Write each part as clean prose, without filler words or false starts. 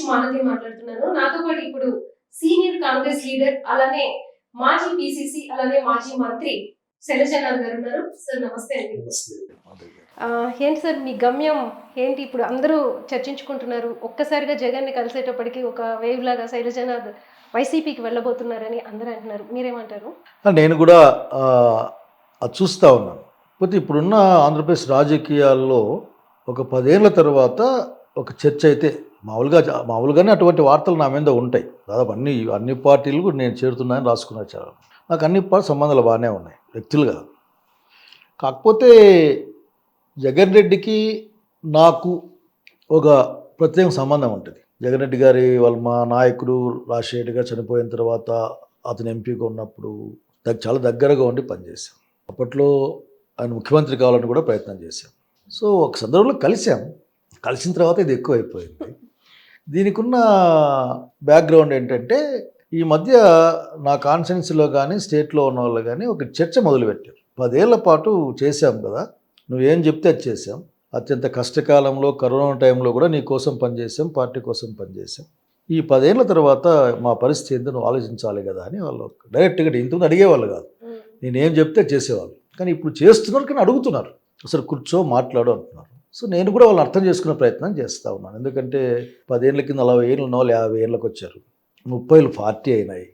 మాలతి మాట్లాడుతున్నాను. నాతో పాటు ఇప్పుడు సీనియర్ కాంగ్రెస్ లీడర్, అలానే మాజీ పీసీసీ, అలానే మాజీ మంత్రి శైలజానాథ్ గారు ఉన్నారు. సార్ నమస్తే అండి. ఏంటి సార్ మీ గమ్యం ఏంటి? ఇప్పుడు అందరూ చర్చించుకుంటున్నారు. ఒక్కసారిగా జగన్ని కలిసేటప్పటికి ఒక వేవ్ లాగా శైలజానాథ్ వైసీపీకి వెళ్ళబోతున్నారని అందరూ అంటున్నారు. మీరేమంటారు? నేను కూడా అది చూస్తూ ఉన్నాను. పోతే ఇప్పుడున్న ఆంధ్రప్రదేశ్ రాజకీయాల్లో ఒక 10 ఏళ్ల తర్వాత ఒక చర్చ అయితే మామూలుగానే అటువంటి వార్తలు నా మీద ఉంటాయి. దాదాపు అన్ని పార్టీలు కూడా నేను చేరుతున్నానని రాసుకున్నారు చాలా. నాకు అన్ని సంబంధాలు బాగానే ఉన్నాయి వ్యక్తులుగా. కాకపోతే జగన్ రెడ్డికి నాకు ఒక ప్రత్యేక సంబంధం ఉంటుంది. జగన్ రెడ్డి గారి మా నాయకుడు రాజశేఖర్ రెడ్డి గారు చనిపోయిన తర్వాత అతను ఎంపీగా ఉన్నప్పుడు చాలా దగ్గరగా ఉండి పనిచేశాం. అప్పట్లో ఆయన ముఖ్యమంత్రి కావాలని కూడా ప్రయత్నం చేశాం. సో ఒక సందర్భంలో కలిసిన తర్వాత ఇది ఎక్కువైపోయింది. దీనికి ఉన్న బ్యాక్గ్రౌండ్ ఏంటంటే ఈ మధ్య నా కాన్ఫరెన్స్లో కానీ స్టేట్లో ఉన్న వాళ్ళు కానీ ఒక చర్చ మొదలుపెట్టారు. 10 ఏళ్ల పాటు చేశాం కదా, నువ్వేం చెప్తే అది చేశాం. అత్యంత కష్టకాలంలో కరోనా టైంలో కూడా నీ కోసం పనిచేసాం, పార్టీ కోసం పనిచేసాం. ఈ 10 ఏళ్ల తర్వాత మా పరిస్థితి ఏంటో నువ్వు ఆలోచించాలి కదా అని వాళ్ళు డైరెక్ట్గా ఇంతకుముందు అడిగేవాళ్ళు కాదు, నేనేం చెప్తే చేసేవాళ్ళు. కానీ ఇప్పుడు చేస్తున్నారు, కానీ అడుగుతున్నారు, అసలు కూర్చో మాట్లాడు అంటున్నారు. సో నేను కూడా వాళ్ళని అర్థం చేసుకునే ప్రయత్నం చేస్తూ ఉన్నాను. ఎందుకంటే 10 ఏళ్ళ కింద 40 ఏళ్ళు ఉన్న వాళ్ళు 50 ఏళ్ళకి వచ్చారు, 30 ఏళ్ళు పార్టీ అయినాయి.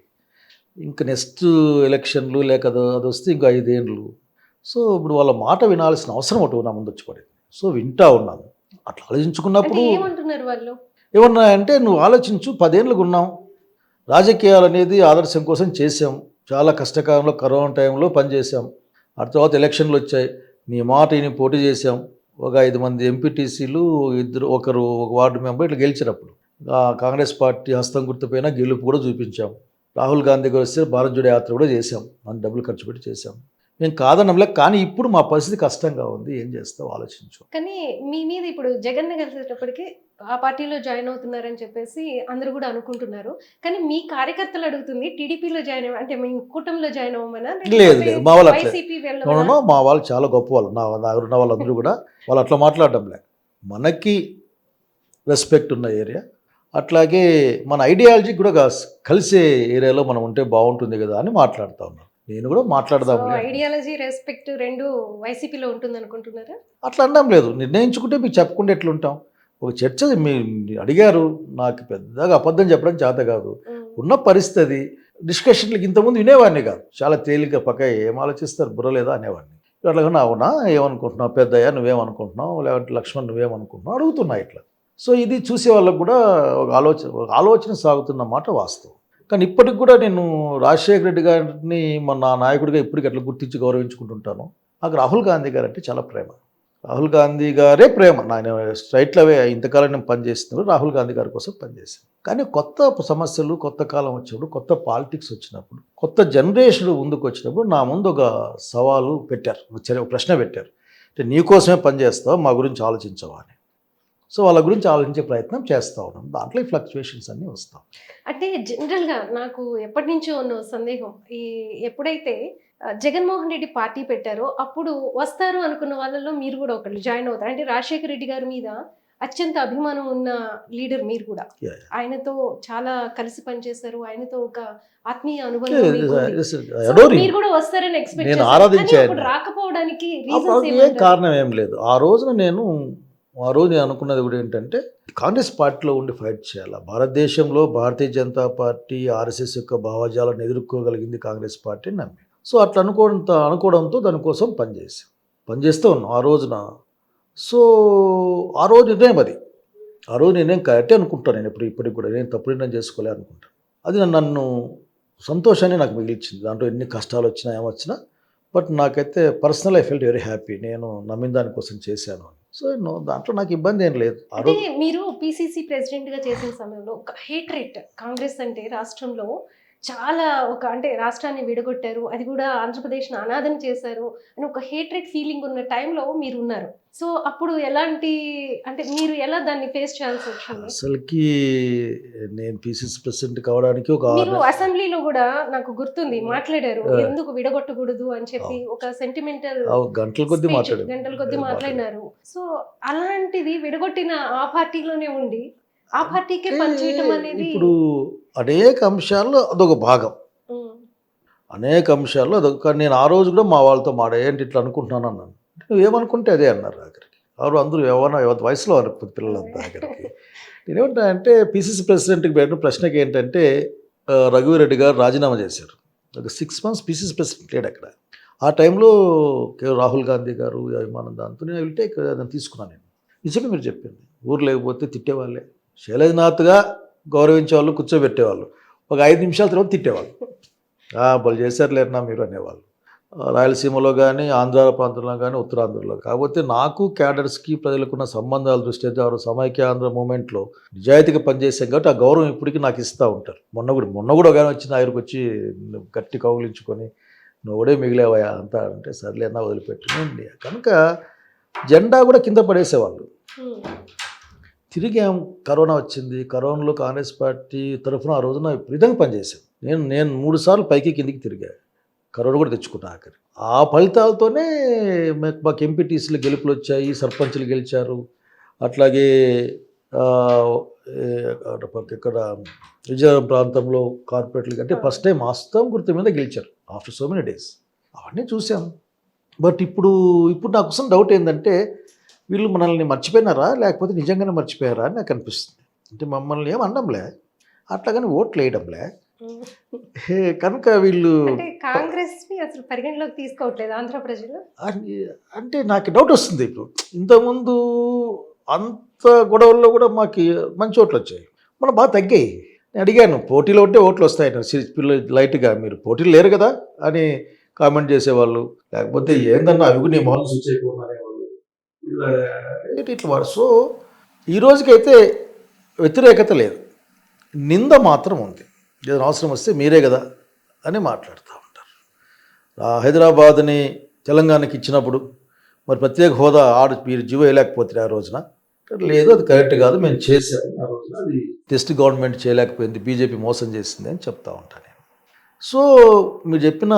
ఇంకా నెక్స్ట్ ఎలక్షన్లు లేక అది వస్తే ఇంకో 5 ఏళ్ళు. సో ఇప్పుడు వాళ్ళ మాట వినాల్సిన అవసరం ఒకటి నా ముందు వచ్చి పడింది. సో వింటా ఉన్నాను. అట్లా ఆలోచించుకున్నప్పుడు ఏమన్నా అంటే నువ్వు ఆలోచించు, 10 ఏళ్ళకు ఉన్నాం, రాజకీయాలు అనేది ఆదర్శం కోసం చేసాం, చాలా కష్టకాలంలో కరోనా టైంలో పనిచేసాం. ఆ తర్వాత ఎలక్షన్లు వచ్చాయి, నీ మాట ఈయన పోటీ చేసాం. ఒక 5 మంది ఎంపీటీసీలు, ఒక వార్డు మెంబర్ ఇట్లా గెలిచినప్పుడు కాంగ్రెస్ పార్టీ హస్తం గుర్తుపైన గెలుపు కూడా చూపించాం. రాహుల్ గాంధీ గారు వస్తే భారత్ జోడో యాత్ర కూడా చేసాం, మనం డబ్బులు ఖర్చు పెట్టి చేసాం. మేము కాదనలే, కానీ ఇప్పుడు మా పరిస్థితి కష్టంగా ఉంది, ఏం చేస్తావు ఆలోచించు. కానీ మీ మీద ఇప్పుడు జగన్ కలిసేటప్పటికి ఆ పార్టీలో జాయిన్ అవుతున్నారని చెప్పేసి అందరూ కూడా అనుకుంటున్నారు. కానీ మీ కార్యకర్తలు అడుగుతుంది టీడీపీలో జాయిన్ అంటే మీ కూటమిలో జాయిన్ అవ్వమనా? లేదు, మా వాళ్ళు మా వాళ్ళు చాలా గొప్ప వాళ్ళు. నా దగ్గర ఉన్న వాళ్ళందరూ కూడా వాళ్ళు అట్లా మాట్లాడడంలే. మనకి రెస్పెక్ట్ ఉన్న ఏరియా, అట్లాగే మన ఐడియాలజీ కూడా కలిసే ఏరియాలో మనం ఉంటే బాగుంటుంది కదా అని మాట్లాడుతూ ఉన్నాం. నేను కూడా మాట్లాడదాము. ఐడియాలజీ రెస్పెక్ట్ రెండు వైసీపీలో ఉంటుంది అనుకుంటున్నారా? అట్లా అనడం లేదు, నిర్ణయించుకుంటే మీకు చెప్పకుండా ఎట్లుంటాం. ఒక చర్చ మీరు అడిగారు, నాకు పెద్దగా అబద్ధం చెప్పడం చేత కాదు. ఉన్న పరిస్థితి డిస్కషన్లకి ఇంతకుముందు వినేవాడిని కాదు, చాలా తేలిక పక్క ఏం ఆలోచిస్తారు బుర్ర లేదా అనేవాడిని. అట్లాగా అవునా, ఏమనుకుంటున్నావు పెద్దయ్యా, నువ్వేమనుకుంటున్నావు, లేకపోతే లక్ష్మణ్ నువ్వేమనుకుంటున్నావు అడుగుతున్నా ఇట్లా. సో ఇది చూసే వాళ్ళకు కూడా ఒక ఆలోచన సాగుతున్న మాట వాస్తవం. కానీ ఇప్పటికి కూడా నేను రాజశేఖర రెడ్డి గారిని నా నాయకుడిగా ఇప్పటికి ఎట్లా గుర్తించి గౌరవించుకుంటుంటాను. నాకు రాహుల్ గాంధీ గారు అంటే చాలా ప్రేమ. రాహుల్ గాంధీ గారే ప్రేమ. నేను స్ట్రైట్లో ఇంతకాలం నేను పనిచేస్తున్నప్పుడు రాహుల్ గాంధీ గారి కోసం పనిచేశాను. కానీ కొత్త సమస్యలు, కొత్త కాలం వచ్చినప్పుడు, కొత్త పాలిటిక్స్ వచ్చినప్పుడు, కొత్త జనరేషన్ ముందుకు వచ్చినప్పుడు నా ముందు ఒక సవాలు పెట్టారు, ఒక ప్రశ్న పెట్టారు. అంటే నీకోసమే పనిచేస్తావు, మా గురించి ఆలోచించవా అని. సో వాళ్ళ గురించి ఆలోచించే ప్రయత్నం చేస్తూ ఉన్నాం. దాంట్లో ఈ ఫ్లక్చువేషన్స్ అన్నీ వస్తాం. అంటే జనరల్గా నాకు ఎప్పటి నుంచో ఉన్న సందేహం, ఎప్పుడైతే జగన్మోహన్ రెడ్డి పార్టీ పెట్టారో అప్పుడు వస్తారు అనుకున్న వాళ్ళలో మీరు కూడా ఒకళ్ళు జాయిన్ అవుతారు. అంటే రాజశేఖర రెడ్డి గారి మీద అత్యంత అభిమానం ఉన్న లీడర్ మీరు కూడా. ఆయనతో చాలా కలిసి పనిచేశారు, ఆయనతో ఒక ఆత్మీయ అనుబంధం, మీరు కూడా వస్తారని ఎక్స్పెక్ట్ రాకపోవడానికి కారణం ఏం లేదు. ఆ రోజు నేను అనుకున్నది కూడా ఏంటంటే కాంగ్రెస్ పార్టీలో ఉండి ఫైట్ చేయాలి. భారతదేశంలో భారతీయ జనతా పార్టీ ఆర్ఎస్ఎస్ యొక్క భావజాలను ఎదుర్కోగలిగింది కాంగ్రెస్ పార్టీ నమ్మి. సో అట్లా అనుకోవడంతో దానికోసం పనిచేస్తూ ఉన్నాం ఆ రోజున. సో ఆ రోజు నిర్ణయం కరెక్టే అనుకుంటాను. నేను ఇప్పటికి కూడా నేను తప్పు నిర్ణయం చేసుకోలే అనుకుంటాను. అది నన్ను సంతోషాన్ని నాకు మిగిలిచ్చింది. దాంట్లో ఎన్ని కష్టాలు వచ్చినా ఏమొచ్చినా, బట్ నాకైతే personal I felt very happy, నేను నమ్మిన దానికోసం చేశాను. సో దాంట్లో నాకు ఇబ్బంది ఏం లేదు. అంటే మీరు పిసిసి ప్రెసిడెంట్ గా చేసిన సమయంలో ఒక హేట్రేట్, కాంగ్రెస్ అంటే రాష్ట్రంలో చాలా అంటే రాష్ట్రాన్ని విడగొట్టారు, అది కూడా ఆంధ్రప్రదేశ్ని అనాథం చేశారు అని ఒక హేట్రేట్ ఫీలింగ్ ఉన్న టైంలో మీరు ఉన్నారు. సో అప్పుడు ఎలాంటి, అంటే మీరు ఎలా దాన్ని ఫేస్ చేయాల్సి వచ్చింది? అసలుకి నేను పిసిసి ప్రెసిడెంట్ కావడానికి మీరు అసెంబ్లీలో కూడా నాకు గుర్తుంది మాట్లాడారు, ఎందుకు విడగొట్టకూడదు అని చెప్పి ఒక సెంటిమెంటల్ గంటల కొద్దీ మాట్లాడినారు. సో అలాంటిది విడగొట్టిన ఆ పార్టీలోనే ఉండి ఆ పార్టీకే పనిచేయటం అనేది ఇప్పుడు అనేక అంశాల్లో అదొక భాగం. ఉమ్, అనేక అంశాల్లో అదొక కానీ నేను ఆ రోజు కూడా మా వాళ్ళతో ఏంటి ఇట్లా అనుకుంటున్నాను అన్నాను. నువ్వేమనుకుంటే అదే అన్నారు ఆఖరికి. ఎవరు అందరూ వయసులో అనుకుంది పిల్లలంతా ఆఖరికి. నేనేమంటా అంటే పిసిసి ప్రెసిడెంట్కి పెట్టిన ప్రశ్నకి ఏంటంటే రఘువీరెడ్డి గారు రాజీనామా చేశారు. ఒక 6 మంత్స్ పిసిసి ప్రెసిడెంట్ లేడు అక్కడ. ఆ టైంలో రాహుల్ గాంధీ గారు అభిమానం దాంతో నేను వెళ్తే దాన్ని తీసుకున్నాను నేను. నిజంగా మీరు చెప్పింది. ఊరు లేకపోతే తిట్టేవాళ్ళే. శైలజనాథ్గా గౌరవించేవాళ్ళు, కూర్చోబెట్టేవాళ్ళు. ఒక 5 నిమిషాల తర్వాత తిట్టేవాళ్ళు. వాళ్ళు చేశారులేరన్నా మీరు అనేవాళ్ళు. రాయలసీమలో కానీ, ఆంధ్ర ప్రాంతంలో కానీ, ఉత్తరాంధ్రలో. కాకపోతే నాకు క్యాడర్స్కి ప్రజలకున్న సంబంధాల దృష్ట్యా వారు సమైక్య ఆంధ్ర మూమెంట్లో నిజాయితీగా పనిచేశాం కాబట్టి ఆ గౌరవం ఇప్పటికీ నాకు ఇస్తూ ఉంటారు. మొన్న కూడా ఒక ఆయన వచ్చి నా దగ్గరికి వచ్చి గట్టి కౌగిలించుకొని నువ్వుడే మిగిలేవయా అంతా అంటే సర్లే అన్నా వదిలిపెట్టినండి. కనుక జెండా కూడా కింద పడేసేవాళ్ళు. ఉమ్, తిరిగాం, కరోనా వచ్చింది. కరోనాలో కాంగ్రెస్ పార్టీ తరఫున ఆ రోజున విధంగా పనిచేశాను. నేను 3 సార్లు పైకి కిందికి తిరిగా. కరోనా కూడా తెచ్చుకున్నా ఆఖరి. ఆ ఫలితాలతోనే మాకు ఎంపీటీసీలు గెలుపులు వచ్చాయి, సర్పంచ్లు గెలిచారు. అట్లాగే ఇక్కడ విజయనగరం ప్రాంతంలో కార్పొరేట్లు అంటే ఫస్ట్ టైం వాస్తవం గుర్తు మీద గెలిచారు ఆఫ్టర్ సో మెనీ డేస్. అవన్నీ చూసాం. బట్ ఇప్పుడు నాకు అసలు డౌట్ ఏంటంటే వీళ్ళు మనల్ని మర్చిపోయినారా లేకపోతే నిజంగానే మర్చిపోయారా అని నాకు అనిపిస్తుంది. అంటే మమ్మల్ని ఏం అనడంలే, అట్లాగని ఓట్లు వేయడంలే. ఉమ్. కనుక వీళ్ళు అంటే కాంగ్రెస్ ని అసలు పరిగణలోకి తీసుకోవట్లేదు ఆంధ్ర ప్రజలు. అంటే నాకు డౌట్ వస్తుంది. ఇప్పుడు ఇంతకుముందు అంత గొడవల్లో కూడా మాకు మంచి ఓట్లు వచ్చాయి, మనం బాగా తగ్గాయి. నేను అడిగాను పోటీలో ఉంటే ఓట్లు వస్తాయి పిల్లలు లైట్గా, మీరు పోటీలు లేరు కదా అని కామెంట్ చేసేవాళ్ళు. లేకపోతే ఏందన్నా అవి నీ మొహం స్విచ్ అయిపోతున్నారేవాళ్ళు ఇట్లా వాడు. సో ఈ రోజుకైతే వ్యతిరేకత లేదు, నింద మాత్రం ఉంది. ఏదైనా అవసరం వస్తే మీరే కదా అని మాట్లాడుతూ ఉంటారు. హైదరాబాద్ని తెలంగాణకి ఇచ్చినప్పుడు మరి ప్రత్యేక హోదా మీరు జీవో వేయలేకపోతే ఆ రోజున లేదు, అది కరెక్ట్ కాదు, మేము చేసాము ఆ రోజున, అది టెస్ట్ గవర్నమెంట్ చేయలేకపోయింది, బీజేపీ మోసం చేసింది అని చెప్తా ఉంటాను నేను. సో మీరు చెప్పిన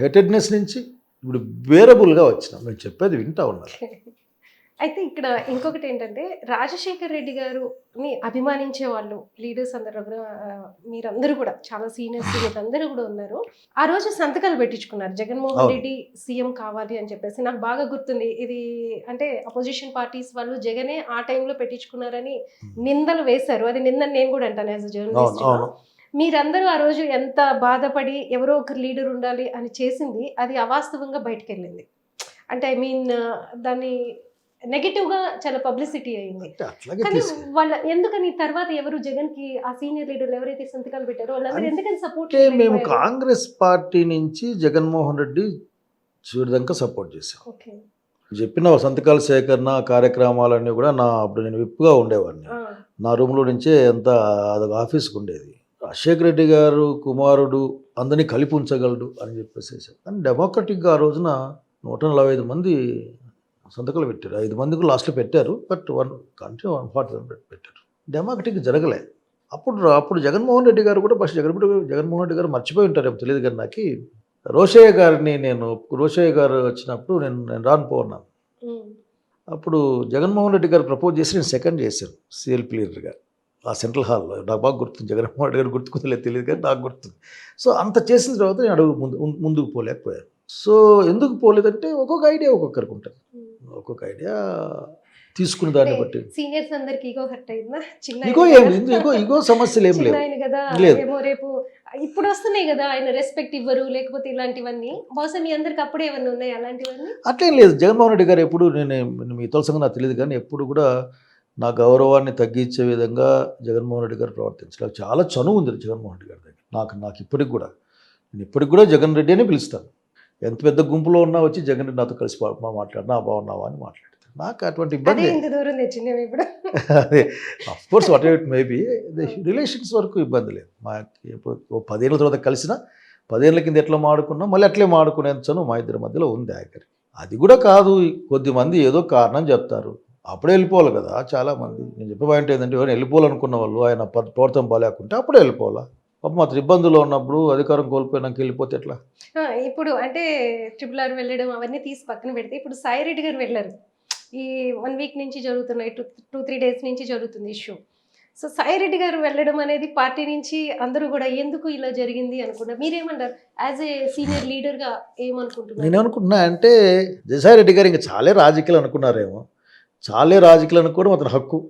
హేటెడ్నెస్ నుంచి ఇప్పుడు బేరబుల్గా వచ్చినాం, నేను చెప్పేది వింటా ఉన్నారు. అయితే ఇక్కడ ఇంకొకటి ఏంటంటే రాజశేఖర్ రెడ్డి గారుని అభిమానించే వాళ్ళు లీడర్స్ అందరూ కూడా మీరందరూ కూడా చాలా సీనియర్స్ అందరూ కూడా ఉన్నారు. ఆ రోజు సంతకాలు పెట్టించుకున్నారు జగన్మోహన్ రెడ్డి సీఎం కావాలి అని చెప్పేసి. నాకు బాగా గుర్తుంది ఇది. అంటే అపోజిషన్ పార్టీస్ వాళ్ళు జగనే ఆ టైంలో పెట్టించుకున్నారని నిందలు వేశారు. అది నిందని నేను కూడా అంటాను యాజ్ అ జర్నలిస్ట్. మీరందరూ ఆ రోజు ఎంత బాధపడి ఎవరో ఒకరు లీడర్ ఉండాలి అని చేసింది అది అవాస్తవంగా బయటకు వెళ్ళింది. అంటే ఐ మీన్ దాన్ని నెగటివ్ గా చాలా పబ్లిసిటీ అయింది. కానీ వాళ్ళ ఎందుకని తర్వాత ఎవరు జగన్ కి ఆ సీనియర్ లీడర్లు ఎవరైతే సంతకాలు పెట్టారో వాళ్ళందరూ ఎందుకని సపోర్ట్ మేము కాంగ్రెస్ పార్టీ నుంచి జగన్మోహన్ రెడ్డి చూడదాకా సపోర్ట్ చేశాం. చెప్పిన సంతకాల సేకరణ కార్యక్రమాలన్నీ కూడా అప్పుడు నేను విప్పుగా ఉండేవాడిని. నా రూమ్లో నుంచే అంత అదొక ఆఫీస్కి ఉండేది. రాజశేఖర రెడ్డి గారు కుమారుడు అందరినీ కలిపి ఉంచగలడు అని చెప్పేసి. కానీ డెమోక్రటిక్గా ఆ రోజున 145 మంది సంతకాలు పెట్టారు. 5 మందికి లాస్ట్లో పెట్టారు, బట్ 140 పెట్టారు. డెమోక్రటిక్ జరగలే. అప్పుడు జగన్మోహన్ రెడ్డి గారు కూడా ఫస్ట్ జగన్మోహన్ రెడ్డి గారు మర్చిపోయి ఉంటారేమో తెలియదు కానీ నాకు రోషయ్య గారిని రోషయ్య గారు వచ్చినప్పుడు నేను రానుపోన్నాను. అప్పుడు జగన్మోహన్ రెడ్డి గారు ప్రపోజ్ చేసి నేను సెకండ్ చేశాను సిఎల్పి లీడర్గా ఆ సెంట్రల్ హాల్లో. నాకు బాగా గుర్తుంది, జగన్మోహన్ రెడ్డి గారు గుర్తుకుందో తెలియదు కానీ నాకు గుర్తుంది. సో అంత చేసిన తర్వాత నేను అడుగు ముందుకు పోలేకపోయాను. సో ఎందుకు పోలేదంటే ఒక్కొక్క ఐడియా ఒక్కొక్కరికి ఉంటుంది, ఒక్కొక్క ఐడియా తీసుకున్న దాన్ని బట్టి. సీనియర్స్ అందరికి ఈగో హర్ట్ అయిందా? ఈగో సమస్యలు ఏం లేవు. రేపు ఇప్పుడు వస్తున్నాయి కదా ఆయన రెస్పెక్ట్ ఇవ్వరు లేకపోతే ఇలాంటివన్నీ బహుశా మీ అందరికి అప్పుడే ఏమన్నా ఉన్నాయి అలాంటివన్నీ? అట్లేం లేదు. జగన్మోహన్ రెడ్డి గారు ఎప్పుడు మీ తొలసంగా నాకు తెలియదు కానీ ఎప్పుడు కూడా నా గౌరవాన్ని తగ్గించే విధంగా జగన్మోహన్ రెడ్డి గారు ప్రవర్తించలేదు. చాలా చనువు ఉంది జగన్మోహన్ రెడ్డి గారి దగ్గర. నాకు ఇప్పటికి కూడా నేను ఇప్పటికి కూడా జగన్ రెడ్డి అని పిలుస్తాను. ఎంత పెద్ద గుంపులో ఉన్నా వచ్చి జగన్ రెడ్డి నాతో కలిసి మాట్లాడినా బాగున్నావా అని మాట్లాడతాను. నాకు అటువంటి ఇబ్బంది అదే of course what ever it maybe relations వరకు ఇబ్బంది లేదు. మాకు 10 ఏళ్ళ తర్వాత కలిసిన 10 ఏళ్ళ కింద ఎట్లా మాడుకున్నాం మళ్ళీ అట్లే మాడుకునేంతను మా ఇద్దరి మధ్యలో ఉంది ఆఖరి. అది కూడా కాదు, కొద్దిమంది ఏదో కారణం చెప్తారు, అప్పుడే వెళ్ళిపోవాలి కదా చాలామంది. నేను చెప్పే పాయింట్ ఏంటంటే ఎవరైనా వెళ్ళిపోవాలనుకున్న వాళ్ళు ఆయన ప్రవర్తన బాగాలేకుంటే అప్పుడే వెళ్ళిపోవాలా. మాత్రం ఇబ్బందులు ఉన్నప్పుడు అధికారం కోల్పోయినాక వెళ్ళిపోతే ఎట్లా? ఇప్పుడు అంటే RRR వెళ్ళడం అవన్నీ తీసి పక్కన పెడితే ఇప్పుడు సాయి రెడ్డి గారు వెళ్ళారు. ఈ 1 వీక్ నుంచి జరుగుతున్నాయి, 2-3 డేస్ నుంచి జరుగుతుంది ఇష్యూ. సో సాయిరెడ్డి గారు వెళ్ళడం అనేది పార్టీ నుంచి అందరూ కూడా ఎందుకు ఇలా జరిగింది అనుకున్నారు, మీరేమంటారు యాజ్ ఏ సీనియర్ లీడర్ గా ఏమనుకుంటున్నారు? నేనేమనుకుంటున్నా అంటే జయసాయిరెడ్డి గారు ఇంకా చాలే రాజకీయాలు అనుకున్నారేమో. చాలే రాజకీయాలు అనుకోవడం అతని హక్కు.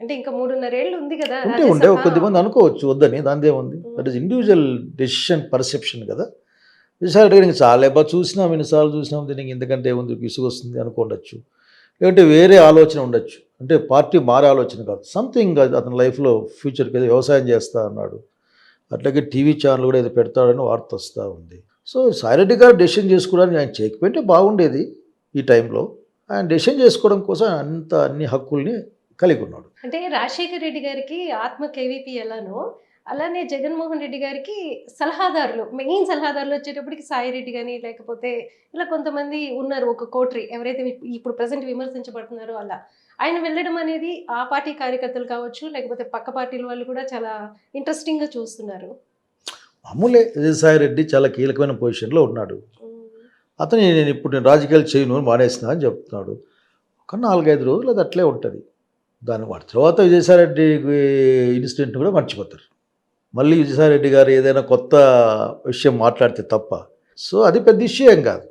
అంటే ఇంకా 3.5 ఏళ్ళు ఉంది కదా ఉండే రాజ్యసభ. కొద్దిమంది అనుకోవచ్చు వద్దని, దానిదేముంది. That is individual decision perception కదా. జయసాయిరెడ్డి గారు ఇంకా చాలే బా చూసినాం, ఎన్నిసార్లు చూసినాం, దీనికి ఇంతకంటే ఏముంది విసుగు వస్తుంది అనుకోండొచ్చు. లేదంటే వేరే ఆలోచన ఉండొచ్చు, అంటే పార్టీ మారే ఆలోచన కాదు, సంథింగ్ అతని లైఫ్లో ఫ్యూచర్కి ఏదో వ్యవసాయం చేస్తా అన్నాడు, అట్లాగే టీవీ ఛానల్ కూడా ఏదో పెడతాడని వార్త వస్తూ ఉంది. సో సాయిరెడ్డి గారు డెసిషన్ చేసుకోవడానికి ఆయన చేయకపోతే బాగుండేది. ఈ టైంలో ఆయన డెసిషన్ చేసుకోవడం కోసం అన్ని హక్కుల్ని కలిగి ఉన్నాడు. అంటే రాజశేఖర్ రెడ్డి గారికి ఆత్మ కేవీపీ ఎలానో అలానే జగన్మోహన్ రెడ్డి గారికి సలహాదారులు, మెయిన్ సలహాదారులు వచ్చేటప్పటికి సాయిరెడ్డి కానీ లేకపోతే ఇలా కొంతమంది ఉన్నారు, ఒక కోటరీ ఎవరైతే ఇప్పుడు ప్రజెంట్ విమర్శించబడుతున్నారో అలా ఆయన వెళ్ళడం అనేది ఆ పార్టీ కార్యకర్తలు కావచ్చు లేకపోతే పక్క పార్టీల వాళ్ళు కూడా చాలా ఇంట్రెస్టింగ్గా చూస్తున్నారు. మామూలే, విజయసాయిరెడ్డి చాలా కీలకమైన పొజిషన్లో ఉన్నాడు. అతను నేను రాజకీయాలు చేయను మానేస్తున్నా అని చెప్తున్నాడు. ఒక 4-5 రోజులు అది అట్లే ఉంటుంది. దాని వాటి తర్వాత విజయసాయిరెడ్డి ఇన్సిడెంట్ కూడా మర్చిపోతారు. మళ్ళీ విజయసాయిరెడ్డి గారు ఏదైనా కొత్త విషయం మాట్లాడితే తప్ప. సో అది పెద్ద ఇష్యూ ఏం కాదు.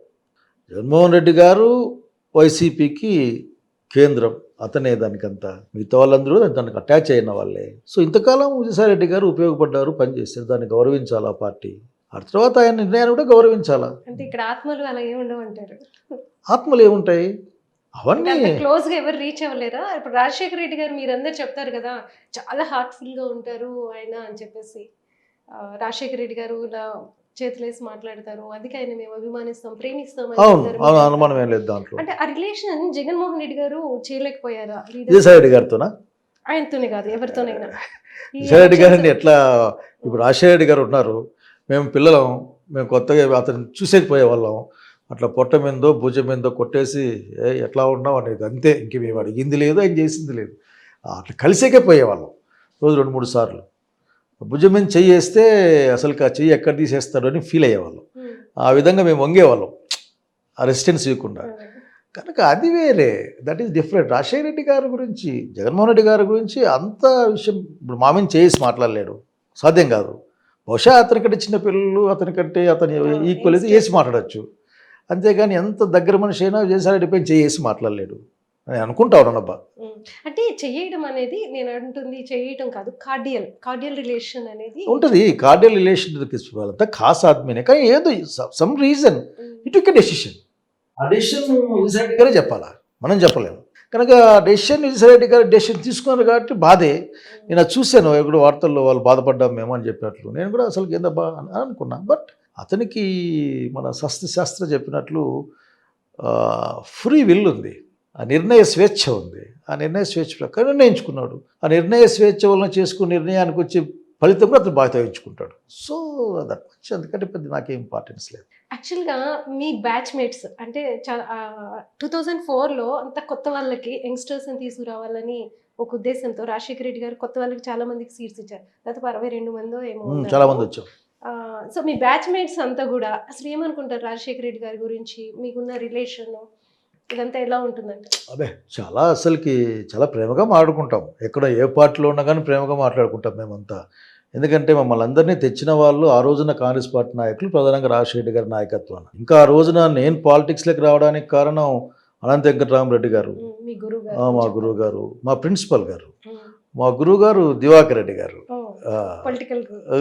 జగన్మోహన్ రెడ్డి గారు వైసీపీకి కేంద్రం, అతనే దానికంతా, మిగతా వాళ్ళందరూ దానికి అటాచ్ అయిన వాళ్ళే. సో ఇంతకాలం విజయసాయిరెడ్డి గారు ఉపయోగపడ్డారు, పనిచేశారు, దాన్ని గౌరవించాలా పార్టీ. ఆ తర్వాత ఆయన నిర్ణయాన్ని కూడా గౌరవించాలా. అంటే ఇక్కడ ఆత్మలు అలా ఏముండవు అంటారు. ఆత్మలు ఏముంటాయి అవన్నీ క్లోజ్ గా ఎవరు రీచ్ అవ్వలేరా? ఇప్పుడు రాజశేఖర రెడ్డి గారు మీరందరూ చెప్తారు కదా చాలా హార్ట్ఫుల్ గా ఉంటారు ఆయన అని చెప్పేసి, రాజశేఖర రెడ్డి గారు ఇలా చేతులేసి మాట్లాడతారు, అందుకే ఆయన మేము అభిమానిస్తాం, ప్రేమిస్తాం అని అవును చెప్తారు. అవును అనుమానం ఏం లేదు దాంట్లో. అంటే ఆ రిలేషన్ జగన్మోహన్ రెడ్డి గారు చేయలేకపోయారా? విజయసాయిరెడ్డి గారితోనా? ఆయనతోనే కాదు ఎవరితోనైనా. విజయసాయిరెడ్డి గారిని ఎట్లా, ఇప్పుడు రాజశేఖర గారు ఉన్నారు, మేము పిల్లలం, మేము కొత్తగా అతను చూసేకపోయేవాళ్ళం, అట్లా పొట్ట మీందో భుజం మీందో కొట్టేసి ఎట్లా ఉన్నాం అనేది అంతే, ఇంక మేము అడిగింది లేదు, ఆయన చేసింది లేదు, అట్లా కలిసేకే పోయేవాళ్ళం రోజు 2-3 సార్లు. భుజం మీద చెయ్యి వేస్తే అసలు ఆ చెయ్యి ఎక్కడ తీసేస్తాడు అని ఫీల్ అయ్యేవాళ్ళం. ఆ విధంగా మేము వంగేవాళ్ళం ఆ రెసిస్టెన్స్ ఇవ్వకుండా. కనుక అది వేరే, that is different. Rajasekhara Reddy గారి గురించి, జగన్మోహన్ రెడ్డి గారి గురించి అంత విషయం ఇప్పుడు మామూలు చేసి మాట్లాడలేడు, సాధ్యం కాదు. బహుశా అతనికంటే చిన్న పిల్లలు, అతనికంటే అతని ఈక్వల్ అయితే వేసి మాట్లాడచ్చు, అంతేగాని ఎంత దగ్గర మనిషి అయినా విజయసాయిరెడ్డి పైన చేసి మాట్లాడలేడు అని అనుకుంటా ఉన్నానబ్బా. అంటే చేయడం అనేది నేను అంటుంది చేయడం కాదు, కార్డియల్ రిలేషన్ అనేది ఉంటుంది. కార్డియల్ రిలేషన్ వాళ్ళంతా ఖాస్ ఆద్మీనే, కానీ ఏదో some reason it took a decision. ఆ డెసిషన్ విజయసాయిరెడ్డి గారే చెప్పాలా, మనం చెప్పలేము. కనుక డెసిషన్ విజయసాయిరెడ్డి గారు డెసిషన్ తీసుకున్నారు కాబట్టి బాధే. నేను అది చూశాను ఎప్పుడు వార్తల్లో, వాళ్ళు బాధపడ్డాం మేము అని చెప్పినట్లు. నేను కూడా అసలు ఏందబ్బా అని అనుకున్నా. బట్ అతనికి మన శాస్త్ర చెప్పినట్లు ఫ్రీ విల్ ఉంది, ఆ నిర్ణయ స్వేచ్ఛ ఉంది. ఆ నిర్ణయ స్వేచ్ఛ ప్రకారం నిర్ణయించుకున్నాడు. ఆ నిర్ణయ స్వేచ్ఛ వలన చేసుకున్న నిర్ణయానికి వచ్చే ఫలితం కూడా అతను బాగా తగ్గించుకుంటాడు. సో దట్ మచ్, అందుకంటే పెద్ద నాకేం ఇంపార్టెన్స్ లేదు. యాక్చువల్గా మీ బ్యాచ్మేట్స్ అంటే 2004లో అంత కొత్త వాళ్ళకి యంగ్స్టర్స్ని తీసుకురావాలని ఒక ఉద్దేశంతో రాజశేఖర రెడ్డి గారు కొత్త వాళ్ళకి చాలా మందికి సీట్స్ ఇచ్చారు. దాదాపు 62 మందో ఏమో చాలా మంది వచ్చాం. సో మీ బ్యాచ్మేట్స్ అంతా కూడా అసలు ఏమనుకుంటారు రాజశేఖర రెడ్డి గారి గురించి, మీకున్న రిలేషన్ ఇదంతా ఎలా ఉంటుందంటే? అదే అసలుకి చాలా ప్రేమగా మాట్లాడుకుంటాం. ఎక్కడ ఏ పార్టీలో ఉన్నా కానీ ప్రేమగా మాట్లాడుకుంటాం మేమంతా. ఎందుకంటే మమ్మల్ని అందరినీ తెచ్చిన వాళ్ళు ఆ రోజున కాంగ్రెస్ పార్టీ నాయకులు, ప్రధానంగా రాజశేఖర గారి నాయకత్వాన్ని. ఇంకా ఆ రోజున నేను పాలిటిక్స్లోకి రావడానికి కారణం అనంత వెంకటరామరెడ్డి గారు, మా గురువు గారు, మా ప్రిన్సిపల్ గారు, మా గురువు గారు దివాకర్ రెడ్డి గారు,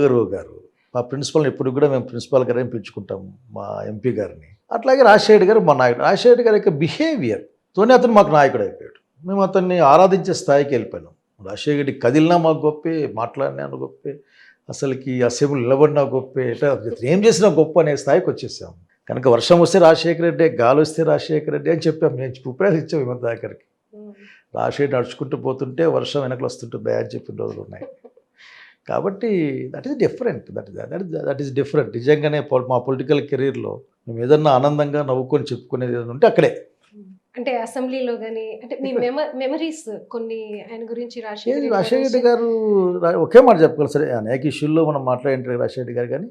గురువు గారు. మా ప్రిన్సిపల్ని ఇప్పుడు కూడా మేము ప్రిన్సిపల్ గారిని పిలుచుకుంటాం, మా ఎంపీ గారిని. అట్లాగే రాజశేఖర గారు మా నాయకుడు. రాజశేఖర గారి యొక్క బిహేవియర్తోనే అతను మాకు నాయకుడు అయిపోయాడు. మేము అతన్ని ఆరాధించే స్థాయికి వెళ్ళిపోయినాం. రాజశేఖర రెడ్డి కదిలినా మాకు గొప్పే, మాట్లాడినా గొప్పే, అసలుకి అసెంబ్లీ నిలబడినా గొప్పే, ఏం చేసినా గొప్ప అనే స్థాయికి వచ్చేసాం. కనుక వర్షం వస్తే రాజశేఖర రెడ్డి, గాలి వస్తే రాజశేఖర రెడ్డి అని చెప్పాం. నేను ఉపయోగం ఇచ్చాం ఇవ్వ దగ్గరికి. రాజశేఖర్ నడుచుకుంటూ పోతుంటే వర్షం వెనకలు వస్తుంటుంది అని చెప్పిన రోజులు ఉన్నాయి. కాబట్టి that is different, that is different. నిజంగానే మా పొలిటికల్ కెరీర్లో మేము ఏదన్నా ఆనందంగా నవ్వుకొని చెప్పుకునేది ఏదైనా ఉంటే అక్కడే. అంటే అసెంబ్లీలో కానీ అంటే మీ మెమరీస్ కొన్ని ఆయన గురించి రాజశేఖర రెడ్డి గారు ఒకే మాట చెప్పగలరు. సరే అనేక ఇష్యూల్లో మనం మాట్లాడింటారు రాజశేఖర రెడ్డి గారు, కానీ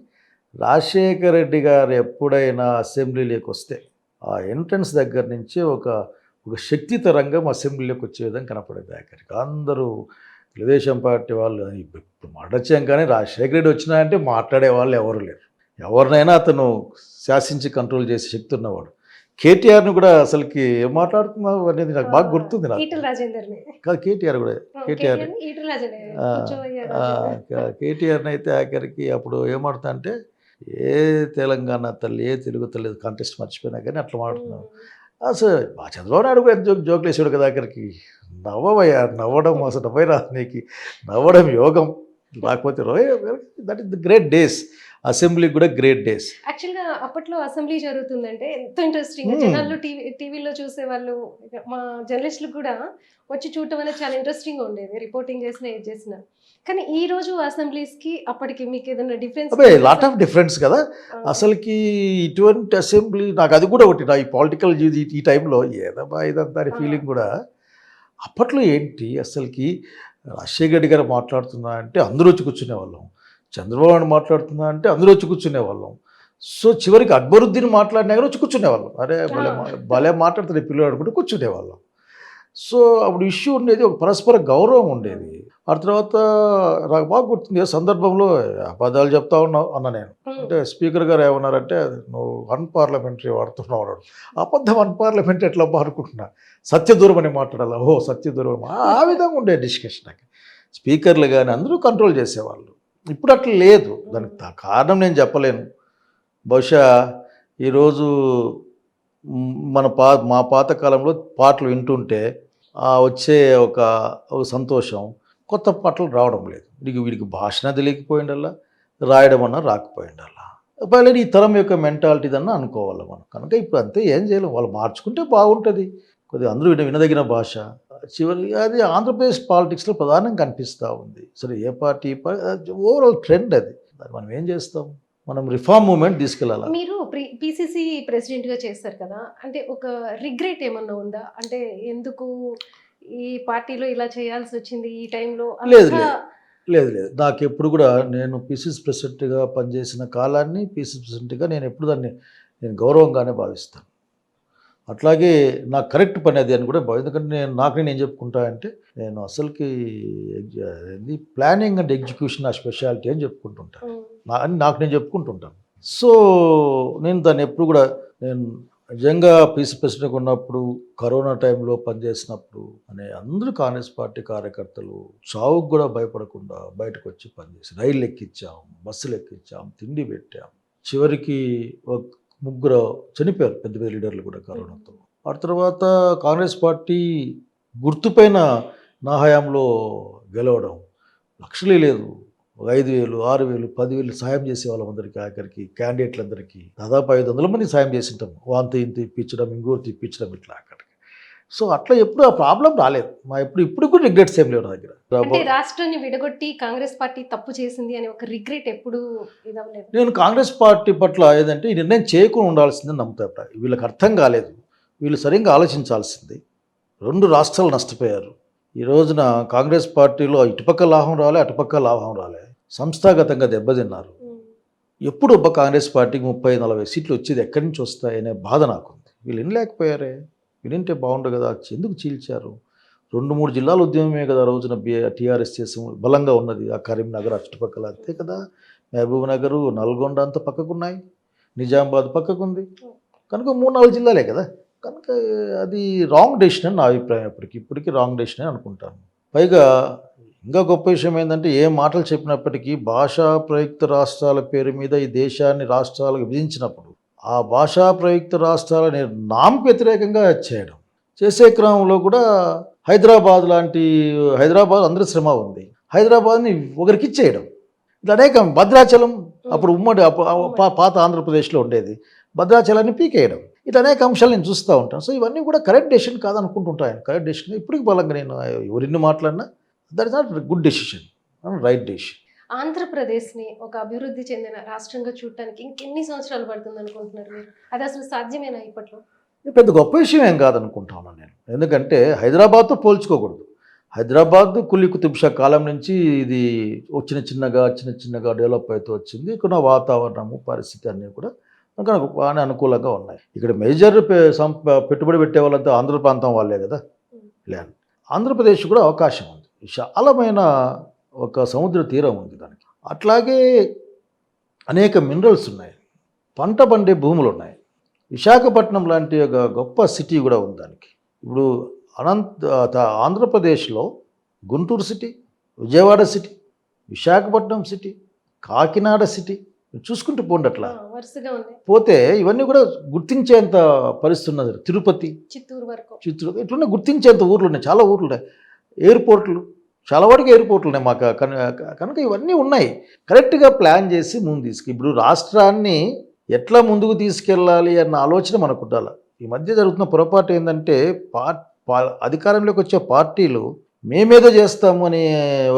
రాజశేఖర రెడ్డి గారు ఎప్పుడైనా అసెంబ్లీలోకి వస్తే ఆ ఎంట్రన్స్ దగ్గర నుంచి ఒక శక్తి తరంగం అసెంబ్లీలోకి వచ్చే విధంగా కనపడేది. దగ్గరికి అందరూ తెలుగుదేశం పార్టీ వాళ్ళు ఇప్పుడు మాట్లాడాం కానీ రాజశేఖర రెడ్డి వచ్చినా అంటే మాట్లాడే వాళ్ళు ఎవరు లేరు. ఎవరినైనా అతను శాసించి కంట్రోల్ చేసే శక్తి ఉన్నవాడు. కేటీఆర్ని కూడా అసలుకి ఏం మాట్లాడుతున్నావు అనేది నాకు బాగా గుర్తుంది. నాకు ఈటల రాజేందర్ని కాదు, కేటీఆర్ కూడా కేటీఆర్ ఈటల రాజేందర్ ఆ, కూర్చోయ్యారు. కేటీఆర్ని అయితే ఆఖరికి అప్పుడు ఏమాడుతా అంటే ఏ తెలంగాణ తల్లి ఏ తెలుగు తల్లి కాంటెస్ట్ మర్చిపోయినా కానీ అట్లా మాడుతున్నాను. అసలు మా చంద్రబాబు నాయుడు కూడా జోకులు వేసాడు కదా ఆఖరికి. నవ్వవయ్యా, నవ్వడం అసలు నవ్వై రాదు నీకు, నవ్వడం యోగం, లేకపోతే that is the great days. Assembly కూడా గ్రేట్ డేస్. యాక్చువల్గా అప్పట్లో అసెంబ్లీ జరుగుతుందంటే ఎంతో ఇంట్రెస్టింగ్. జనాలు టీవీలో చూసే వాళ్ళు, మా జర్నలిస్టులు కూడా వచ్చి చూడటం అనేది చాలా ఇంట్రెస్టింగ్గా ఉండేది, రిపోర్టింగ్ చేసిన ఏది చేసిన. కానీ ఈ రోజు అసెంబ్లీస్కి అప్పటికి మీకు ఏదైనా డిఫరెన్స్? అదే లాట్ ఆఫ్ డిఫరెన్స్ కదా అసలుకి. ఇటువంటి అసెంబ్లీ నాకు అది కూడా ఒకటి, నా ఈ పొలిటికల్ ఈ టైంలో ఏదమ్మా ఇదంతా అనే ఫీలింగ్ కూడా. అప్పట్లో ఏంటి అసలుకి రాజశేఖర రెడ్డి గారు మాట్లాడుతున్నా అంటే అందరూ వచ్చి కూర్చునేవాళ్ళం, చంద్రబాబు నాయుడు మాట్లాడుతున్నా అంటే అందరూ వచ్చి కూర్చునేవాళ్ళం. సో చివరికి అక్బరుద్దీన్ మాట్లాడినా కానీ వచ్చి కూర్చునేవాళ్ళం. అరే భలే మాట్లాడుతుంది పిల్లలు అనుకుంటే కూర్చునేవాళ్ళం. సో అప్పుడు ఇష్యూ ఉండేది, ఒక పరస్పర గౌరవం ఉండేది. ఆ తర్వాత నాకు బాగా గుర్తుంది, ఏ సందర్భంలో అబద్ధాలు చెప్తా ఉన్నావు అన్న నేను. అంటే స్పీకర్ గారు ఏమన్నారంటే నువ్వు అన్పార్లమెంటరీ వాడుతున్నావు అన్నాడు. అబద్ధం అన్పార్లమెంటరీ ఎట్లా అనుకుంటున్నా, సత్యదూరం అని మాట్లాడాలి. ఓహో సత్యదూరం, ఆ విధంగా ఉండే డిస్కషన్. నాకు స్పీకర్లు కానీ అందరూ కంట్రోల్ చేసేవాళ్ళు. ఇప్పుడు అట్లా లేదు. దానికి కారణం నేను చెప్పలేను. బహుశా ఈరోజు మా పాతకాలంలో పాటలు వింటుంటే వచ్చే ఒక సంతోషం కొత్త పాటలు రావడం లేదు. వీడికి భాషన తెలియకపోయిండల్లా, రాయడం అన్నా రాకపోయిండల్లా. పైన ఈ తరం యొక్క మెంటాలిటీ అన్నా అనుకోవాలి మనం. కనుక ఇప్పుడు అంతే, ఏం చేయలేం. వాళ్ళు మార్చుకుంటే బాగుంటుంది. కొద్దిగా అందరూ వినదగిన భాష. చివరి అది ఆంధ్రప్రదేశ్ పాలిటిక్స్లో ప్రధానంగా కనిపిస్తూ ఉంది. సరే ఏ పార్టీ ఓవరాల్ ట్రెండ్ అది. మనం ఏం చేస్తాం, మనం రిఫార్మ్ మూవ్మెంట్ తీసుకెళ్ళాలి. మీరు పిసిసి ప్రెసిడెంట్గా చేస్తారు కదా, అంటే ఒక రిగ్రెట్ ఏమన్నా ఉందా? అంటే ఎందుకు ఈ పార్టీలో ఇలా చేయాల్సి వచ్చింది ఈ టైంలో? లేదు లేదు నాకు ఎప్పుడు కూడా నేను పిసిసి ప్రెసిడెంట్గా పనిచేసిన కాలాన్ని పిసిసి ప్రెసిడెంట్గా నేను ఎప్పుడు దాన్ని నేను గౌరవంగానే భావిస్తాను. అట్లాగే నాకు కరెక్ట్ పని అది అని కూడా ఎందుకంటే నేను ఏం చెప్పుకుంటా అంటే నేను అసలుకి ప్లానింగ్ అండ్ ఎగ్జిక్యూషన్ నా స్పెషాలిటీ అని చెప్పుకుంటుంటాను. నాకు నేను చెప్పుకుంటుంటాను. సో నేను దాన్ని ఎప్పుడు కూడా నేను నిజంగా పీసీ ప్రెసిడెంట్గా ఉన్నప్పుడు కరోనా టైంలో పనిచేసినప్పుడు అందరూ కాంగ్రెస్ పార్టీ కార్యకర్తలు చావుకు కూడా భయపడకుండా బయటకు వచ్చి పనిచేసి రైళ్ళు ఎక్కించాం, బస్సులు ఎక్కించాం, తిండి పెట్టాం. చివరికి ఒక 3 చనిపోయారు, పెద్ద పెద్ద లీడర్లు కూడా కరోనాతో. ఆ తర్వాత కాంగ్రెస్ పార్టీ గుర్తుపైన నా హయాంలో గెలవడం, లక్షలే లేదు, 5,000, 6,000, 10,000 సాయం చేసేవాళ్ళం అందరికీ. ఆఖరికి క్యాండిడేట్లందరికీ దాదాపు 500 మంది సాయం చేసింటాం. వాంతి ఇంత ఇప్పించడం, ఇంకోటి ఇప్పించడం, ఇట్లా అక్కడికి. సో అట్లా ఎప్పుడు ఆ ప్రాబ్లం రాలేదు. ఇప్పుడు కూడా రిగ్రెట్స్ ఏం లేవు నా దగ్గర. అంటే రాష్ట్రాన్ని విడగొట్టి కాంగ్రెస్ పార్టీ తప్పు చేసింది అని ఒక రిగ్రెట్ ఎప్పుడు ఇదవలేదు. నేను కాంగ్రెస్ పార్టీ పట్ల ఏదంటే ఈ నిర్ణయం చేయకుండా ఉండాల్సిందని నమ్ముతా. వీళ్ళకి అర్థం కాలేదు, వీళ్ళు సరిగ్గా ఆలోచించాల్సింది. 2 రాష్ట్రాలు నష్టపోయారు. ఈ రోజున కాంగ్రెస్ పార్టీలో ఇటుపక్క లాభం రాలే, అటుపక్క లాభం రాలే, సంస్థాగతంగా దెబ్బతిన్నారు. ఎప్పుడు కాంగ్రెస్ పార్టీకి 30-40 సీట్లు వచ్చేది ఎక్కడి నుంచి వస్తాయనే బాధ నాకుంది. వీళ్ళు వినలేకపోయారే, వినింటే బాగుండు కదా, ఎందుకు చీల్చారు? 2-3 జిల్లాల ఉద్యమమే కదా రోజున టీఆర్ఎస్ చేసి బలంగా ఉన్నది. ఆ కరీంనగర్ చుట్టుపక్కల అంతే కదా, మహబూబ్ నగరు, నల్గొండ అంతా పక్కకున్నాయి, నిజామాబాద్ పక్కకుంది. కనుక 3-4 జిల్లాలే కదా. కనుక అది రాంగ్ డెసిషన్ అని నా అభిప్రాయం. ఇప్పటికీ రాంగ్ డెసిషన్ అని అనుకుంటాను. పైగా ఇంకా గొప్ప విషయం ఏంటంటే ఏ మాటలు చెప్పినప్పటికీ భాషా ప్రయుక్త రాష్ట్రాల పేరు మీద ఈ దేశాన్ని రాష్ట్రాలకు విధించినప్పుడు ఆ భాషా ప్రయుక్త రాష్ట్రాలని నామకు వ్యతిరేకంగా చేసే క్రమంలో కూడా హైదరాబాద్ అందరి శ్రమ ఉంది. హైదరాబాద్ని ఒకరికి ఇచ్చేయడం, ఇది అనేక. భద్రాచలం అప్పుడు ఉమ్మడి పాత ఆంధ్రప్రదేశ్లో ఉండేది, భద్రాచలాన్ని పీకేయడం, ఇట్లా అనేక అంశాలు నేను చూస్తూ ఉంటాను. సో ఇవన్నీ కూడా కరెక్ట్ డెసిషన్ కాదనుకుంటుంటాను. కరెక్ట్ డెసిషన్ ఇప్పటికి బలంగా నేను ఎవరిని మాట్లాడినా that is not good decision, right decision. ఆంధ్రప్రదేశ్ని ఒక అభివృద్ధి చెందిన రాష్ట్రంగా చూడటానికి ఇంకెన్ని సంవత్సరాలు పడుతుంది అనుకుంటున్నారు మీరు? అది అసలు సాధ్యమేనా ఇప్పట్లో? పెద్ద గొప్ప విషయం ఏం కాదనుకుంటాను నేను. ఎందుకంటే హైదరాబాద్తో పోల్చుకోకూడదు. హైదరాబాద్ కులీ కుతుబ్ షా కాలం నుంచి ఇది చిన్న చిన్నగా డెవలప్ అవుతూ వచ్చింది. ఇక్కడ వాతావరణము, పరిస్థితి అన్నీ కూడా మనకు బాగానే అనుకూలంగా ఉన్నాయి. ఇక్కడ మేజర్ పెట్టుబడి పెట్టే వాళ్ళంతా ఆంధ్ర ప్రాంతం వాళ్ళే కదా ల్యాండ్. ఆంధ్రప్రదేశ్ కూడా అవకాశం ఉంది. విశాలమైన ఒక సముద్ర తీరం ఉంది దానికి. అట్లాగే అనేక మినరల్స్ ఉన్నాయి, పంట పండే భూములు ఉన్నాయి. విశాఖపట్నం లాంటి ఒక గొప్ప సిటీ కూడా ఉంది దానికి. ఇప్పుడు ఆంధ్రప్రదేశ్లో Guntur city, Vijayawada city, Visakhapatnam city, Kakinada city చూసుకుంటూ పోండి. అట్లా వరుసగా ఉన్నాయి. పోతే ఇవన్నీ కూడా గుర్తించేంత పరిస్థితి ఉన్నది. తిరుపతి, చిత్తూరు వరకు, చిత్తూరు ఇట్లున్న గుర్తించేంత ఊర్లు ఉన్నాయి, చాలా ఊర్లు ఉన్నాయి. ఎయిర్పోర్ట్లు, చాలా వాటికి ఎయిర్పోర్ట్లు ఉన్నాయి మాకు. కనుక ఇవన్నీ ఉన్నాయి. కరెక్ట్గా ప్లాన్ చేసి ముందు ఇప్పుడు రాష్ట్రాన్ని ఎట్లా ముందుకు తీసుకెళ్ళాలి అన్న ఆలోచన మనకు ఉండాలి. ఈ మధ్య జరుగుతున్న పొరపాటు ఏంటంటే అధికారంలోకి వచ్చే పార్టీలు మేమేదో చేస్తాము అనే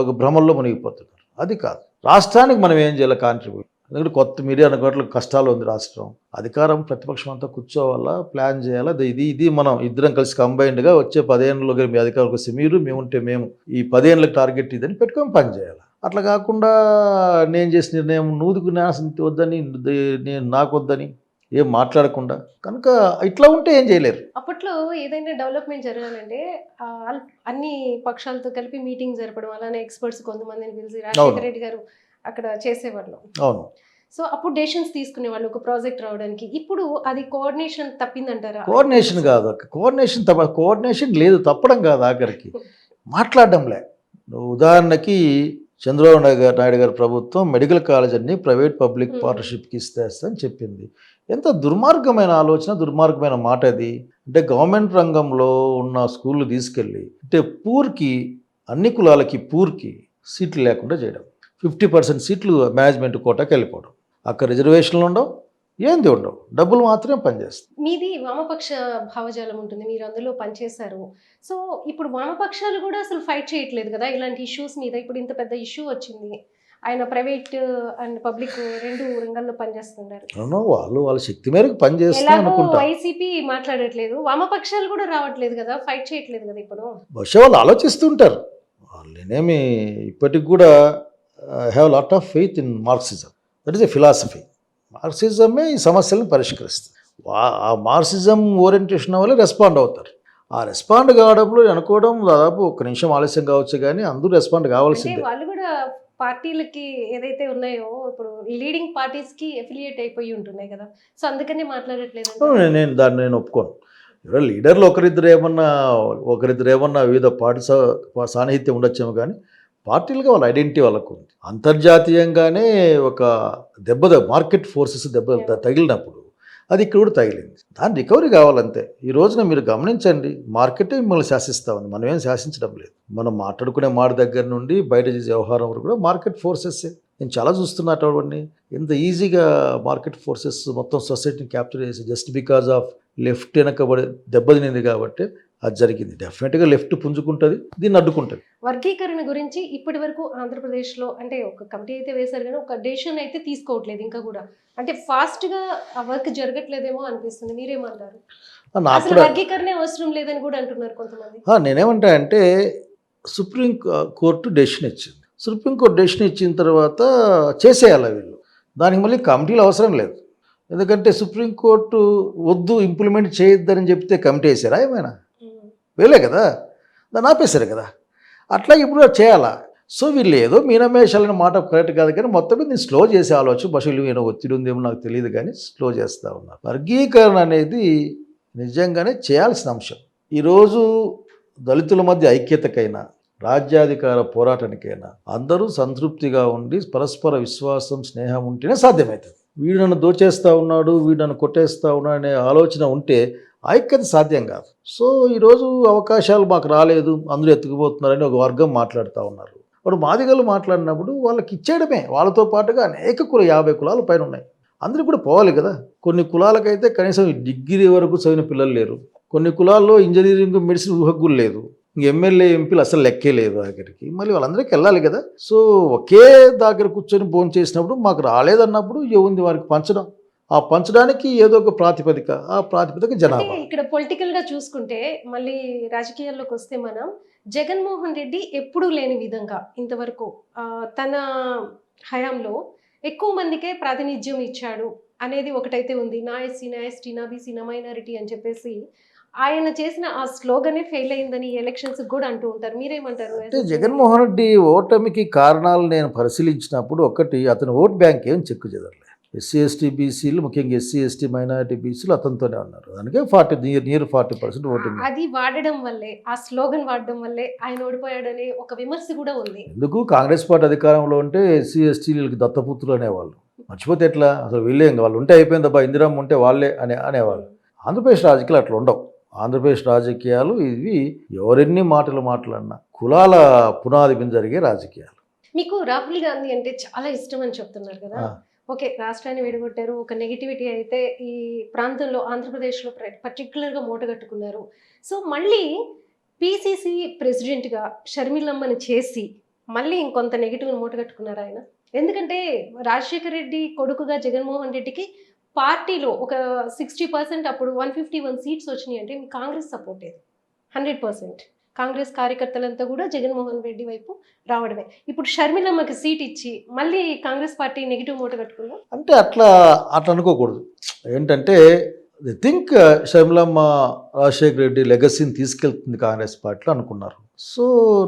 ఒక భ్రమల్లో మునిగిపోతున్నారు. అది కాదు, రాష్ట్రానికి మనం ఏం చేయాలి కాంట్రిబ్యూట్. ఎందుకంటే కొత్త మీడియా అనుకోవట్లకు కష్టాలు ఉంది రాష్ట్రం. అధికారం ప్రతిపక్షం అంతా కూర్చోవాలా, ప్లాన్ చేయాలా. ఇది మనం ఇద్దరం కలిసి కంబైన్డ్గా వచ్చే 10 ఏళ్ళలో మీ అధికారులకు వస్తే మీరు, మేముంటే మేము, ఈ 10 ఏళ్ళకి టార్గెట్ ఇదని పెట్టుకొని పని చేయాలి. అట్లా కాకుండా నేను చేసిన నిర్ణయం నువ్వుకు నాశనం వద్దని, నేను నాకు వద్దని ఏం మాట్లాడకుండా, కనుక ఇట్లా ఉంటే ఏం చేయలేరు. అప్పట్లో ఏదైనా డెవలప్మెంట్ జరగాలంటే అన్ని పక్షాలతో కలిపి మీటింగ్ జరపడం, అలానే ఎక్స్పర్ట్స్ కొంతమందిని పిలిచి రాజశేఖర రెడ్డి గారు అక్కడ చేసేవాళ్ళు. అవును. సో అప్పుడు డెసిషన్స్ తీసుకునేవాళ్ళు ఒక ప్రాజెక్ట్ రావడానికి. ఇప్పుడు అది కోఆర్డినేషన్ తప్పిందంటారా? కోఆర్డినేషన్ కాదు, కోఆర్డినేషన్ లేదు, తప్పడం కాదు, ఆఖరికి మాట్లాడడంలే. ఉదాహరణకి చంద్రబాబు నాయుడు గారి ప్రభుత్వం మెడికల్ కాలేజ్ అన్ని ప్రైవేట్ పబ్లిక్ పార్ట్నర్షిప్కి ఇస్తేస్తని చెప్పింది. ఎంత దుర్మార్గమైన ఆలోచన, దుర్మార్గమైన మాట అది. అంటే గవర్నమెంట్ రంగంలో ఉన్న స్కూళ్ళు తీసుకెళ్ళి అంటే అన్ని కులాలకి సీట్లు లేకుండా చేయడం, 50% సీట్లు మేనేజ్మెంట్ కోటాకి వెళ్ళిపోవడం, అక్కడ రిజర్వేషన్లు ఉండవు, ఏంది ఉండవు, డబ్బులు మాత్రమే పనిచేస్తాయి. మీది వామపక్ష భావజాలం ఉంటుంది, మీరు అందులో పనిచేశారు. సో ఇప్పుడు వామపక్షాలు కూడా అసలు ఫైట్ చేయట్లేదు కదా ఇలాంటి ఇష్యూస్ మీద. ఇప్పుడు ఇంత పెద్ద ఇష్యూ వచ్చింది, ఆయన ప్రైవేట్ అండ్ పబ్లిక్ 2 రంగాల్లో పనిచేస్తున్నారు. వాళ్ళ శక్తి మేరకు పనిచేస్తున్నారు. వైసీపీ మాట్లాడట్లేదు, వామపక్షాలు కూడా రావట్లేదు కదా, ఫైట్ చేయట్లేదు కదా. ఇప్పుడు బహుశా వాళ్ళు ఆలోచిస్తుంటారు. వాళ్ళనేమి ఇప్పటికి కూడా have lot of faith in Marxism. That is a philosophy. మార్క్సిజమే ఈ సమస్యలను పరిష్కరిస్తుంది. ఆ మార్క్సిజం ఓరియంటేషన్ వల్ల రెస్పాండ్ అవుతారు. ఆ రెస్పాండ్ కావడంలో అనుకోవడం దాదాపు 1 నిమిషం ఆలస్యం కావచ్చు, కానీ అందరూ రెస్పాండ్ కావాల్సిందే. వాళ్ళు కూడా పార్టీలకి ఏదైతే ఉన్నాయో ఇప్పుడు లీడింగ్ పార్టీస్కి ఎఫిలియేట్ అయిపోయి ఉంటున్నాయి కదా, సో అందుకనే మాట్లాడట్లేదు. నేను ఒప్పుకోను. ఎవరో లీడర్లు ఒకరిద్దరు ఏమన్నా వివిధ పార్టీ సాన్నిహిత్యం ఉండొచ్చేమో, కానీ పార్టీలుగా వాళ్ళ ఐడెంటిటీ వాళ్ళకు ఉంది. అంతర్జాతీయంగానే ఒక మార్కెట్ ఫోర్సెస్ తగిలినప్పుడు అది ఇక్కడ కూడా తగిలింది. దాని రికవరీ కావాలంతే. ఈ రోజున మీరు గమనించండి, మార్కెటే మిమ్మల్ని శాసిస్తూ ఉంది, మనం ఏం శాసించడం లేదు. మనం మాట్లాడుకునే మాట దగ్గర నుండి బయట చేసే వ్యవహారం వరకు కూడా మార్కెట్ ఫోర్సెస్సే. నేను చాలా చూస్తున్నటువంటి ఎంత ఈజీగా మార్కెట్ ఫోర్సెస్ మొత్తం సొసైటీని క్యాప్చర్ చేసి జస్ట్ బికాజ్ ఆఫ్ లెఫ్ట్ వెనకబడి దెబ్బతినింది కాబట్టి అది జరిగింది. డెఫినెట్గా లెఫ్ట్ పుంజుకుంటుంది, దీన్ని అడ్డుకుంటుంది. వర్గీకరణ గురించి ఇప్పటి వరకు ఆంధ్రప్రదేశ్లో అంటే ఒక కమిటీ అయితే వేశారు, కానీ ఒక డెసిషన్ అయితే తీసుకోవట్లేదు ఇంకా కూడా. అంటే ఫాస్ట్గా ఆ వర్క్ జరగట్లేదేమో అనిపిస్తుంది. మీరేమంటారు? అసలు వర్గీకరణ అవసరం లేదని కూడా అంటున్నారు కొంతమంది. నేనేమంటా అంటే సుప్రీంకోర్టు డెసిషన్ ఇచ్చింది. సుప్రీంకోర్టు డెసిషన్ ఇచ్చిన తర్వాత చేసేయాలి వీళ్ళు. దానికి మళ్ళీ కమిటీలు అవసరం లేదు. ఎందుకంటే సుప్రీంకోర్టు వద్దు ఇంప్లిమెంట్ చేయొద్దని చెప్తే కమిటీ వేసారా ఏమైనా? వేలే కదా, దాన్ని ఆపేశారు కదా. అట్లా ఇప్పుడు చేయాలా? సో వీళ్ళు ఏదో మీనమేషాలనే మాట కరెక్ట్ కాదు, కానీ మొత్తం మీద స్లో చేసే ఆలోచన. బస్సులు ఏమో ఒత్తిడి ఉందేమో నాకు తెలియదు, కానీ స్లో చేస్తూ ఉన్నారు. వర్గీకరణ అనేది నిజంగానే చేయాల్సిన అంశం. ఈరోజు దళితుల మధ్య ఐక్యతకైనా రాజ్యాధికార పోరాటానికైనా అందరూ సంతృప్తిగా ఉండి పరస్పర విశ్వాసం, స్నేహం ఉంటేనే సాధ్యమవుతుంది. వీడు నన్ను దోచేస్తూ ఉన్నాడు, వీడు నన్ను కొట్టేస్తూ ఉన్నాడు అనే ఆలోచన ఉంటే ఐక్యత సాధ్యం కాదు. సో ఈరోజు అవకాశాలు మాకు రాలేదు, అందరూ ఎత్తుకుపోతున్నారని ఒక వర్గం మాట్లాడుతూ ఉన్నారు. వాడు మాదిగలు మాట్లాడినప్పుడు వాళ్ళకి ఇచ్చేయడమే. వాళ్ళతో పాటుగా అనేక 50 కులాల పైన ఉన్నాయి, అందరూ కూడా పోవాలి కదా. కొన్ని కులాలకైతే కనీసం డిగ్రీ వరకు చదివిన పిల్లలు లేరు. కొన్ని కులాల్లో ఇంజనీరింగ్, మెడిసిన్ ఊహకులు లేదు. ఎమ్మెల్యే, ఎంపీలు అసలు లెక్కే లేదు దగ్గరికి. మళ్ళీ వాళ్ళందరికీ వెళ్ళాలి కదా. సో ఒకే దగ్గర కూర్చొని భోజనం చేసినప్పుడు మాకు రాలేదన్నప్పుడు ఏముంది వారికి పంచడం. ఆ పంచడానికి ఏదో ఒక ప్రాతిపదిక, ఆ ప్రాతిపదిక జనాభా. ఇక్కడ పొలిటికల్ గా చూసుకుంటే మళ్ళీ రాజకీయాల్లోకి వస్తే మనం జగన్మోహన్ రెడ్డి ఎప్పుడూ లేని విధంగా ఇంతవరకు తన హయాంలో ఎక్కువ మందికే ప్రాతినిధ్యం ఇచ్చాడు అనేది ఒకటైతే ఉంది. నా ఎస్సీ, నా ఎస్టీ, నా బీసీ, నా మైనారిటీ అని చెప్పేసి ఆయన చేసిన ఆ స్లోగనే ఫెయిల్ అయిందని ఎలక్షన్స్ కూడా అంటూ ఉంటారు. మీరేమంటారు? అంటే జగన్మోహన్ రెడ్డి ఓటమికి కారణాలు నేను పరిశీలించినప్పుడు ఒకటి, అతని ఓట్ బ్యాంక్ ఏం చెక్కు చెదరలే. ఎస్సీ ఎస్టీ బీసీలు, ముఖ్యంగా ఎస్సీ ఎస్టీ మైనారిటీ బీసీలు అతనితోనే ఉన్నారు. అందుకే 40% ఓటింగ్. అది వాడడం వల్లే, ఆ స్లోగన్ వాడడం వల్లే ఆయన ఓడిపోయాడనే ఒక విమర్శ కూడా ఉంది. ఎందుకు కాంగ్రెస్ పార్టీ అధికారంలో ఉంటే ఎస్సీ ఎస్టీలకి దత్తపుత్రులు అనేవాళ్ళు. మర్చిపోతే ఎట్లా? అసలు వీళ్ళే వాళ్ళు ఉంటే అయిపోయిందబ్బా, ఇందిరమ్మ ఉంటే వాళ్ళే అనేవాళ్ళు. ఆంధ్రప్రదేశ్ రాజకీయాలు అట్లా ఉండవు. ఆంధ్రప్రదేశ్ రాజకీయాలు ఇవి ఎవరెన్ని మాటలు మాట్లాడినా కులాల పునాది మీద జరిగే రాజకీయాలు. మీకు రాహుల్ గాంధీ అంటే చాలా ఇష్టం అని చెప్తున్నారు కదా. ఓకే, రాష్ట్రాన్ని విడగొట్టారు, ఒక నెగిటివిటీ అయితే ఈ ప్రాంతంలో ఆంధ్రప్రదేశ్లో పర్టికులర్గా మూటగట్టుకున్నారు. సో మళ్ళీ పిసిసి ప్రెసిడెంట్గా షర్మిలమ్మని చేసి మళ్ళీ ఇంకొంత నెగిటివ్ని మూటగట్టుకున్నారు ఆయన. ఎందుకంటే రాజశేఖర రెడ్డి కొడుకుగా జగన్మోహన్ రెడ్డికి పార్టీలో ఒక 60% అప్పుడు 151 సీట్స్ వచ్చినాయి అంటే మీ కాంగ్రెస్ సపోర్ట్ ఏది? 100% కాంగ్రెస్ కార్యకర్తలంతా కూడా జగన్మోహన్ రెడ్డి వైపు రావడమే. ఇప్పుడు షర్మిలమ్మకి సీట్ ఇచ్చి మళ్ళీ కాంగ్రెస్ పార్టీ నెగిటివ్ మూట కట్టుకుందా? అంటే అట్లా అనుకోకూడదు. ఏంటంటే ఐ థింక్ షర్మిలమ్మ రాజశేఖర రెడ్డి లెగసీని తీసుకెళ్తుంది కాంగ్రెస్ పార్టీలో అనుకున్నారు. సో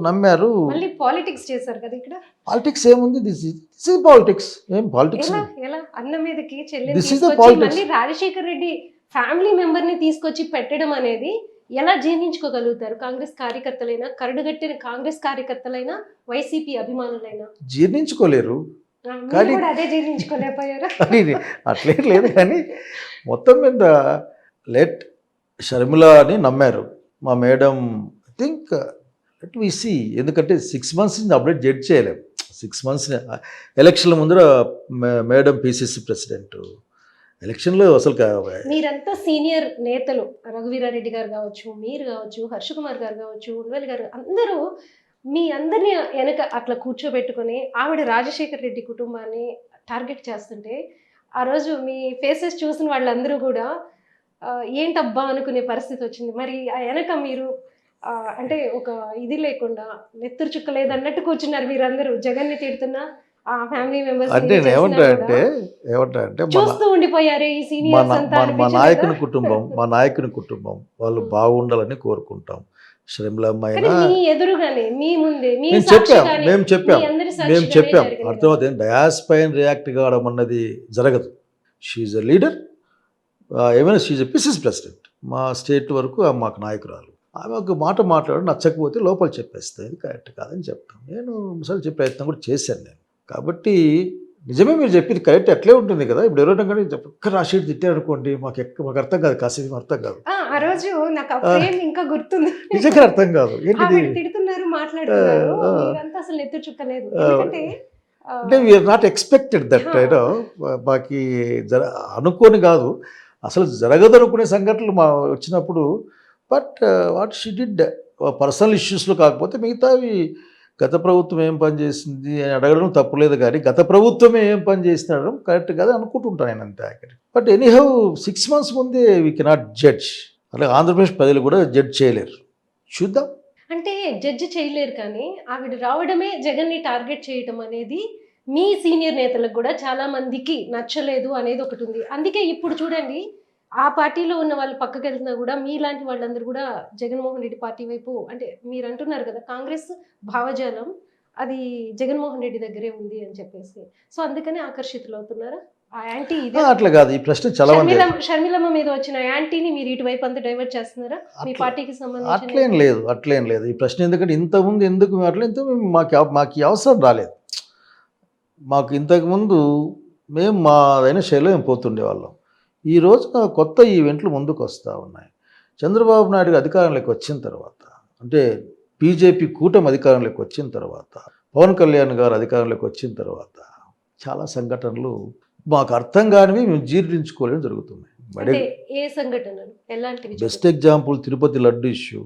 నమ్మారు. మళ్ళీ పాలిటిక్స్ చేశారు కదా ఇక్కడ. పాలిటిక్స్ ఏముంది? This is politics. ఏం పాలిటిక్స్? ఎలా అన్న మీదకి చెల్లి దిస్ ఇస్ ద పాలిటిక్స్. మళ్ళీ రాజశేఖర రెడ్డి ఫ్యామిలీ మెంబర్ ని తీసుకొచ్చి పెట్టడం అనేది ఎలా జీర్ణించుకోగలుగుతారు? కాంగ్రెస్ కార్యకర్తలైనా, కరడుగట్టిన కాంగ్రెస్ కార్యకర్తలైనా, వైసీపీ అభిమానులైనా జీర్ణించుకోలేరు. కానీ అదే జీర్ణించుకోలేకపోయారు. అట్లే లేదు, కానీ మొత్తం మీద లెట్ షర్మిల అని నమ్మారు మా madam. I think let we see. ఎందుకంటే 6 months నుంచి అప్డేట్ జడ్జ్ చేయలేము. 6 months ఎలక్షన్ల ముందర మేడం పిసిసి ప్రెసిడెంట్, ఎలక్షన్లో అసలు మీరంతా సీనియర్ నేతలు, రఘువీరారెడ్డి గారు కావచ్చు, మీరు కావచ్చు, హర్ష కుమార్ గారు కావచ్చు, ఉండవల్లి గారు, అందరూ మీ అందరినీ వెనక అట్లా కూర్చోబెట్టుకొని ఆవిడ రాజశేఖర రెడ్డి కుటుంబాన్ని టార్గెట్ చేస్తుంటే ఆ రోజు మీ ఫేసెస్ చూసిన వాళ్ళందరూ కూడా ఏంటబ్బా అనుకునే పరిస్థితి వచ్చింది. మరి ఆ వెనక మీరు అంటే ఒక ఇది లేకుండా నెత్తురు చుక్క లేదన్నట్టు కూర్చున్నారు మీరందరూ. జగన్ని తిడుతున్నా ఆ ఫ్యామిలీ మెంబర్స్ అంటే ఏమంటే చూస్తూ ఉండిపోయారు ఈ సీనియర్స్ అంతా. మా నాయకుని కుటుంబం వాళ్ళు బాగుండాలని కోరుకుంటాం. షర్మిలమ్మ అయినా ఎదురుగానే మీ ముందే మేము చెప్పాం అర్థమవుతుంది. డయాస్ పైన రియాక్ట్ కావడం అన్నది జరగదు. షీఈ్ ఎ లీడర్, ఏమైనా షీఈ్ ఎ పిసిసి ప్రెసిడెంట్. మా స్టేట్ వరకు మాకు నాయకురాలు. ఆమె ఒక మాట మాట్లాడి నచ్చకపోతే లోపల చెప్పేస్తాయి, ఇది కరెక్ట్ కాదని చెప్తాం. నేను ముసలి చెప్పే ప్రయత్నం కూడా చేశాను నేను. కాబట్టి నిజమే మీరు చెప్పింది కరెక్ట్, అట్లే ఉంటుంది కదా. ఇప్పుడు ఎవరైనా కానీ ఒక్క రాశి తిట్టారనుకోండి, మాకు అర్థం కాదు, కాసేపు అర్థం కాదు. ఆ రోజు నాకు ఇంకా గుర్తుంది, నిజంగా అర్థం కాదు. ఏంటిది తిడుతున్నారు, మాట్లాడుతున్నారు, మీరంతా అసలు నెత్తురు చుక్కలేదు. అంటే we are not expected that you know. మాకు అనుకోని కాదు, అసలు జరగదు అనుకునే సంఘటనలు వచ్చినప్పుడు. But what she did personal ఇష్యూస్లో కాకపోతే మిగతావి గత ప్రభుత్వం ఏం పని చేసింది అని అడగడం తప్పులేదు, కానీ గత ప్రభుత్వమే ఏం పని చేసినాడు కరెక్ట్ కదా అనుకుంటుంటాను నేను అంతే. బట్ ఎనీహౌ 6 months ముందే వీ కెనాట్ జడ్జ్. అలాగే ఆంధ్రప్రదేశ్ ప్రజలు కూడా జడ్జ్ చేయలేరు. చూద్దాం. అంటే జడ్జి చేయలేరు, కానీ ఆవిడ రావడమే జగన్ని టార్గెట్ చేయటం అనేది మీ సీనియర్ నేతలకు కూడా చాలా మందికి నచ్చలేదు అనేది ఒకటి ఉంది. అందుకే ఇప్పుడు చూడండి, ఆ పార్టీలో ఉన్న వాళ్ళు పక్కకి వెళ్తున్నా కూడా మీలాంటి వాళ్ళందరూ కూడా జగన్మోహన్ రెడ్డి పార్టీ వైపు, అంటే మీరు అంటున్నారు కదా కాంగ్రెస్ భావజాలం అది జగన్మోహన్ రెడ్డి దగ్గరే ఉంది అని చెప్పేసి, సో అందుకనే ఆకర్షితులు అవుతున్నారా? ఆ యాంటీ ఇదే అట్లా కాదు. ఈ ప్రశ్న చాలా షర్మిలమ్మ మీద వచ్చిన యాంటీని మీరు ఇటువైపు అంతా డైవర్ట్ చేస్తున్నారా మీ పార్టీకి సంబంధించి? అట్లేం లేదు ఈ ప్రశ్న. ఎందుకంటే ఇంతకుముందు ఎందుకు మాకు అవసరం రాలేదు. మాకు ఇంతకుముందు మేము మాదైన శైలిలో మేము పోతుండేవాళ్ళం. ఈ రోజున కొత్త ఈవెంట్లు ముందుకు వస్తూ ఉన్నాయి. చంద్రబాబు నాయుడు అధికారంలోకి వచ్చిన తర్వాత, అంటే బీజేపీ కూటమి అధికారంలోకి వచ్చిన తర్వాత, పవన్ కళ్యాణ్ గారు అధికారంలోకి వచ్చిన తర్వాత చాలా సంఘటనలు మాకు అర్థం కానివి మేము జీర్ణించుకోలేని జరుగుతున్నాయి. Best example Tirupati laddu issue.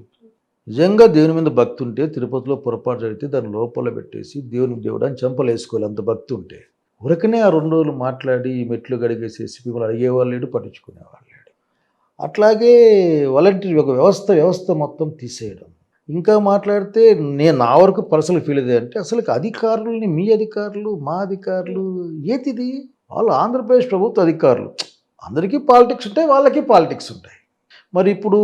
నిజంగా దేవుని మీద భక్తి ఉంటే తిరుపతిలో పొరపాటు జరిగితే దాన్ని లోపల పెట్టేసి దేవుడు అని చెంపలేసుకోవాలి. అంత భక్తి ఉంటే ఉరకనే ఆ 2 రోజులు మాట్లాడి మెట్లు గడిగేసేసి మిమ్మల్ని అడిగేవాళ్ళు లేడు, పట్టించుకునేవాళ్ళు లేడు. అట్లాగే వాలంటీర్ ఒక వ్యవస్థ మొత్తం తీసేయడం. ఇంకా మాట్లాడితే నా వరకు పర్సనల్ ఫీల్ ఇది అంటే అసలు అధికారులని, మీ అధికారులు మా అధికారులు ఏతిది? వాళ్ళు ఆంధ్రప్రదేశ్ ప్రభుత్వ అధికారులు. అందరికీ పాలిటిక్స్ ఉంటాయి, వాళ్ళకి పాలిటిక్స్ ఉంటాయి. మరి ఇప్పుడు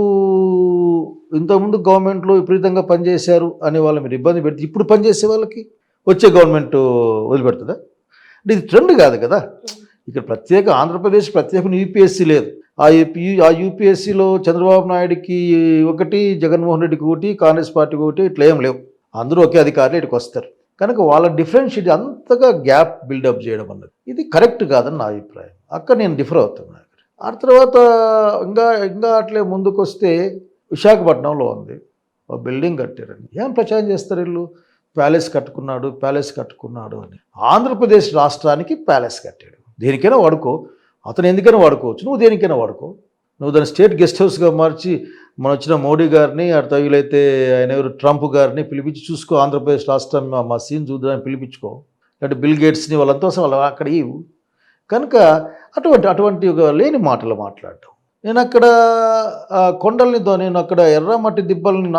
ఇంతకుముందు గవర్నమెంట్లో విపరీతంగా పనిచేశారు అనే వాళ్ళు మీరు ఇబ్బంది పెడితే ఇప్పుడు పనిచేసే వాళ్ళకి వచ్చే గవర్నమెంట్ వదిలిపెడుతుందా? అంటే ఇది ట్రెండ్ కాదు కదా. ఇక్కడ ప్రత్యేక ఆంధ్రప్రదేశ్ ప్రత్యేక యూపీఎస్సీ లేదు. ఆ యూపీఎస్సీలో చంద్రబాబు నాయుడికి ఒకటి, జగన్మోహన్ రెడ్డికి ఒకటి, కాంగ్రెస్ పార్టీకి ఒకటి, ఇట్లా ఏం లేవు. అందరూ ఒకే అధికారులు ఇక్కడికి వస్తారు. కనుక వాళ్ళ డిఫరెన్షియేట్ అంతగా గ్యాప్ బిల్డప్ చేయడం అన్నది ఇది కరెక్ట్ కాదని నా అభిప్రాయం. అక్కడ నేను డిఫర్ అవుతున్నాను. ఆ తర్వాత ఇంకా అట్లే ముందుకు వస్తే విశాఖపట్నంలో ఉంది ఒక బిల్డింగ్ కట్టారని ఏం ప్రచారం చేస్తారు వీళ్ళు, ప్యాలెస్ కట్టుకున్నాడు అని. ఆంధ్రప్రదేశ్ రాష్ట్రానికి ప్యాలెస్ కట్టాడు. దేనికైనా వాడుకో, అతను ఎందుకైనా వాడుకోవచ్చు, నువ్వు దేనికైనా వాడుకో. నువ్వు దాన్ని స్టేట్ గెస్ట్ హౌస్గా మార్చి మన వచ్చిన మోడీ గారిని అటు వీలైతే ఆయన ఎవరు ట్రంప్ గారిని పిలిపించి చూసుకో, ఆంధ్రప్రదేశ్ రాష్ట్రం మా సీన్ చూద్దామని పిలిపించుకో. అంటే బిల్ గేట్స్ని వాళ్ళంతా వాళ్ళు అక్కడ ఇవ్వు. కనుక అటువంటి ఒక లేని మాటలు మాట్లాడటం. నేను అక్కడ నేను అక్కడ ఎర్రమట్టి దిబ్బల్ని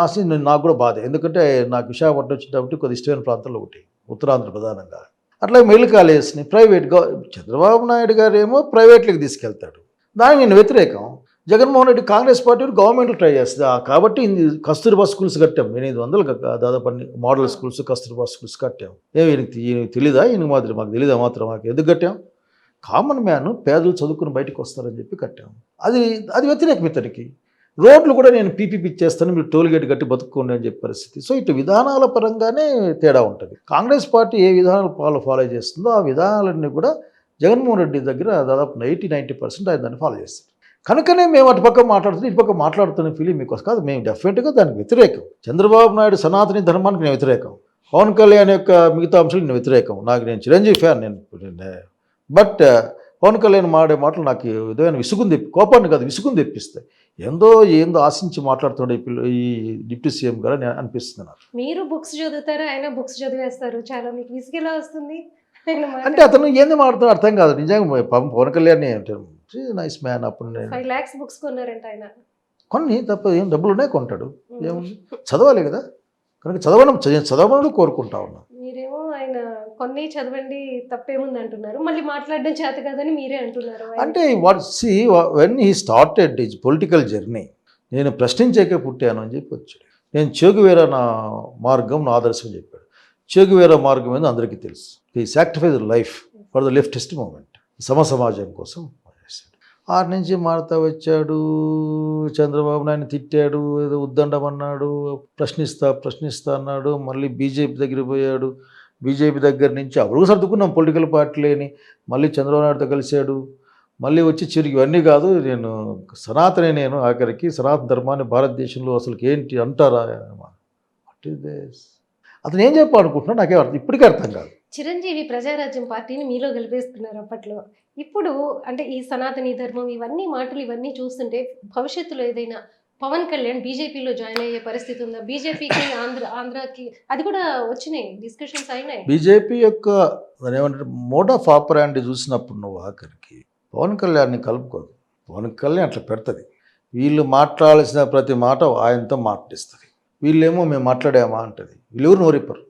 నాకు కూడా బాధ. ఎందుకంటే నాకు విశాఖపట్నం వచ్చేటప్పుడు కొద్ది ఇష్టమైన ప్రాంతంలో ఒకటి, ఉత్తరాంధ్ర ప్రధానంగా. అట్లా మెడికల్ కాలేజెస్ని ప్రైవేట్గా చంద్రబాబు నాయుడు గారు ఏమో ప్రైవేట్లకు తీసుకెళ్తాడు. దానికి నేను వ్యతిరేకం. Jaganmohan Reddy Congress party government try చేస్తుంది. కాబట్టి కస్తూర్బా స్కూల్స్ కట్టాం. 800 దాదాపు మోడల్ స్కూల్స్, కస్తూర్బా స్కూల్స్ కట్టాం. ఈయనకి తెలీదా? ఈయనకి మాకు తెలీదా మాత్రం? మాకు ఎందుకు కట్టాం? కామన్ మ్యాన్ పేదలు చదువుకుని బయటకు వస్తారని చెప్పి కట్టాము. అది వ్యతిరేకం ఇతనికి. రోడ్లు కూడా నేను పీపీపీ ఇచ్చేస్తాను, మీరు టోల్ గేట్ కట్టి బతుక్కోండి అని చెప్పే పరిస్థితి. సో ఇటు విధానాల పరంగానే తేడా ఉంటుంది. కాంగ్రెస్ పార్టీ ఏ విధానాలు ఫాలో చేస్తుందో ఆ విధానాలన్నీ కూడా జగన్మోహన్ రెడ్డి దగ్గర దాదాపు 90% ఆయన దాన్ని ఫాలో చేస్తారు. కనుకనే మేము అటుపక్క మాట్లాడుతున్నాం, ఇటుపక్క మాట్లాడుతున్న ఫీలింగ్ మీకు కాదు. మేము డెఫినెట్గా దానికి వ్యతిరేకం. చంద్రబాబు నాయుడు సనాతని ధర్మానికి నేను వ్యతిరేకం. పవన్ కళ్యాణ్ యొక్క మిగతా అంశాలు నేను వ్యతిరేకం. నేను చిరంజీవి ఫ్యాన్. బట్ పవన్ కళ్యాణ్ మాడే మాటలు నాకు ఏదైనా కోపాన్ని కాదు విసుగుని తెప్పిస్తాయి. ఏందో ఆశించి మాట్లాడుతుండే ఈ డిప్యూటీ సీఎం గారు అనిపిస్తుంది నాకు. మీరు బుక్స్ చదువుతారు, ఆయన బుక్స్ చదివేస్తారు, చాలా మీకు విసుగెలా వస్తుంది? అంటే అతను ఏంది మాట్లాడుతున్నా అర్థం కాదు. నిజంగా పవన్ కళ్యాణ్ నైస్ మ్యాన్. అప్పుడు 5 lakhs బుక్స్ కొన్నారంట ఆయన. కొన్ని తప్ప ఏం డబ్బులు ఉన్నాయి కొంటాడు, ఏముంది, చదవాలి కదా. కనుక చదవడం కోరుకుంటా ఉన్నా. మీరేమో ఆయన కొన్ని చదవండి తప్పేముంది అంటున్నారు, మళ్ళీ మాట్లాడడం చేత కాదని మీరే అంటున్నారు. అంటే when he started his political journey, నేను ప్రశ్నించేకే పుట్టాను అని చెప్పి వచ్చాడు. నేను చెగువేరా నా మార్గం నా ఆదర్శం చెప్పాడు. చెగువేరా మార్గం ఏందో అందరికీ తెలుసు. He sacrifice life for the leftist movement, సమాజం కోసం చేశాడు. ఆరు నుంచి మారుతా వచ్చాడు. చంద్రబాబు నాయుడు తిట్టాడు, ఏదో ఉద్దండమన్నాడు, ప్రశ్నిస్తా అన్నాడు. మళ్ళీ బీజేపీ దగ్గర పోయాడు. బీజేపీ దగ్గర నుంచి అప్పుడు సర్దుకున్నాం పొలిటికల్ పార్టీలేని. మళ్ళీ చంద్రబాబు నాయుడుతో కలిశాడు. మళ్ళీ వచ్చి చిరికి ఇవన్నీ కాదు, నేను ఆఖరికి సనాతన ధర్మాన్ని భారతదేశంలో అసలు ఏంటి అంటారా? What is this? అతను ఏం చెప్పాలనుకుంటున్నాడు నాకేం ఇప్పటికీ అర్థం కాదు. చిరంజీవి ప్రజారాజ్యం పార్టీని మీలో గెలిపేస్తున్నారు అప్పట్లో. ఇప్పుడు అంటే ఈ సనాతని ధర్మం ఇవన్నీ చూస్తుంటే భవిష్యత్తులో ఏదైనా పవన్ కళ్యాణ్ బీజేపీలో జాయిన్ అయ్యే పరిస్థితి ఉందా? బీజేపీకి ఆంధ్రాకి అది కూడా వచ్చినాయి, డిస్కషన్స్ అయినాయి. బీజేపీ యొక్క ఏమంటారు మోడ్ ఆఫ్ ఆపరాండి చూసినప్పుడు నువ్వు ఆఖరికి పవన్ కళ్యాణ్ని కలుపుకోదు. పవన్ కళ్యాణ్ అట్లా పెడుతుంది. వీళ్ళు మాట్లాడాల్సిన ప్రతి మాట ఆయనతో మాట్లాడిస్తుంది. వీళ్ళేమో మేము మాట్లాడామా అంటది. వీళ్ళెవరు నోరిప్పరు.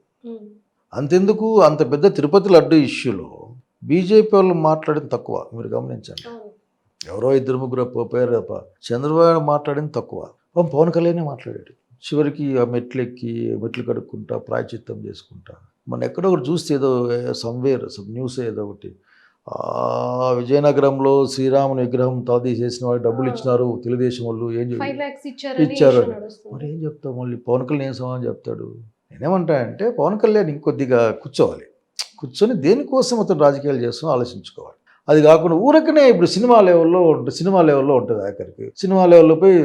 అంతెందుకు అంత పెద్ద తిరుపతి లడ్డు ఇష్యూలో బీజేపీ వాళ్ళు మాట్లాడింది తక్కువ. మీరు గమనించండి. ఎవరో 2-3 పోయారు తప్ప చంద్రబాబు మాట్లాడింది తక్కువ. పవన్ కళ్యాణే మాట్లాడాడు. చివరికి ఆ మెట్లు కడుక్కుంటా ప్రాయచిత్తం చేసుకుంటా. మన ఎక్కడో ఒకటి చూస్తే ఏదో న్యూస్ ఏదో ఒకటి విజయనగరంలో శ్రీరాముని విగ్రహం చేసిన వాళ్ళు డబ్బులు ఇచ్చినారు తెలుగుదేశం వాళ్ళు, ఏం ఇచ్చారు. మరి ఏం చెప్తావు? మళ్ళీ పవన్ కళ్యాణ్ ఏం సమాధానం చెప్తాడు? నేనేమంటా అంటే పవన్ కళ్యాణ్ ఇంకొద్దిగా కూర్చొని దేనికోసం అతను రాజకీయాలు చేస్తున్నా ఆలోచించుకోవాలి. అది కాకుండా ఊరకనే ఇప్పుడు సినిమా లెవెల్లో ఉంటుంది. ఆఖరికి సినిమా లెవెల్లో పోయి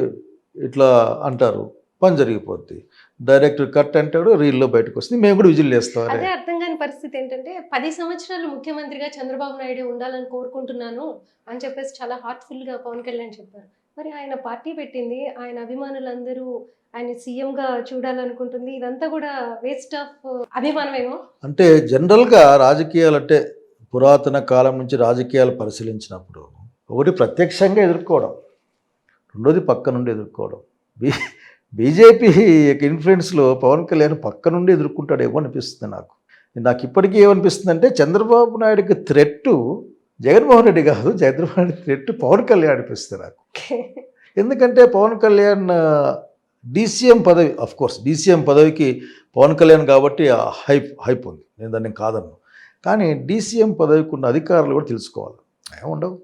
ఇట్లా అంటారు, పని జరిగిపోద్ది. డైరెక్టర్ కట్ అంటాడు, రీల్లో బయటకు వస్తుంది, మేము కూడా విజిల్ వేస్తాం. అదే అర్థం కాని పరిస్థితి ఏంటంటే 10 సంవత్సరాలు ముఖ్యమంత్రిగా చంద్రబాబు నాయుడు ఉండాలని కోరుకుంటున్నాను అని చెప్పేసి చాలా హార్ట్ఫుల్గా పవన్ కళ్యాణ్ చెప్పారు. మరి ఆయన పార్టీ పెట్టింది, ఆయన అభిమానులందరూ ఆయన సీఎంగా చూడాలనుకుంటుంది. ఇదంతా కూడా వేస్ట్ ఆఫ్ అభిమానమేమో. అంటే జనరల్గా రాజకీయాలు అంటే పురాతన కాలం నుంచి రాజకీయాలు పరిశీలించినప్పుడు ఒకటి ప్రత్యక్షంగా ఎదుర్కోవడం, రెండోది పక్క నుండి ఎదుర్కోవడం. బీజేపీ ఇన్ఫ్లుయెన్స్లో పవన్ కళ్యాణ్ పక్క నుండి ఎదుర్కొంటాడేమో అనిపిస్తుంది నాకు ఇప్పటికీ ఏమనిపిస్తుంది అంటే చంద్రబాబు నాయుడికి థ్రెట్ జగన్మోహన్ రెడ్డి కాదు, జగన్మోహన్ రెడ్డి థ్రెట్ పవన్ కళ్యాణ్ అనిపిస్తుంది నాకు. ఎందుకంటే పవన్ కళ్యాణ్ డీసీఎం పదవి, అఫ్ కోర్స్ డీసీఎం పదవికి పవన్ కళ్యాణ్ కాబట్టి హైప్ ఉంది, నేను దాన్ని కాదన్ను. కానీ డీసీఎం పదవికి ఉన్న అధికారులు కూడా తెలుసుకోవాలి, ఏముండవు.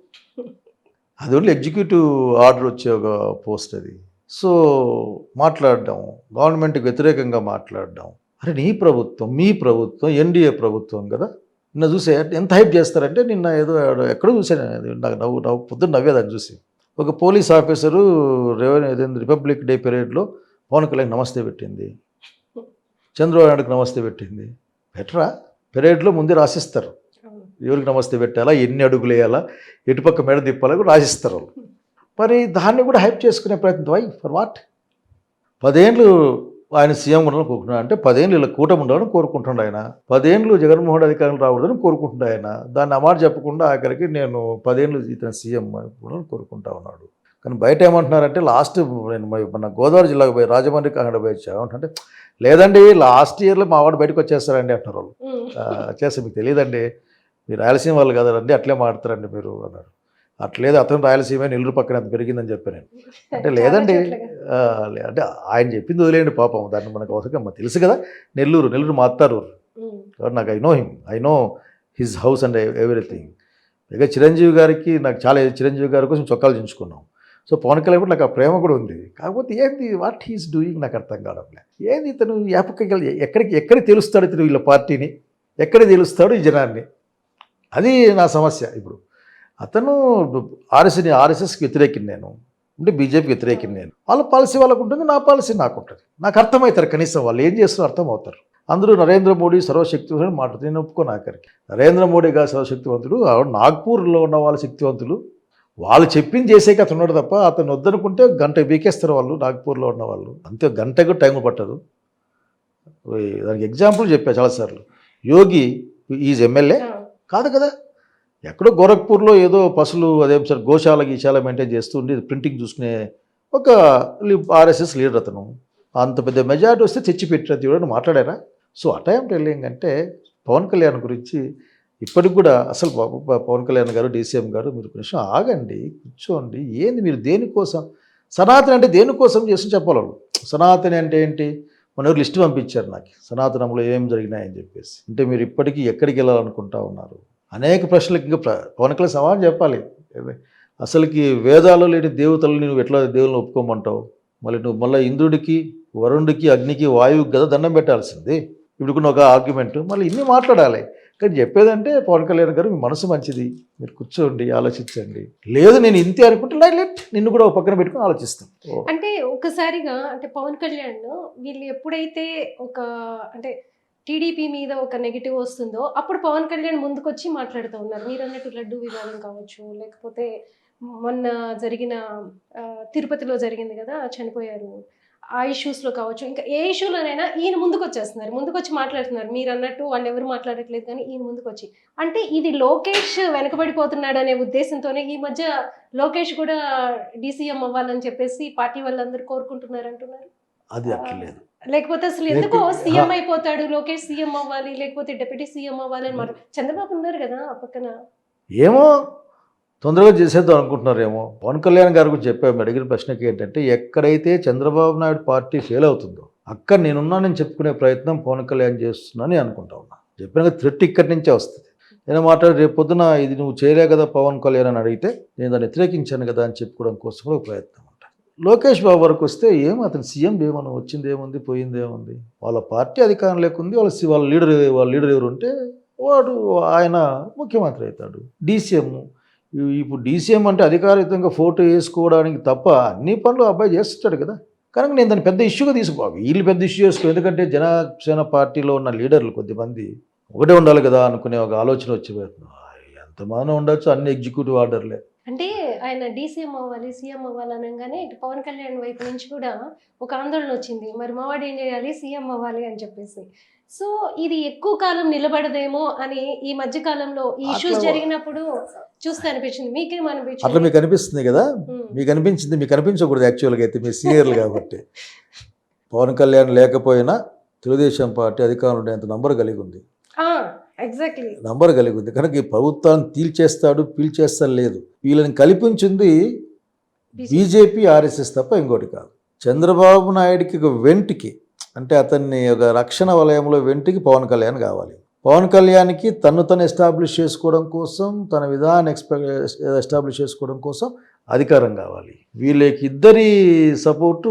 అది ఓన్లీ ఎగ్జిక్యూటివ్ ఆర్డర్ వచ్చే ఒక పోస్ట్ అది. సో మాట్లాడడం, గవర్నమెంట్కి వ్యతిరేకంగా మాట్లాడడం, అరే నీ ప్రభుత్వం, మీ ప్రభుత్వం, ఎన్డీఏ ప్రభుత్వం కదా. నిన్న చూసే ఎంత హైప్ చేస్తారంటే, నిన్న ఏదో ఎక్కడో చూసాను, నాకు నవ్వు పొద్దున్న నవ్వేదాన్ని చూసి. ఒక పోలీస్ ఆఫీసరు రిపబ్లిక్ డే పెరేడ్లో పవన్ కళ్యాణ్ నమస్తే పెట్టింది, చంద్రబాబు నాయుడుకి నమస్తే పెట్టింది. బెటరా? పెరేడ్లో ముందే రాసిస్తారు ఎవరికి నమస్తే పెట్టాలా, ఎన్ని అడుగులు వేయాలా, ఎటుపక్క మెడ తిప్పాలా కూడా రాసిస్తారు వాళ్ళు. మరి దాన్ని కూడా హైప్ చేసుకునే ప్రయత్నం, వై ఫర్ వాట్? 10 ఏళ్ళు ఆయన సీఎం ఉండాలని కోరుకుంటున్నాడు, అంటే 10 ఏళ్ళు ఇలా కూటమి ఉండాలని కోరుకుంటున్నాడు ఆయన. 10 ఏళ్ళు జగన్మోహన్ అధికారులు రాకూడదని కోరుకుంటున్నాడు ఆయన. దాన్ని ఆ మాట చెప్పకుండా ఆఖరికి నేను 10 ఏళ్ళు ఇతను సీఎం ఉండాలని కోరుకుంటా ఉన్నాడు. కానీ బయట ఏమంటున్నారంటే, లాస్ట్ నేను మన గోదావరి జిల్లాకు పోయి రాజమండ్రి కాకుండా పోయి ఏమంటే, లేదండి లాస్ట్ ఇయర్లో మా వాడు బయటకు వచ్చేస్తారండి అంటున్నారు వాళ్ళు. చేస్తే మీకు తెలియదండి, మీరు రాయలసీమ వాళ్ళు కదండి, అట్లే మాడతారండి మీరు అన్నారు. అట్లేదు, అతను రాయలసీమ నెల్లూరు పక్కన అంత పెరిగిందని చెప్పాను నేను. అంటే లేదండి, అంటే ఆయన చెప్పింది వదిలేయండి పాపం, దాన్ని మనకు అవసరం తెలుసు కదా. నెల్లూరు మా అత్తారూరు, నాకు I know his house and everything. ఇక చిరంజీవి గారికి నాకు చాలా, చిరంజీవి గారి కోసం చొక్కాలు చించుకున్నాం. సో పవన్ కళ్యాణ్ కూడా నాకు ఆ ప్రేమ కూడా ఉంది. కాకపోతే ఏంది వాట్ హీస్ డూయింగ్ నాకు అర్థం కావడం లేదు. ఏంది ఇతను ఎక్కడికి తెలుస్తాడు ఇతను వీళ్ళ పార్టీని, ఎక్కడ తెలుస్తాడు ఈ జనాన్ని, అది నా సమస్య. ఇప్పుడు అతను ఆర్ఎస్ఎస్కి వ్యతిరేకిని నేను, అంటే బీజేపీకి వ్యతిరేకిని నేను. వాళ్ళ పాలసీ వాళ్ళకు ఉంటుంది, నా పాలసీ నాకు ఉంటుంది. నాకు అర్థమవుతారు, కనీసం వాళ్ళు ఏం చేస్తారో అర్థం అవుతారు. అందరూ నరేంద్ర మోడీ సర్వశక్తివంతుడు మాట్లాడుతుంది, నేను ఒప్పుకోను ఆఖరికి. నరేంద్ర మోడీ గారు సర్వశక్తివంతుడు, నాగ్పూర్లో ఉన్న వాళ్ళ శక్తివంతులు, వాళ్ళు చెప్పింది చేసేకి అతను ఉన్నాడు తప్ప, అతను వద్దనుకుంటే గంట బీకేస్తారు వాళ్ళు, నాగ్పూర్లో ఉన్న వాళ్ళు. అంతే, గంటకు టైం పట్టదు. దానికి ఎగ్జాంపుల్ చెప్పా చాలాసార్లు. యోగి ఈజ్ ఎమ్మెల్యే కాదు కదా, ఎక్కడో గోరఖ్పూర్లో ఏదో పశువులు అదేం సార్ గోశాల గీశాల మెయింటైన్ చేస్తూ ఉండి ప్రింటింగ్ చూసుకునే ఒక ఆర్ఎస్ఎస్ లీడర్ అతను. అంత పెద్ద మెజారిటీ వస్తే తెచ్చిపెట్టినది కూడా మాట్లాడారా? సో ఆ టైం టెల్లింగ్ అంటే పవన్ కళ్యాణ్ గురించి ఇప్పటికి కూడా అసలు పవన్ కళ్యాణ్ గారు, డీసీఎం గారు, మీరు కొంచెం ఆగండి, కూర్చోండి. ఏంది మీరు దేనికోసం, సనాతన అంటే దేనికోసం చేసి చెప్పాలి వాళ్ళు. సనాతని అంటే ఏంటి, మన ఎవరు లిస్ట్ పంపించారు నాకు, సనాతనంలో ఏం జరిగినాయని చెప్పేసి. అంటే మీరు ఇప్పటికీ ఎక్కడికి వెళ్ళాలనుకుంటా ఉన్నారు? అనేక ప్రశ్నలకు ఇంకా పవన్ కళ్యాణ్ సమాధానం చెప్పాలి. అసలుకి వేదాలు లేని దేవతలు నువ్వు ఎట్లా దేవుళ్ళని ఒప్పుకోమంటావు? మళ్ళీ ఇంద్రుడికి, వరుణుడికి, అగ్నికి, వాయువుకి కదా దండం పెట్టాల్సింది. ఇప్పుడుకున్న ఒక ఆర్గ్యుమెంట్ మళ్ళీ ఇన్ని మాట్లాడాలి. కానీ చెప్పేదంటే పవన్ కళ్యాణ్ గారు, మీ మనసు మంచిది, మీరు కూర్చోండి, ఆలోచించండి. లేదు నేను ఇంతే అనుకుంటే లైట్ నిన్ను కూడా ఒక పక్కన పెట్టుకుని ఆలోచిస్తాం. అంటే ఒకసారిగా అంటే పవన్ కళ్యాణ్ వీళ్ళు ఎప్పుడైతే ఒక అంటే టీడీపీ మీద ఒక నెగిటివ్ వస్తుందో అప్పుడు పవన్ కళ్యాణ్ ముందుకొచ్చి మాట్లాడుతూ ఉన్నారు. మీరు అన్నట్టు లడ్డు వివాదం కావచ్చు, లేకపోతే మొన్న జరిగిన తిరుపతిలో జరిగింది కదా, చనిపోయారు, ఆ ఇష్యూస్లో కావచ్చు, ఇంకా ఏ ఇష్యూలోనైనా ఈయన ముందుకు వచ్చేస్తున్నారు, ముందుకొచ్చి మాట్లాడుతున్నారు. మీరు అన్నట్టు వాళ్ళు ఎవరు మాట్లాడట్లేదు, కానీ ఈయన ముందుకొచ్చి. అంటే ఇది లోకేష్ వెనకబడిపోతున్నాడు అనే ఉద్దేశంతోనే ఈ మధ్య లోకేష్ కూడా డీసీఎం అవ్వాలని చెప్పేసి పార్టీ వాళ్ళందరూ కోరుకుంటున్నారు అంటున్నారు. అది అట్లేదు, లేకపోతే అసలు ఎందుకో సీఎం అయిపోతాడు లోకేష్, సీఎం అవ్వాలి, లేకపోతే డిప్యూటీ సీఎం అవ్వాలి అని మాట. చంద్రబాబు ఉన్నారు కదా ఆ పక్కన, ఏమో తొందరగా చేసేద్దాం అనుకుంటున్నారేమో. పవన్ కళ్యాణ్ గారు గురించి చెప్పాము, అడిగిన ప్రశ్నకి ఏంటంటే, ఎక్కడైతే చంద్రబాబు నాయుడు పార్టీ ఫెయిల్ అవుతుందో అక్కడ నేనున్నానని చెప్పుకునే ప్రయత్నం పవన్ కళ్యాణ్ చేస్తున్నానని అనుకుంటా ఉన్నా. చెప్పిన థ్రెట్ ఇక్కడి నుంచే వస్తుంది. నేను మాట్లాడి రేపు పొద్దున ఇది నువ్వు చేయలే కదా పవన్ కళ్యాణ్ అని అడిగితే నేను దాన్ని వ్యతిరేకించాను కదా అని చెప్పుకోవడం కోసం ఒక ప్రయత్నం ఉంటుంది. లోకేష్ బాబు వరకు వస్తే అతను సీఎం ఏమన్నా వచ్చింది ఏముంది, పోయింది ఏముంది? వాళ్ళ పార్టీ అధికారం లేకుంది, వాళ్ళ లీడర్ ఎవరు ఉంటే వాడు ఆయన ముఖ్యమంత్రి అవుతాడు. డీసీఎం, ఇప్పుడు డీసీఎం అంటే అధికారితంగా ఫోటో వేసుకోవడానికి తప్ప అన్ని పనులు అబ్బాయి చేస్తాడు కదా. కనుక నేను దాన్ని పెద్ద ఇష్యూగా వీళ్ళు పెద్ద ఇష్యూ చేసుకో, ఎందుకంటే జనసేన పార్టీలో ఉన్న లీడర్లు కొద్దిమంది ఒకటే ఉండాలి కదా అనుకునే ఒక ఆలోచన వచ్చిపోతుంది. ఎంతమంది ఉండొచ్చు, అన్ని ఎగ్జిక్యూటివ్ ఆర్డర్లే. అంటే ఆయన డీసీఎం అవ్వాలి, సీఎం అవ్వాలి అనగానే ఇటు పవన్ కళ్యాణ్ వైపు నుంచి కూడా ఒక ఆందోళన వచ్చింది, మరి మావాడు ఏం చేయాలి, సీఎం అవ్వాలి అని చెప్పేసి. సో ఇది ఎక్కువ కాలం నిలబడదేమో అని ఈ మధ్య కాలంలో ఈ ఇష్యూస్ జరిగినప్పుడు చూస్తే అనిపించింది. మీకేమనిపించింది? అట్లా మీకు అనిపిస్తుంది కదా, మీకు అనిపించింది, మీకు అనిపించకూడదు యాక్చువల్గా అయితే, మీ సీనియర్లు కాబట్టి. పవన్ కళ్యాణ్ లేకపోయినా తెలుగుదేశం పార్టీ అధికారంలో ఉండేంత నంబర్ కలిగి ఉంది, ఎగ్జాక్ట్లీ నంబర్ కలిగి ఉంది. కనుక ఈ ప్రభుత్వాన్ని పీల్చేస్తాడు లేదు, వీళ్ళని కల్పించింది బీజేపీ ఆర్ఎస్ఎస్ తప్ప ఇంకోటి కాదు. చంద్రబాబు నాయుడికి ఒక వెంటికి, అంటే అతన్ని ఒక రక్షణ వలయంలో వెంటికి పవన్ కళ్యాణ్ కావాలి. పవన్ కళ్యాణ్కి తను ఎస్టాబ్లిష్ చేసుకోవడం కోసం, తన విధానం ఎస్టాబ్లిష్ చేసుకోవడం కోసం అధికారం కావాలి. వీళ్ళకి ఇద్దరి సపోర్టు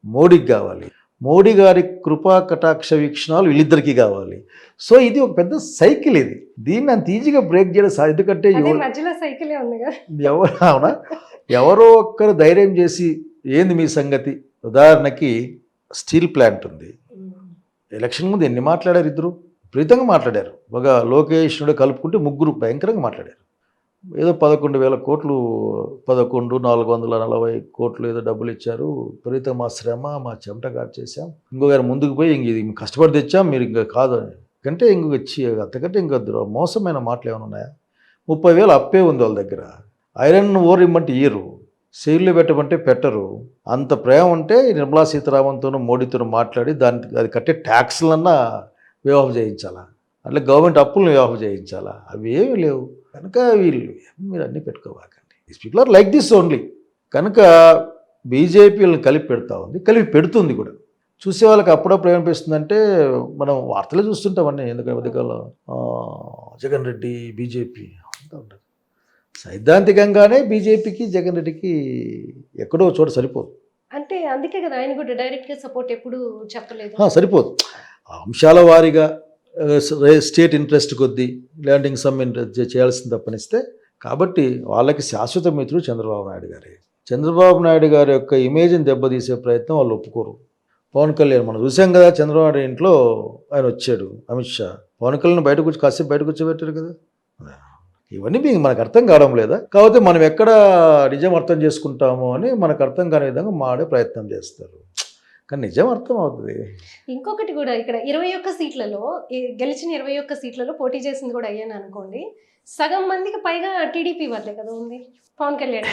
మోడీకి కావాలి. మోడీ గారి కృపా కటాక్ష వీక్షణాలు వీళ్ళిద్దరికీ కావాలి. సో ఇది ఒక పెద్ద సైకిల్. దీన్ని అంత ఈజీగా బ్రేక్ చేయడం ఎందుకంటే మధ్యలో సైకిలే ఉందిగా. అవునా, ఎవరో ఒక్కరు ధైర్యం చేసి ఏంది మీ సంగతి. ఉదాహరణకి స్టీల్ ప్లాంట్ ఉంది. ఎలక్షన్ ముందు ఎన్ని మాట్లాడారు? ఇద్దరు విపరీతంగా మాట్లాడారు. ఒక లోకేష్ కలుపుకుంటే ముగ్గురు భయంకరంగా మాట్లాడారు. ఏదో 11,000 కోట్లు, 11,440 కోట్లు ఏదో డబ్బులు ఇచ్చారు. విపరీతంగా మా శ్రమ, మా చెమట చేసాం. ఇంకో గారు ముందుకు పోయి ఇది కష్టపడి తెచ్చాం, మీరు ఇంకా కాదు కంటే ఇంకొక ఇచ్చి అంతకంటే ఇంకా మోసమైన మాటలు ఏమైనా ఉన్నాయా? 30,000 అప్పే ఉంది వాళ్ళ దగ్గర. ఐరన్ ఓర్ ఇమ్మంటే ఇయ్యరు, సెయిల్లో పెట్టమంటే పెట్టరు. అంత ప్రేమ ఉంటే నిర్మలా సీతారామన్తోనూ మోడీతోనూ మాట్లాడి అది కట్టే ట్యాక్స్లన్నా వే ఆఫ్ చేయించాలా, అట్లా గవర్నమెంట్ అప్పులను వే ఆఫ్ చేయించాలా? అవి ఏమీ లేవు. కనుక వీళ్ళు మీరు అన్నీ పెట్టుకోవాకండి. These people are like this only. కనుక బీజేపీ వీళ్ళని కలిపి పెడతా ఉంది, కలిపి పెడుతుంది కూడా. చూసే వాళ్ళకి అప్పుడప్పుడు ఏమనిపిస్తుందంటే, మనం వార్తలే చూస్తుంటామన్నీ, ఎందుకంటే మధ్యకాలంలో జగన్ రెడ్డి బీజేపీ అంతా ఉంటుంది. సైద్ధాంతికంగానే బీజేపీకి జగన్ రెడ్డికి ఎక్కడో చోట సరిపోదు. అంటే అందుకే కదా ఆయన కూడా డైరెక్ట్గా సపోర్ట్ ఎప్పుడు చెప్పలేదు. సరిపోదు. అంశాల వారీగా స్టేట్ ఇంట్రెస్ట్ కొద్దీ ల్యాండింగ్ సమ్ చేయాల్సింది తప్పనిస్తే. కాబట్టి వాళ్ళకి శాశ్వత మిత్రుడు చంద్రబాబు నాయుడు గారే. చంద్రబాబు నాయుడు గారి యొక్క ఇమేజ్ని దెబ్బతీసే ప్రయత్నం వాళ్ళు ఒప్పుకోరు. పవన్ కళ్యాణ్ మనం చూసాం కదా, చంద్రబాబు నాయుడు ఇంట్లో ఆయన వచ్చాడు, అమిత్ షా పవన్ కళ్యాణ్ కాసేపు బయటకు వచ్చేబెట్టారు కదా. ఇవన్నీ మీకు మనకు అర్థం కావడం లేదా? కాకపోతే మనం ఎక్కడ నిజం అర్థం చేసుకుంటామో అని మనకు అర్థం కాని విధంగా మాడే ప్రయత్నం చేస్తారు. కానీ నిజం అర్థం అవుతుంది. ఇంకొకటి కూడా, ఇక్కడ 21 సీట్లలో గెలిచిన 21 సీట్లలో పోటీ చేసింది కూడా అయ్యాను అనుకోండి, సగం మందికి పైగా టీడీపీ వాళ్ళే కదా ఉంది పవన్ కళ్యాణ్.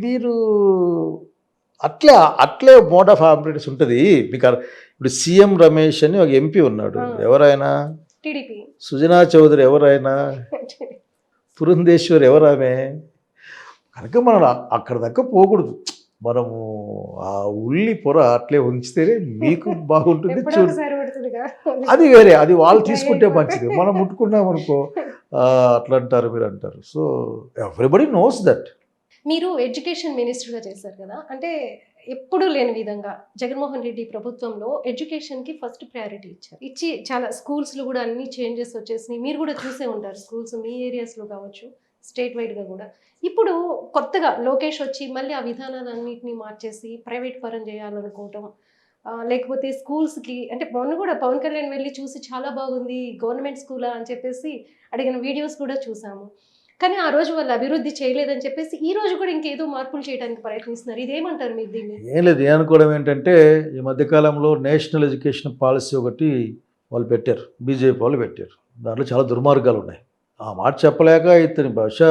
మీరు అట్లే మోడ్ ఆఫ్ ఆపరేటర్స్ ఉంటుంది మీకు. ఇప్పుడు సీఎం రమేష్ అని ఒక ఎంపీ ఉన్నాడు, ఎవరైనా టీడీపీ. సుజనా చౌదరి ఎవరైనా, పురంధేశ్వర్ ఎవరామె. కనుక మనం అక్కడ దాకా పోకూడదు. మనము ఆ ఉల్లి పొర అట్లే ఉంచితేనే మీకు బాగుంటుంది. అది వేరే, అది వాళ్ళు తీసుకుంటే మంచిది. మనం ముట్టుకున్నాం అనుకో అట్లా అంటారు, మీరు అంటారు. So everybody knows that. మీరు ఎడ్యుకేషన్ మినిస్టర్గా చేశారు కదా, అంటే ఎప్పుడూ లేని విధంగా జగన్మోహన్ రెడ్డి ప్రభుత్వంలో ఎడ్యుకేషన్కి ఫస్ట్ ప్రయారిటీ ఇచ్చి చాలా స్కూల్స్లో కూడా అన్ని చేంజెస్ వచ్చేసినాయి. మీరు కూడా చూసే ఉంటారు స్కూల్స్ మీ ఏరియాస్లో కావచ్చు, స్టేట్ వైడ్గా కూడా. ఇప్పుడు కొత్తగా లోకేష్ వచ్చి మళ్ళీ ఆ విధానాలన్నింటినీ మార్చేసి ప్రైవేట్ పరం చేయాలనుకోవటం, లేకపోతే స్కూల్స్కి, అంటే మొన్న కూడా పవన్ కళ్యాణ్ వెళ్ళి చూసి చాలా బాగుంది గవర్నమెంట్ స్కూలా అని చెప్పేసి అడిగిన వీడియోస్ కూడా చూసాము. కానీ ఆ రోజు వాళ్ళు అభివృద్ధి చేయలేదని చెప్పేసి ఈ రోజు కూడా ఇంకేదో మార్పులు చేయడానికి ప్రయత్నిస్తున్నారు. ఇదేమంటారు మీరు దీన్ని? ఏం లేదు, అనుకోవడం ఏంటంటే, ఈ మధ్యకాలంలో నేషనల్ ఎడ్యుకేషన్ పాలసీ ఒకటి వాళ్ళు పెట్టారు, బీజేపీ వాళ్ళు పెట్టారు. దాంట్లో చాలా దుర్మార్గాలు ఉన్నాయి. ఆ మాట చెప్పలేక ఇతని బహుశా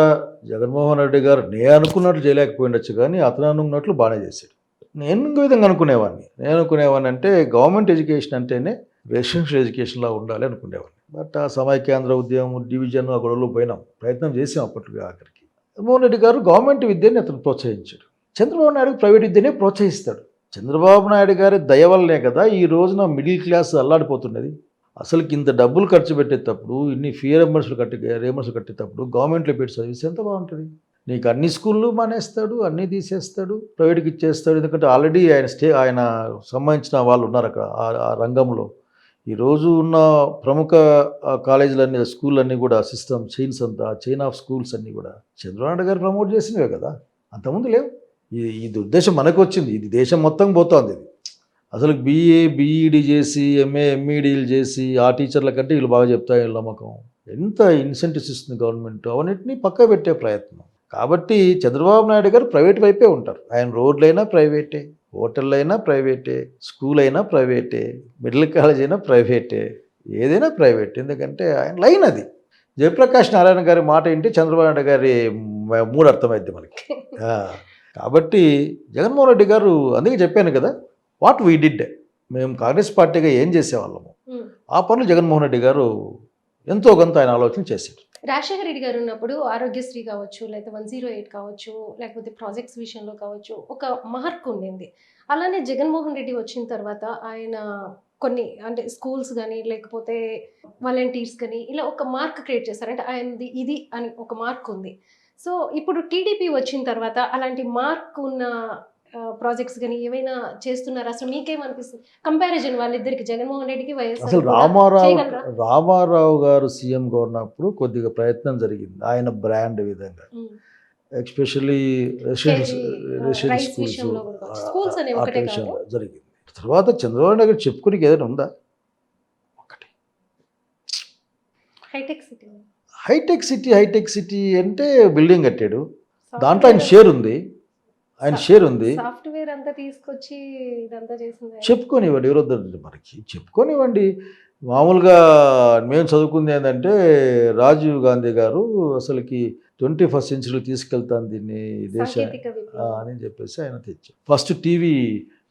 జగన్మోహన్ రెడ్డి గారు నేను అనుకున్నట్లు చేయలేకపోయిండొచ్చు, కానీ అతను అనుకున్నట్లు బాగానే చేశాడు. నేను ఇంకో విధంగా అనుకునేవాడిని అంటే గవర్నమెంట్ ఎడ్యుకేషన్ అంటేనే రెసిడెన్షియల్ ఎడ్యుకేషన్లా ఉండాలి అనుకునేవాడిని. బట్ ఆ సమైక్యాంధ్ర ఉద్యమం, డివిజన్ ఆ గొడవలో పోయినాం, ప్రయత్నం చేసాం అప్పటికి. ఆఖరికి జగన్మోహన్ రెడ్డి గారు గవర్నమెంట్ విద్యని అతను ప్రోత్సహించాడు. చంద్రబాబు నాయుడు ప్రైవేట్ విద్యనే ప్రోత్సహిస్తాడు. చంద్రబాబు నాయుడు గారి దయ వల్లనే కదా ఈ రోజున మిడిల్ క్లాస్ అల్లాడిపోతున్నది. అసలుకి ఇంత డబ్బులు ఖర్చు పెట్టేటప్పుడు, ఇన్ని ఫీ రియంబర్స్మెంట్ కట్టేటప్పుడు గవర్నమెంట్లో పెట్టి చదివిస్తే ఎంత బాగుంటుంది. నీకు అన్ని స్కూళ్ళు మానేస్తాడు, అన్నీ తీసేస్తాడు, ప్రైవేట్కి ఇచ్చేస్తాడు. ఎందుకంటే ఆల్రెడీ ఆయన సంబంధించిన వాళ్ళు ఉన్నారు అక్కడ ఆ రంగంలో. ఈరోజు ఉన్న ప్రముఖ కాలేజీలన్నీ, స్కూళ్ళన్నీ కూడా సిస్టమ్ చైన్ ఆఫ్ స్కూల్స్ అన్నీ కూడా చంద్రబాబు గారు ప్రమోట్ చేసినవే కదా, అంతకుముందు లేవు. ఇది ఉద్దేశం మనకు వచ్చింది, ఇది దేశం మొత్తం పోతోంది. ఇది అసలు BA BED చేసి MA MEDలు చేసి ఆ టీచర్ల కంటే వీళ్ళు బాగా చెప్తారు, వీళ్ళ నమ్మకం. ఎంత ఇన్సెంటివ్స్ ఇస్తుంది గవర్నమెంట్, అవన్నిటిని పక్క పెట్టే ప్రయత్నం. కాబట్టి చంద్రబాబు నాయుడు గారు ప్రైవేట్ వైపే ఉంటారు. ఆయన రోడ్లైనా ప్రైవేటే, హోటళ్ళు అయినా ప్రైవేటే, స్కూల్ అయినా ప్రైవేటే, మిడిల్ కాలేజ్ అయినా ప్రైవేటే, ఏదైనా ప్రైవేట్. ఎందుకంటే ఆయన లైన్ అది. జయప్రకాష్ నారాయణ గారి మాట ఏంటి, చంద్రబాబు నాయుడు గారి మూడు అర్థమైంది మనకి. కాబట్టి జగన్మోహన్ రెడ్డి గారు, అందుకే చెప్పాను కదా, వాట్ వీ డిడ్, మేము కాంగ్రెస్ పార్టీగా ఏం చేసేవాళ్ళము, ఆ పనులు జగన్మోహన్ రెడ్డి గారు ఎంతో కొంత ఆయన ఆలోచన చేశారు. రాజశేఖర రెడ్డి గారు ఉన్నప్పుడు ఆరోగ్యశ్రీ కావచ్చు, లేకపోతే 108 కావచ్చు, లేకపోతే ప్రాజెక్ట్స్ విషయంలో కావచ్చు, ఒక మార్క్ ఉండింది. అలానే జగన్మోహన్ రెడ్డి వచ్చిన తర్వాత ఆయన కొన్ని అంటే స్కూల్స్ గానీ, లేకపోతే వాలంటీర్స్ గానీ, ఇలా ఒక మార్క్ క్రియేట్ చేశారు. అంటే ఆయనది ఇది అని ఒక మార్క్ ఉంది. సో, ఇప్పుడు టీడీపీ వచ్చిన తర్వాత అలాంటి మార్క్ ఉన్న ప్రాజెక్ట్స్ గానీ ఏమైనా చేస్తున్నారా? అసలు మీకేమనిపిస్తుంది? కంపారిజన్ వాళ్ళిద్దరికి జగన్మోహన్ రెడ్డికి, వైఎస్ఆర్ అసలు కూడా చేయగలరా? రామారావు గారు సీఎంగా ఉన్నప్పుడు కొద్దిగా ప్రయత్నం జరిగింది ఆయన బ్రాండ్ విధంగా, హ్మ్. Especially KG residential rice schools విషయంలో కూడా కావచ్చు. స్కూల్స్ అనేవి ఒకటే కాదు. విషయంలో జరిగింది. తర్వాత చంద్రబాబు నాయుడు గారు చెప్పుకునేకి ఏదైనా ఉందా? ఒకటి హైటెక్ సిటీ. హైటెక్ సిటీ అంటే బిల్డింగ్ కట్టాడు, దాంట్లో ఆయన షేర్ ఉంది, సాఫ్ట్వేర్ అంతా తీసుకొచ్చి ఇదంతా చేసింది ఆయన. చెప్పుకోనివ్వండి, ఎవరొద్దండి మనకి, చెప్పుకోనివ్వండి. మామూలుగా మేము చదువుకుంది ఏంటంటే రాజీవ్ గాంధీ గారు అసలుకి 21st సెంచరీలో తీసుకెళ్తాను దీన్ని దేశ సాంకేతిక విప్లవం. అని చెప్పేసి ఆయన తెచ్చారు. ఫస్ట్ టీవీ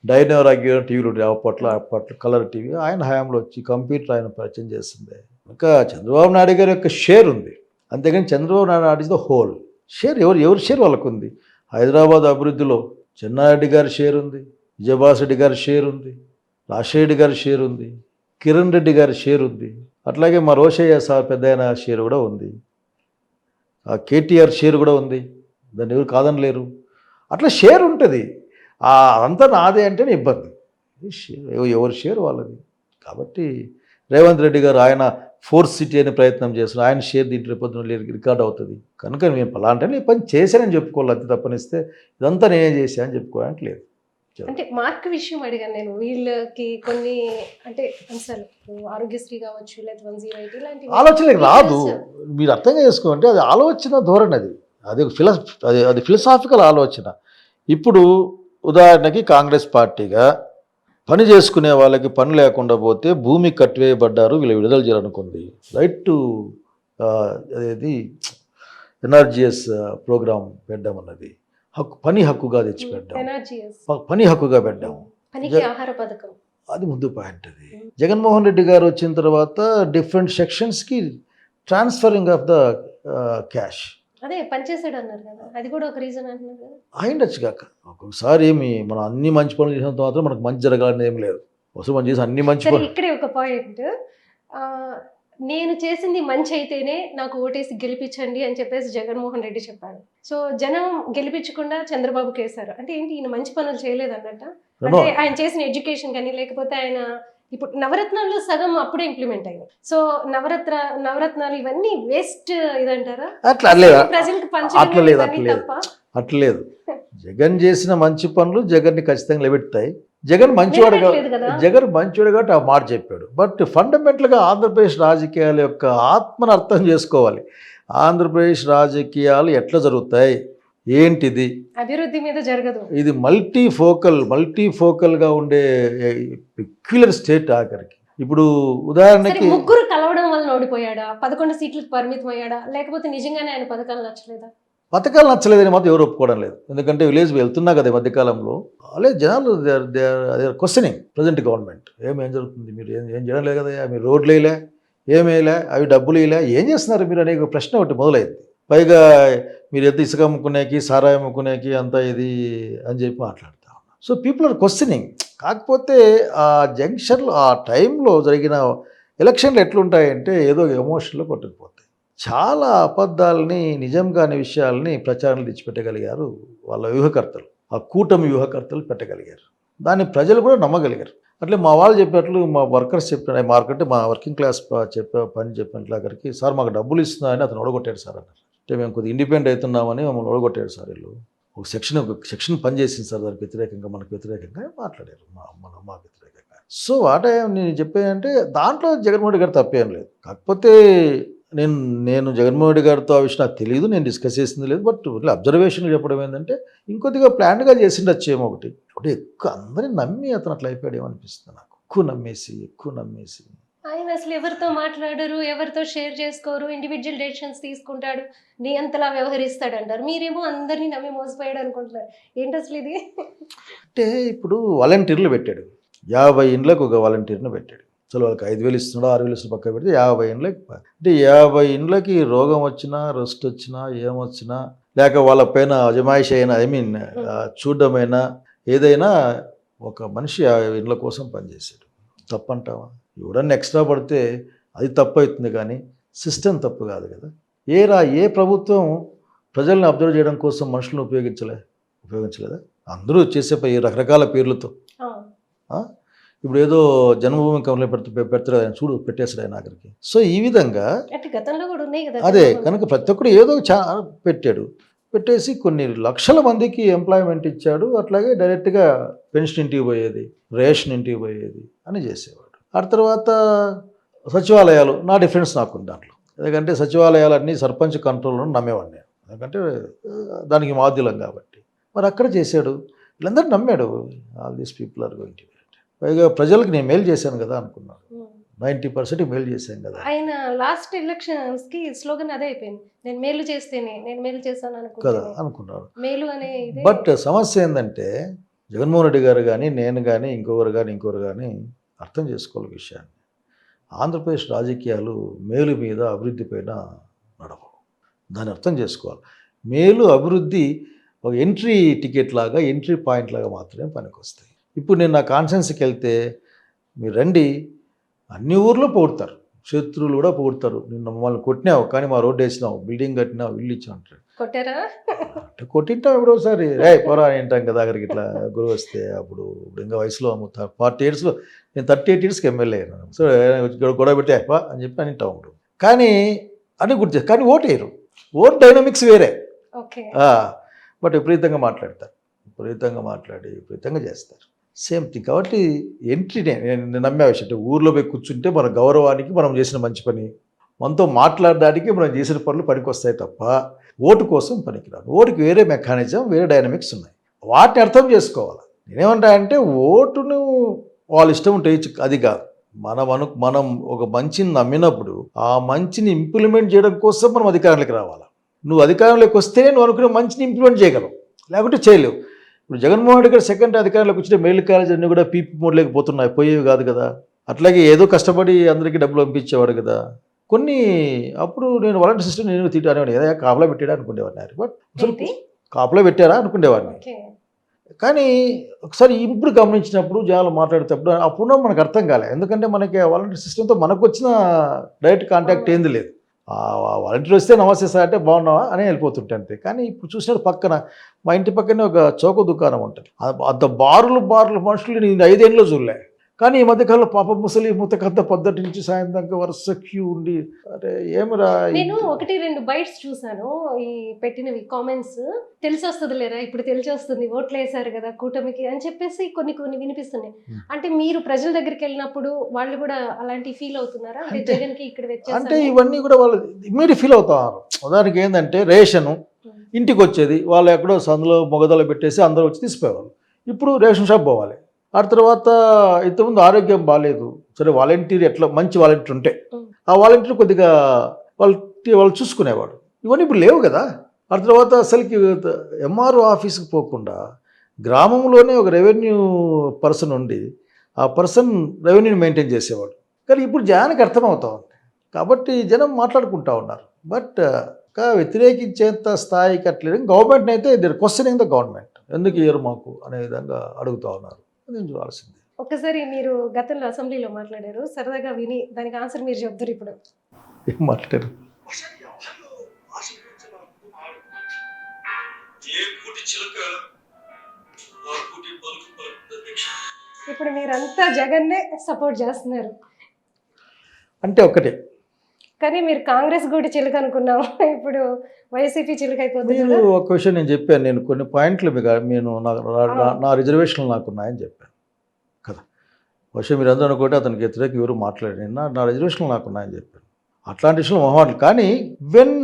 డైనోరాగ్యో టీవీలు ఉండేవి అప్పట్లో కలర్ టీవీ, ఆయన హయాంలో వచ్చి కంప్యూటర్ ఆయన పరిచయం చేస్తుంది. ఇంకా చంద్రబాబు నాయుడు గారి యొక్క షేర్ ఉంది, అంతేగాని Chandrababu Naidu is the whole share. ఎవరి షేర్ వాళ్ళకు ఉంది. హైదరాబాద్ అభివృద్ధిలో చెన్నారెడ్డి గారి షేర్ ఉంది, విజయభాస్కర్ గారి షేర్ ఉంది, రాజశేఖర్ గారి షేర్ ఉంది, కిరణ్ రెడ్డి గారి షేర్ ఉంది, అట్లాగే మా రోషయ్య సార్ పెద్ద ఆయన షేర్ కూడా ఉంది, కేటీఆర్ షేర్ కూడా ఉంది, దాన్ని ఎవరు కాదనలేరు. అట్లా షేర్ ఉంటుంది. అంతా నాదే అంటేనే ఇబ్బంది, ఎవరి షేర్ వాళ్ళది. కాబట్టి రేవంత్ రెడ్డి గారు ఆయన 4th సిటీ అనే ప్రయత్నం చేస్తున్నారు, ఆయన షేర్ దీంట్లో పొద్దున రికార్డ్ అవుతుంది కనుక నేను పలాంటే ఈ పని చేశానని చెప్పుకోవాలి, అంతే తప్పనిస్తే ఇదంతా నేనే చేశా అని చెప్పుకోవడానికి లేదు. అంటే మార్క్ విషయం అడిగాను నేను. వీళ్ళకి కొన్ని అంటే అంశాలు ఆరోగ్యశ్రీ కావచ్చు, లేదా 108 ఇలాంటి ఆలోచనకి రాదు. మీరు అర్థం చేసుకోండి, అది ఆలోచన ధోరణి, అది ఫిలసాఫికల్ ఆలోచన. ఇప్పుడు ఉదాహరణకి కాంగ్రెస్ పార్టీగా పని చేసుకునే వాళ్ళకి పని లేకుండా పోతే భూమి కట్టివేయబడ్డారు, వీళ్ళు విడుదల చేయాలనుకుంది. రైట్ టు అదేది ఎన్ఆర్జిఎస్ ప్రోగ్రామ్ పెట్టామన్నది పని హక్కుగా తెచ్చిపెట్టాం, పని హక్కుగా పెట్టాము, ఆహార పథకం, అది ముందు పాయింట్. అది జగన్మోహన్ రెడ్డి గారు వచ్చిన తర్వాత డిఫరెంట్ సెక్షన్స్కి ట్రాన్స్ఫరింగ్ ఆఫ్ ద క్యాష్, అదే పనిచేసాడు అన్నారు కదా, అది కూడా ఒక రీజన్ అంటున్నారు కదా. అయిండొచ్చు కాక. ఒక్కొక్కసారి మనం అన్ని మంచి పనులు చేసినంత మాత్రం మనకు మంచి జరగాలని ఏం లేదు. అసలు మనం చేసి అన్ని మంచి పనులు. ఇక్కడే ఒక పాయింట్, నేను చేసింది మంచి అయితేనే నాకు ఓటేసి గెలిపించండి అని చెప్పేసి జగన్మోహన్ రెడ్డి చెప్పాడు. సో జనం గెలిపించకుండా చంద్రబాబుకి వేశారు అంటే ఏంటి, ఈయన మంచి పనులు చేయలేదు అన్నట్ట. అంటే ఆయన చేసిన ఎడ్యుకేషన్ కానీ, లేకపోతే ఆయన ఇప్పుడు నవరత్నాల్లో సగం అప్పుడే ఇంప్లిమెంట్ అయ్యాయి. సో నవరత్నాలు ఇవన్నీ వేస్ట్ ఇదంటారా? ప్రజలకు అట్లా లేదు. జగన్ చేసిన మంచి పనులు జగన్ని ఖచ్చితంగా నిలబెడతాయి. జగన్ మంచివాడు కాబట్టి ఆ మాట చెప్పాడు. బట్ ఫండమెంటల్గా ఆంధ్రప్రదేశ్ రాజకీయాల యొక్క ఆత్మను అర్థం చేసుకోవాలి. ఆంధ్రప్రదేశ్ రాజకీయాలు ఎట్లా జరుగుతాయి, ఏంటిది, అభివృద్ధి మీద జరగదు. ఇది మల్టీఫోకల్గా ఉండే పెక్యులర్ స్టేట్. ఆఖరికి ఇప్పుడు ఉదాహరణకి ముగ్గురు కలవడం వల్ల ఓడిపోయాడా, 11 సీట్లకు పరిమితం అయ్యాడా, లేకపోతే నిజంగానే ఆయన పథకాలు నచ్చలేదా? పథకాలు నచ్చలేదని మాత్రం ఎవరు ఒప్పుకోవడం లేదు. ఎందుకంటే విలేజ్ వెళ్తున్నా కదా ఈ మధ్యకాలంలో, అలాగే జనాలు they are questioning present government. ఏం జరుగుతుంది, మీరు ఏం చేయడం లేదు కదా, మీరు రోడ్లు వేయలే, ఏమేయలే, అవి డబ్బులు వేయలే, ఏం చేస్తున్నారు మీరు అనే ప్రశ్న ఒకటి మొదలైంది. పైగా మీరు ఎంత ఇసుక అమ్ముకునేకి, సారాయి అమ్ముకునేకి అంతా ఇది అని చెప్పి మాట్లాడుతూ ఉన్నారు. So people are questioning. కాకపోతే ఆ జంక్షన్లో ఆ టైంలో జరిగిన ఎలక్షన్లు ఎట్లుంటాయంటే ఏదో ఎమోషన్లో కొట్టుకుపోతాయి. చాలా అబద్ధాలని, నిజం కాని విషయాలని ప్రచారంలో తెచ్చిపెట్టగలిగారు వాళ్ళ వ్యూహకర్తలు, ఆ కూటమి వ్యూహకర్తలు పెట్టగలిగారు. దాన్ని ప్రజలు కూడా నమ్మగలిగారు. అట్లే మా వాళ్ళు చెప్పినట్లు, మా వర్కర్స్ చెప్పిన మార్కంటే మా వర్కింగ్ క్లాస్ పని చెప్పినట్లు అక్కడికి, సార్ మాకు డబ్బులు ఇస్తున్నారని అతను ఓడగొట్టాడు సార్ అన్నారు. అంటే మేము కొద్దిగా ఇండిపెండెంట్ అవుతున్నామని మమ్మల్ని ఓడగొట్టాడు సార్. వీళ్ళు ఒక సెక్షన్ పనిచేసింది సార్, దానికి వ్యతిరేకంగా మనకు వ్యతిరేకంగా మాట్లాడారు, మాకు వ్యతిరేకంగా. సో వాటే నేను చెప్పేదంటే దాంట్లో జగన్మోహన్ రెడ్డి గారు తప్పేం లేదు. కాకపోతే నేను జగన్మోహన్ రెడ్డి గారితో ఆ విషయం నాకు తెలియదు, నేను డిస్కస్ చేసింది లేదు. బట్ అబ్జర్వేషన్ చెప్పడం ఏంటంటే ఇంకొద్దిగా ప్లాన్గా చేసిండొచ్చేమో ఒకటి ఎక్కువ అందరిని నమ్మి అతను అట్లా అయిపోయాడు ఏమనిపిస్తుంది నాకు. ఎక్కువ నమ్మేసి ఆయన అసలు ఎవరితో మాట్లాడరు, ఎవరితో షేర్ చేసుకోరు, ఇండివిజువల్ డెసిషన్స్ తీసుకుంటాడు, నీ అంతలా వ్యవహరిస్తాడు అంటారు. మీరేమో అందరినీ నమ్మి మోసపోయాడు అనుకుంటున్నారు. ఏంటి అసలు ఇది? అంటే ఇప్పుడు వాలంటీర్లు పెట్టాడు, 50 ఇండ్లకు ఒక వాలంటీర్ను పెట్టాడు. అసలు వాళ్ళకి 5,000 ఇస్తున్నాడు 6,000 ఇస్తున్నాడు పక్క పెడితే 50 ఇండ్లకి అంటే 50 ఇండ్లకి రోగం వచ్చినా రెస్ట్ వచ్చినా ఏమొచ్చినా లేక వాళ్ళ పైన అజమాయిషి అయినా చూడడమైనా ఏదైనా ఒక మనిషి 50 ఇండ్ల కోసం పనిచేశాడు. తప్పంటావా? ఎవడన్నా ఎక్స్ట్రా పడితే అది తప్పు అవుతుంది కానీ సిస్టమ్ తప్పు కాదు కదా. ఏ ప్రభుత్వం ప్రజల్ని అబ్జర్వ్ చేయడం కోసం మనుషులను ఉపయోగించలేదా? అందరూ చేసే రకరకాల పేర్లతో ఇప్పుడు ఏదో జన్మభూమి కమలం పెడతాడు ఆయన చూడు పెట్టేశాడు ఆయన ఆఖరికి. సో ఈ విధంగా గతంలో కూడా ఉన్నాయి కదా. అదే కనుక ప్రతి ఒక్కరు ఏదో పెట్టేసి కొన్ని లక్షల మందికి ఎంప్లాయ్మెంట్ ఇచ్చాడు. అట్లాగే డైరెక్ట్గా పెన్షన్ ఇంటికి పోయేది, రేషన్ ఇంటికి పోయేది అని చేసేవాడు. ఆ తర్వాత సచివాలయాలు నా డిఫరెన్స్ నాకుంది దాంట్లో. ఎందుకంటే సచివాలయాలన్నీ సర్పంచ్ కంట్రోల్లో నమ్మేవాడిని నేను, ఎందుకంటే దానికి మాధ్యులం కాబట్టి. మరి అక్కడ చేశాడు, వీళ్ళందరూ నమ్మాడు. All these people are going to పైగా ప్రజలకు నేను మేలు చేశాను కదా అనుకున్నాడు. 90% మేలు చేశాను కదా. ఆయన లాస్ట్ ఎలక్షన్స్కి స్లోగన్ అదే అయిపోయింది, నేను మేలు చేస్తేనే నేను మేలు చేశాను కదా అనుకున్నాడు. మేలు అనే. బట్ సమస్య ఏంటంటే జగన్మోహన్ రెడ్డి గారు కానీ నేను కానీ ఇంకొకరు కానీ అర్థం చేసుకోవాలి విషయాన్ని. ఆంధ్రప్రదేశ్ రాజకీయాలు మేలు మీద అభివృద్ధి పైన నడవవు. దాన్ని అర్థం చేసుకోవాలి. మేలు అభివృద్ధి ఒక ఎంట్రీ టికెట్ లాగా, ఎంట్రీ పాయింట్ లాగా మాత్రమే పనికొస్తాయి. ఇప్పుడు నేను నా కాన్ఫరెన్స్కి వెళ్తే మీరు రండి, అన్ని ఊర్లో పొగుడతారు, శత్రువులు కూడా పొగుడతారు. నిన్న మమ్మల్ని కొట్టినావు కానీ మా రోడ్డు వేసినావు, బిల్డింగ్ కట్టినావు, ఇల్లు ఇచ్చావు అంటారు. కొట్టారా? కొట్టింటాం ఎప్పుడోసారి, రే పోరా ఏంటాం కదా అక్కడికి ఇట్లా గురువు వస్తే. అప్పుడు ఇంకా వయసులో 40 ఇయర్స్లో నేను 38 ఇయర్స్కి ఎమ్మెల్యే అయినాను. సో గొడవ పెట్టే అని చెప్పి అని వింటాం అప్పుడు. కానీ అని గుర్తు చేస్తారు, కానీ ఓటు వేయరు. ఓట్ డైనమిక్స్ వేరే. బట్ విపరీతంగా మాట్లాడతారు, విపరీతంగా చేస్తారు. Same thing. కాబట్టి ఎంట్రీనే నేను నమ్మే విషయం అంటే ఊర్లో పోయి కూర్చుంటే మన గౌరవానికి మనం చేసిన మంచి పని, మనతో మాట్లాడడానికి మనం చేసిన పనులు పనికొస్తాయి తప్ప ఓటు కోసం పనికిరాదు. ఓటుకి వేరే మెకానిజం, వేరే డైనమిక్స్ ఉన్నాయి. వాటిని అర్థం చేసుకోవాలి. నేనేమంటా అంటే ఓటును వాళ్ళ ఇష్టం ఉంటే అది కాదు. మనం ఒక మంచిని నమ్మినప్పుడు ఆ మంచిని ఇంప్లిమెంట్ చేయడం కోసం మనం అధికారంలోకి రావాలి. నువ్వు అధికారంలోకి వస్తే నువ్వు అనుకునే మంచిని ఇంప్లిమెంట్ చేయగలవు, లేకుంటే చేయలేవు. ఇప్పుడు జగన్మోహన్ రెడ్డి గారు సెకండ్ అధికారంలోకి వచ్చిన మెయిల్ కాలేజ్ అన్నీ కూడా పీపీ మోడ్లోకి పోతున్నాయి, పోయేవి కాదు కదా. అట్లాగే ఏదో కష్టపడి అందరికీ డబ్బులు పంపించేవాడు కదా. కొన్ని అప్పుడు నేను వాలంటీర్ సిస్టమ్ నేను తిట్టానేవాడిని, ఏదో కాపలా పెట్టాడా అనుకునేవాడిని. బట్ అసలు కాపలా పెట్టారా అనుకునేవాడిని. కానీ ఒకసారి ఇప్పుడు గమనించినప్పుడు జనాలు మాట్లాడేటప్పుడు అప్పుడు మనకు అర్థం కాలే. ఎందుకంటే మనకి వాలంటీర్ సిస్టమ్తో మనకు వచ్చిన డైరెక్ట్ కాంటాక్ట్ ఏంది లేదు. వాలంటీర్ వస్తే నమస్తే సార్ అంటే బాగున్నావా అని వెళ్ళిపోతుంటే అంతే. కానీ ఇప్పుడు చూసినట్టు పక్కన మా ఇంటి పక్కనే ఒక చౌక దుకాణం ఉంటుంది. అంత బారులు మనుషులు నేను 5 ఏళ్ళలో చూడలే. కానీ ఈ మధ్యకాలంలో పాప ముసలి ముతకంత పొద్దుటి నుంచి సాయంత్రం వరుస క్యూ ఉండి, అరే ఏమరా. నేను 1-2 బైట్స్ చూసాను ఈ పెట్టినవి కామెంట్స్. తెలిసి వస్తుంది లేరా, ఇప్పుడు తెలిసి వస్తుంది ఓట్లు వేసారు కదా కూటమికి అని చెప్పేసి కొన్ని వినిపిస్తున్నాయి. అంటే మీరు ప్రజల దగ్గరికి వెళ్ళినప్పుడు వాళ్ళు కూడా అలాంటి ఫీల్ అవుతున్నారా? అంటే జగన్కి ఇక్కడ అంటే ఇవన్నీ కూడా వాళ్ళు ఇమ్మీడియట్ ఫీల్ అవుతారు. ఉదాహరణకి ఏంటంటే రేషను ఇంటికి వచ్చేది, వాళ్ళు ఎక్కడో సందులో మొగదలో పెట్టేసి అందరూ వచ్చి తీసిపోయేవాళ్ళు. ఇప్పుడు రేషన్ షాప్ పోవాలి. ఆ తర్వాత ఇంతకుముందు ఆరోగ్యం బాగాలేదు, సరే వాలంటీర్ ఎట్లా మంచి వాలంటీర్ ఉంటే ఆ వాలంటీర్ కొద్దిగా వాళ్ళు చూసుకునేవాడు. ఇవన్నీ ఇప్పుడు లేవు కదా. ఆ తర్వాత అసలుకి ఎంఆర్ఓ ఆఫీస్కి పోకుండా గ్రామంలోనే ఒక రెవెన్యూ పర్సన్ ఉండి ఆ పర్సన్ రెవెన్యూని మెయింటైన్ చేసేవాడు. కానీ ఇప్పుడు జనానికి అర్థమవుతా ఉంది కాబట్టి జనం మాట్లాడుకుంటా ఉన్నారు. బట్ వ్యతిరేకించేంత స్థాయికి అట్లేదు. గవర్నమెంట్ని అయితే దే క్వశ్చనింగ్ ద గవర్నమెంట్, ఎందుకు ఇయ్యరు మాకు అనే విధంగా అడుగుతూ ఉన్నారు. నేను చూడాల్సింది. ఒకసారి మీరు గతంలో అసెంబ్లీలో మాట్లాడారు, సరదాగా విని దానికి ఆన్సర్ మీరు చెప్తారు. ఇప్పుడు ఏం మాట్లాడారు? ఇప్పుడు మీరంతా జగన్నే సపోర్ట్ చేస్తున్నారు అంటే ఒకటే. కానీ మీరు కాంగ్రెస్ కూడా చిలుక అనుకున్నాము, ఇప్పుడు వైసీపీ చిలుక అయిపోతుంది. మీరు ఒక విషయం నేను చెప్పాను, నేను కొన్ని పాయింట్లు నేను నా రిజర్వేషన్లు నాకున్నాయని చెప్పాను కదా. విషయం మీరు అందరూ అనుకుంటే అతనికి వ్యతిరేక ఎవరు మాట్లాడి నా రిజర్వేషన్లు నాకున్నాయని చెప్పాను. అట్లాంటి విషయంలో మొహమాటలు. కానీ వెన్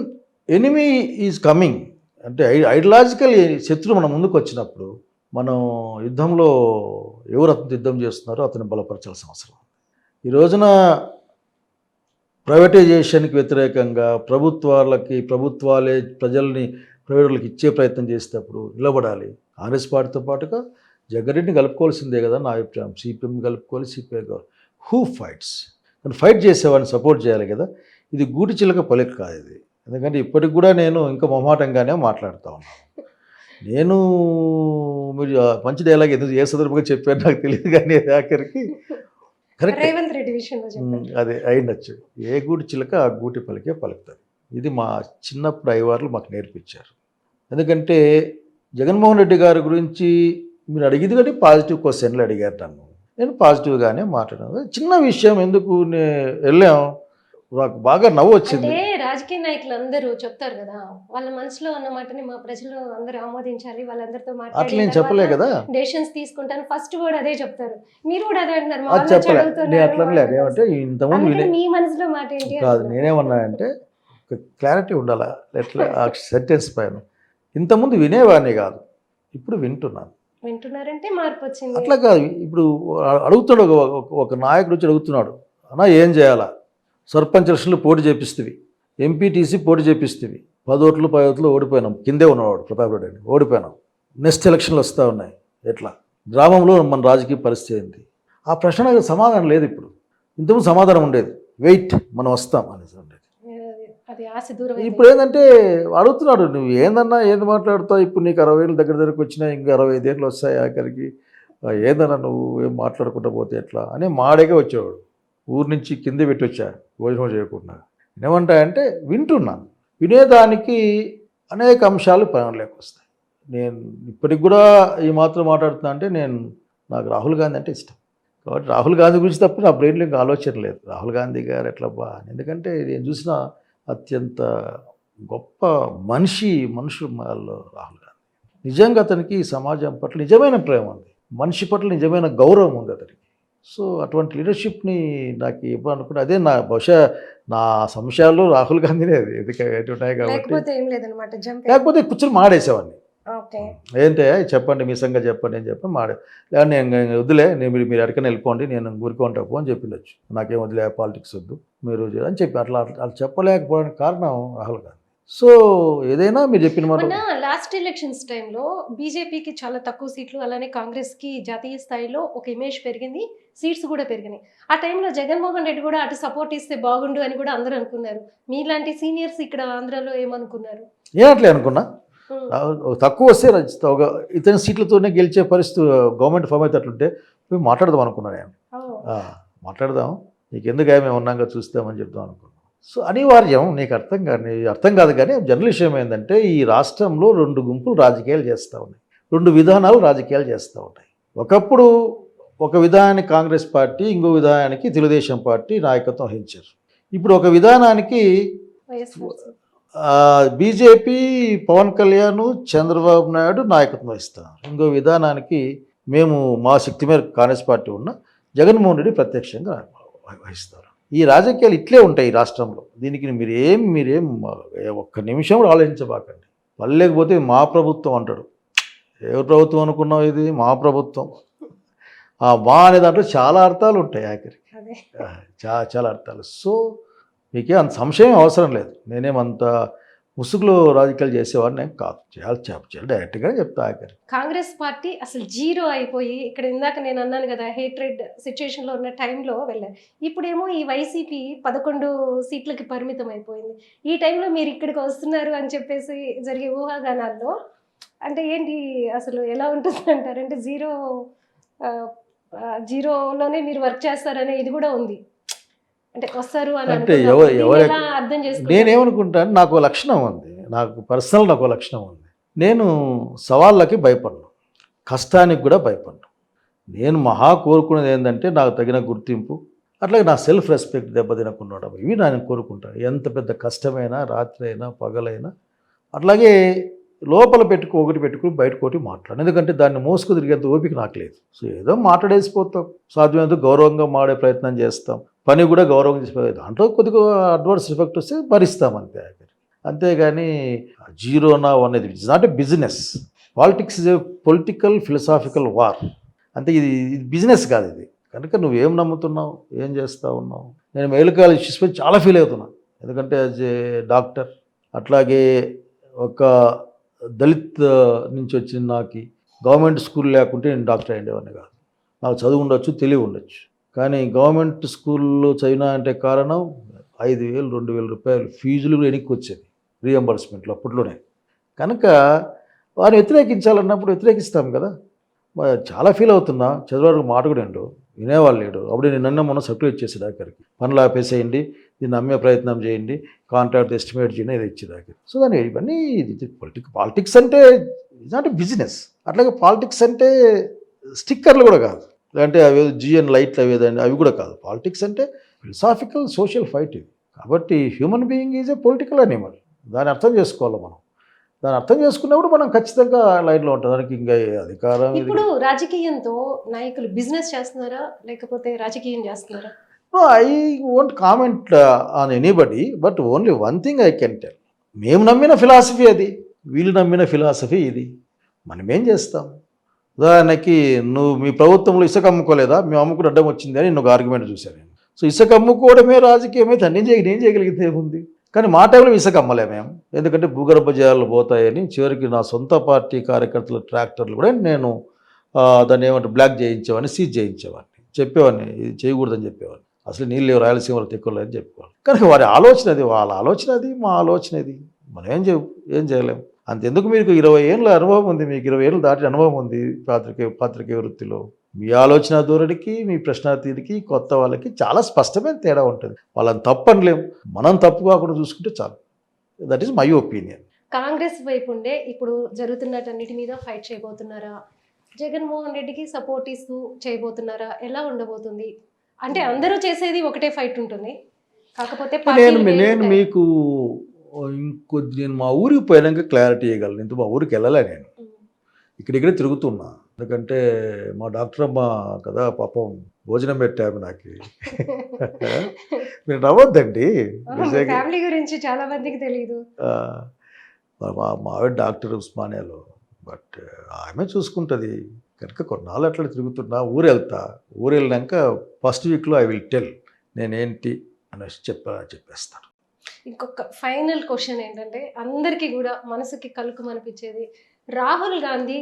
ఎనిమీ ఈజ్ కమింగ్ అంటే ఐడియాలజికల్ శత్రువు మన ముందుకు వచ్చినప్పుడు మనం యుద్ధంలో ఎవరు అతను యుద్ధం చేస్తున్నారో అతన్ని బలపరచాల్సిన అవసరం. ఈ రోజున ప్రైవేటైజేషన్కి వ్యతిరేకంగా ప్రభుత్వాలే ప్రజల్ని ప్రైవేటులకు ఇచ్చే ప్రయత్నం చేసేటప్పుడు నిలబడాలి. కాంగ్రెస్ పార్టీతో పాటుగా జగన్రెడ్డిని కలుపుకోవాల్సిందే కదా నా అభిప్రాయం. సిపిఎం కలుపుకోవాలి, సిపిఐ కావాలి. హూ ఫైట్స్, కానీ ఫైట్ చేసేవాడిని సపోర్ట్ చేయాలి కదా. ఇది గూటి చిలక పలిక కాదు ఇది. ఎందుకంటే ఇప్పటికి కూడా నేను ఇంకా మొహమాటంగానే మాట్లాడుతూ ఉన్నాను. నేను మీరు మంచి డైలాగ్ ఎందుకు ఏ సందర్భంగా చెప్పారు నాకు తెలియదు, కానీ ఆఖరికి కరెక్ట్ రేవంత్ రెడ్డి విషయంలో చెప్పండి. అదే అయినచ్చు. ఏ గూటి చిలక ఆ గూటి పలికే పలుకుతుంది. ఇది మా చిన్నప్పుడు అయ్యవార్లు మాకు నేర్పించారు. ఎందుకంటే జగన్మోహన్ రెడ్డి గారి గురించి మీరు అడిగింది కానీ పాజిటివ్ క్వశ్చన్లు అడిగారు నన్ను. నేను పాజిటివ్గానే మాట్లాడాను. చిన్న విషయం ఎందుకు వెళ్ళాం, నాకు బాగా నవ్వు వచ్చింది. అంటే రాజకీయ నాయకులు అందరూ చెప్తారు కదా, వాళ్ళ మనసులో ఉన్న మాటని మా ప్రజలు అందరూ ఆమోదించాలి, వాళ్ళందరితో అట్లా నేను చెప్పలే కదా, డెసిషన్స్ తీసుకుంటాను. ఫస్ట్ కూడా అదే చెప్తారు, మీరు కూడా అదే అంటున్నారు. మా అది వాళ్ళు చెప్పలే. అడుగుతున్నారు, నేను అట్లా ఏమంటే ఇంతకుముందు అందుకని మీ మనసులో మాట ఏంటి కాదు, అంటున్నారు. నేనేమన్నా అంటే ఒక క్లారిటీ ఉండాలా ఎట్లా ఆ సెంటెన్స్ పైన. ఇంతకుముందు వినేవాడిని కాదు, ఇప్పుడు వింటున్నాను. వింటున్నారంటే మార్పు వచ్చింది. అట్లా కాదు, ఇప్పుడు అడుగుతున్నాడు ఒక నాయకుడు వచ్చి అడుగుతున్నాడు, అన్నా ఏం చేయాలా, సర్పంచ్ ఎలక్షన్లు పోటీ చేపిస్తేవి, ఎంపీటీసీ పోటీ చేపిస్తేవి, 10 ఓట్లు 10 ఓట్లు ఓడిపోయినాం, కిందే ఉన్నవాడు ప్రతాప్ రెడ్డి అని ఓడిపోయినాం, నెక్స్ట్ ఎలక్షన్లు వస్తూ ఉన్నాయి, ఎట్లా గ్రామంలో మన రాజకీయ పరిస్థితి ఏంటి. ఆ ప్రశ్నకు సమాధానం లేదు ఇప్పుడు. ఇంతకుముందు సమాధానం ఉండేది, వెయిట్ మనం వస్తాం అనేసి ఉండేది. అది ఆశ దూరం. ఇప్పుడు ఏంటంటే అడుగుతున్నాడు, నువ్వు ఏందన్నా ఏది మాట్లాడుతావు, ఇప్పుడు నీకు 60 ఏళ్ళు దగ్గరకు వచ్చినాయి, ఇంకా 65 ఏళ్ళు వస్తాయి ఆఖరికి, ఏందన్నా నువ్వు ఏం మాట్లాడుకుంటూ పోతే ఎట్లా అని మాడేగా వచ్చేవాడు. ఊరు నుంచి కింద పెట్టి వచ్చా భోజనం చేయకుండా. ఏమంటాయంటే వింటున్నాను, వినేదానికి అనేక అంశాలు పనులేక వస్తాయి. నేను ఇప్పటికి కూడా ఈ మాత్రం మాట్లాడుతున్నా అంటే నాకు రాహుల్ గాంధీ అంటే ఇష్టం కాబట్టి రాహుల్ గాంధీ గురించి తప్ప నా బ్రెయిన్లో ఇంకా ఆలోచన లేదు. రాహుల్ గాంధీ గారు ఎట్లా ఎందుకంటే నేను చూసిన అత్యంత గొప్ప మనుషులు వాళ్ళు రాహుల్ గాంధీ. నిజంగా అతనికి సమాజం పట్ల నిజమైన ప్రేమ ఉంది, మనిషి పట్ల నిజమైన గౌరవం ఉంది అతనికి. సో అటువంటి లీడర్షిప్ని నాకు ఇవ్వ అనుకుంటే అదే నా బహుశా నా సంశయాల్లో రాహుల్ గాంధీనే అది ఎటు ఉన్నాయి కాబట్టి, లేకపోతే కూర్చొని మాడేసేవాడిని. ఏంటే చెప్పండి మీ సంగతి చెప్పండి అని చెప్పి లేదా నేను వద్దులే, మీరు ఎక్కడికైనా వెళ్ళిపోండి, నేను ఊరుకుంటాపు అని చెప్పిండొచ్చు. నాకేం వదిలే, పాలిటిక్స్ వద్దు మీరు అని చెప్పి అట్లా చెప్పలేకపోవడానికి కారణం రాహుల్ గాంధీ. సో ఏదైనా మీరు చెప్పిన మాట. లాస్ట్ ఎలక్షన్స్ టైంలో బీజేపీకి చాలా తక్కువ సీట్లు, అలానే కాంగ్రెస్కి జాతీయ స్థాయిలో ఒక ఇమేజ్ పెరిగింది, సీట్స్ కూడా పెరిగినాయి. ఆ టైంలో జగన్మోహన్ రెడ్డి కూడా అటు సపోర్ట్ ఇస్తే బాగుండు అని కూడా అందరూ అనుకున్నారు. మీలాంటి సీనియర్స్ ఇక్కడ ఆంధ్రాలో ఏమనుకున్నారు? ఏనట్లే అనుకున్నా, తక్కువ వస్తే ఇతని సీట్లతోనే గెలిచే పరిస్థితి గవర్నమెంట్ ఫామ్ అయితే అట్లుంటే మేము మాట్లాడదాం అనుకున్నాను. నేను మాట్లాడదాం, నీకు ఎందుకు మేము ఉన్నాగా చూస్తామని చెప్దాం అనుకున్నాను. సో అనివార్యం, నీకు అర్థం కాదు కానీ జనరల్ విషయం ఏంటంటే ఈ రాష్ట్రంలో 2 గుంపులు రాజకీయాలు చేస్తూ ఉన్నాయి, 2 విధానాలు రాజకీయాలు చేస్తూ ఉన్నాయి. ఒకప్పుడు ఒక విధానానికి కాంగ్రెస్ పార్టీ, ఇంకో విధానానికి తెలుగుదేశం పార్టీ నాయకత్వం వహించారు. ఇప్పుడు ఒక విధానానికి బీజేపీ పవన్ కళ్యాణ్ చంద్రబాబు నాయుడు నాయకత్వం వహిస్తారు, ఇంకో విధానానికి మేము మా శక్తి మేర కాంగ్రెస్ పార్టీ ఉన్న జగన్మోహన్ రెడ్డి ప్రత్యక్షంగా వహిస్తారు. ఈ రాజకీయాలు ఇట్లే ఉంటాయి ఈ రాష్ట్రంలో. దీనికి మీరేం ఒక్క నిమిషం కూడా ఆలోచించబాకండి. లేకపోతే మా ప్రభుత్వం అంటాడు, ఎవరి ప్రభుత్వం అనుకున్నావు, ఇది మా ప్రభుత్వం. మా అనే దాంట్లో చాలా అర్థాలు ఉంటాయి ఆఖరికి, చాలా అర్థాలు. సో మీకే అంత సంశయం అవసరం లేదు, నేనేమంత ముసుగులో రాజకీయాలు చేసేవాడిని ఏం కాదు, చేయాలి డైరెక్ట్గా చెప్తా. ఆఖరి కాంగ్రెస్ పార్టీ అసలు జీరో అయిపోయి, ఇక్కడ ఇందాక నేను అన్నాను కదా హేట్రెడ్ సిచ్యుయేషన్లో ఉన్న టైంలో వెళ్ళారు. ఇప్పుడేమో ఈ వైసీపీ 11 సీట్లకి పరిమితం అయిపోయింది. ఈ టైంలో మీరు ఇక్కడికి వస్తున్నారు అని చెప్పేసి జరిగే ఊహాగానాల్లో అంటే ఏంటి అసలు ఎలా ఉంటుంది అంటారు? అంటే జీరోలోనే మీరు వర్క్ చేస్తారనే ఇది కూడా ఉంది, అంటే వస్తారు అని అంటే అర్థం చేసుకుంటారు. నేనేమనుకుంటాను, నాకు లక్షణం ఉంది, నాకు లక్షణం ఉంది. నేను సవాళ్ళకి భయపడను, కష్టానికి కూడా భయపడను. నేను కోరుకునేది ఏంటంటే నాకు తగిన గుర్తింపు, అట్లాగే నా సెల్ఫ్ రెస్పెక్ట్ దెబ్బతినకుండా ఇవి నేను కోరుకుంటాను. ఎంత పెద్ద కష్టమైనా, రాత్రి అయినా పగలైనా, అట్లాగే లోపల పెట్టుకుని బయటకోటి మాట్లాడు. ఎందుకంటే దాన్ని మోసుకు తిరిగేంత ఓపిక నాకు లేదు. సో ఏదో మాట్లాడేసిపోతాం, సాధ్యమైనంత గౌరవంగా మాడే ప్రయత్నం చేస్తాం, పని కూడా గౌరవంగా చేసిపోతాం. దాంట్లో కొద్దిగా అడ్వర్స్ ఎఫెక్ట్ వస్తే భరిస్తాం అంతే. అంతేగాని జీరోనా అనేది it's not a business. Politics is a political philosophical war. అంతే, ఇది బిజినెస్ కాదు ఇది. కనుక నువ్వేం నమ్ముతున్నావు, ఏం చేస్తూ ఉన్నావు. నేను మెడికల్ ఇష్యూస్ పై చాలా ఫీల్ అవుతున్నాను. ఎందుకంటే యాజ్ ఏ డాక్టర్, అట్లాగే ఒక దళిత్ నుంచి వచ్చిన నాకు గవర్నమెంట్ స్కూల్ లేకుంటే నేను డాక్టర్ అయ్యేవాడిని కాదు. నాకు చదువు ఉండొచ్చు, తెలివి ఉండొచ్చు, కానీ గవర్నమెంట్ స్కూల్లో చదివినా అంటే కారణం 5,000 2,000 రూపాయలు ఫీజులు కూడా వెనక్కి వచ్చేది రీఎంబర్స్మెంట్లు అప్పట్లోనే. కనుక వారిని వ్యతిరేకించాలన్నప్పుడు వ్యతిరేకిస్తాం కదా. చాలా ఫీల్ అవుతున్నా, చదివాడు మాట కూడా ఏంటో వినేవాళ్ళు లేడు. అప్పుడు నేను నన్ను మొన్న సర్టిఫికేట్ ఇచ్చేసాడు ఆఖరికి, పనులు ఆపేసేయండి, దీన్ని అమ్మే ప్రయత్నం చేయండి, కాంట్రాక్ట్ ఎస్టిమేట్ చేయండి, ఇది ఇచ్చేదాకా. సో దాన్ని ఇవన్నీ పాలిటిక్స్ అంటే ఇట్స్ నాట్ బిజినెస్. అట్లాగే పాలిటిక్స్ అంటే స్టిక్కర్లు కూడా కాదు, లేదంటే అవి జిఎన్ లైట్లు అవేదండి అవి కూడా కాదు. పాలిటిక్స్ అంటే ఫిలసాఫికల్ సోషల్ ఫైట్ ఇది. కాబట్టి human being is a political animal. దాన్ని అర్థం చేసుకోవాలి మనం. దాన్ని అర్థం చేసుకున్నప్పుడు మనం ఖచ్చితంగా లైన్లో ఉంటాం. దానికి ఇంకా అధికారం ఇప్పుడు రాజకీయంతో నాయకులు బిజినెస్ చేస్తున్నారా లేకపోతే రాజకీయం చేస్తున్నారా? I won't comment on anybody, but only one thing I can tell. మేము నమ్మిన ఫిలాసఫీ అది, వీళ్ళు నమ్మిన ఫిలాసఫీ ఇది. మనం ఏం చేస్తాం? ఉదాహరణకి నువ్వు మీ ప్రభుత్వంలో ఇసుక అమ్ముకోలేదా, మేము అమ్ముకుని అడ్డం వచ్చింది అని నేను ఒక ఆర్గ్యుమెంట్ చూశాను నేను. సో ఇసుక అమ్ముకోవడమే రాజకీయమే, దాన్ని ఏం చేయగలిగితే ఏముంది? కానీ మా టైంలో ఇసుక అమ్మలే మేము, ఎందుకంటే భూగర్భ జలాలు పోతాయని. చివరికి నా సొంత పార్టీ కార్యకర్తల ట్రాక్టర్లు కూడా నేను దాన్ని ఏమంటే బ్లాక్ చేయించేవాడిని, సీజ్ చేయించేవాడిని, చెప్పేవాడిని ఇది చేయకూడదని చెప్పేవాడిని. అసలు నీళ్ళు లేవు రాయలసీమలో తెక్కులు అని చెప్పేవాళ్ళు. కనుక వారి ఆలోచన అది, వాళ్ళ ఆలోచన అది, మా ఆలోచన అది. మనం ఏం చేయలేము. అంతెందుకు మీకు 20 ఏళ్ళ అనుభవం ఉంది, మీకు 20 ఏళ్ళు దాటి అనుభవం ఉంది పాత్రికేయ వృత్తిలో. మీ ఆలోచన ధోరణికి, మీ ప్రశ్నార్థికి, కొత్త వాళ్ళకి చాలా స్పష్టమైన తేడా ఉంటుంది. వాళ్ళని తప్పనలేము, మనం తప్పు కాకుండా చూసుకుంటే చాలు. That is my opinion. Congress వైపు ఉండే ఇప్పుడు జరుగుతున్నటన్నిటి మీద ఫైట్ చేయబోతున్నారా? జగన్మోహన్ రెడ్డికి సపోర్ట్ ఇస్తూ చేయబోతున్నారా? ఎలా ఉండబోతుంది? అంటే అందరూ చేసేది ఒకటే ఫైట్ ఉంటుంది, కాకపోతే నేను మీకు ఇంకొద్ది నేను మా ఊరికి పోయాక క్లారిటీ ఇవ్వగలను. ఇంత మా ఊరికి వెళ్ళలే, నేను ఇక్కడిక్కడే తిరుగుతున్నా. ఎందుకంటే మా డాక్టర్ అమ్మ కదా పాపం భోజనం పెట్టాము నాకు. మీరు నవ్వద్దండి, ఫ్యామిలీ గురించి చాలా మందికి తెలియదు. మా ఆవిడ డాక్టర్ ఉస్మానియాలో, బట్ ఆమె చూసుకుంటుంది కనుక కొన్నాళ్ళు అట్లా తిరుగుతున్నా. ఊరు వెళ్ళినాక ఫస్ట్ వీక్లో ఐ విల్ టెల్ నేనేంటి అనేసి చెప్పేస్తాను. ఇంకొక ఫైనల్ క్వశ్చన్ ఏంటంటే, అందరికీ కూడా మనసుకి కలుకుమనిపించేది, రాహుల్ గాంధీ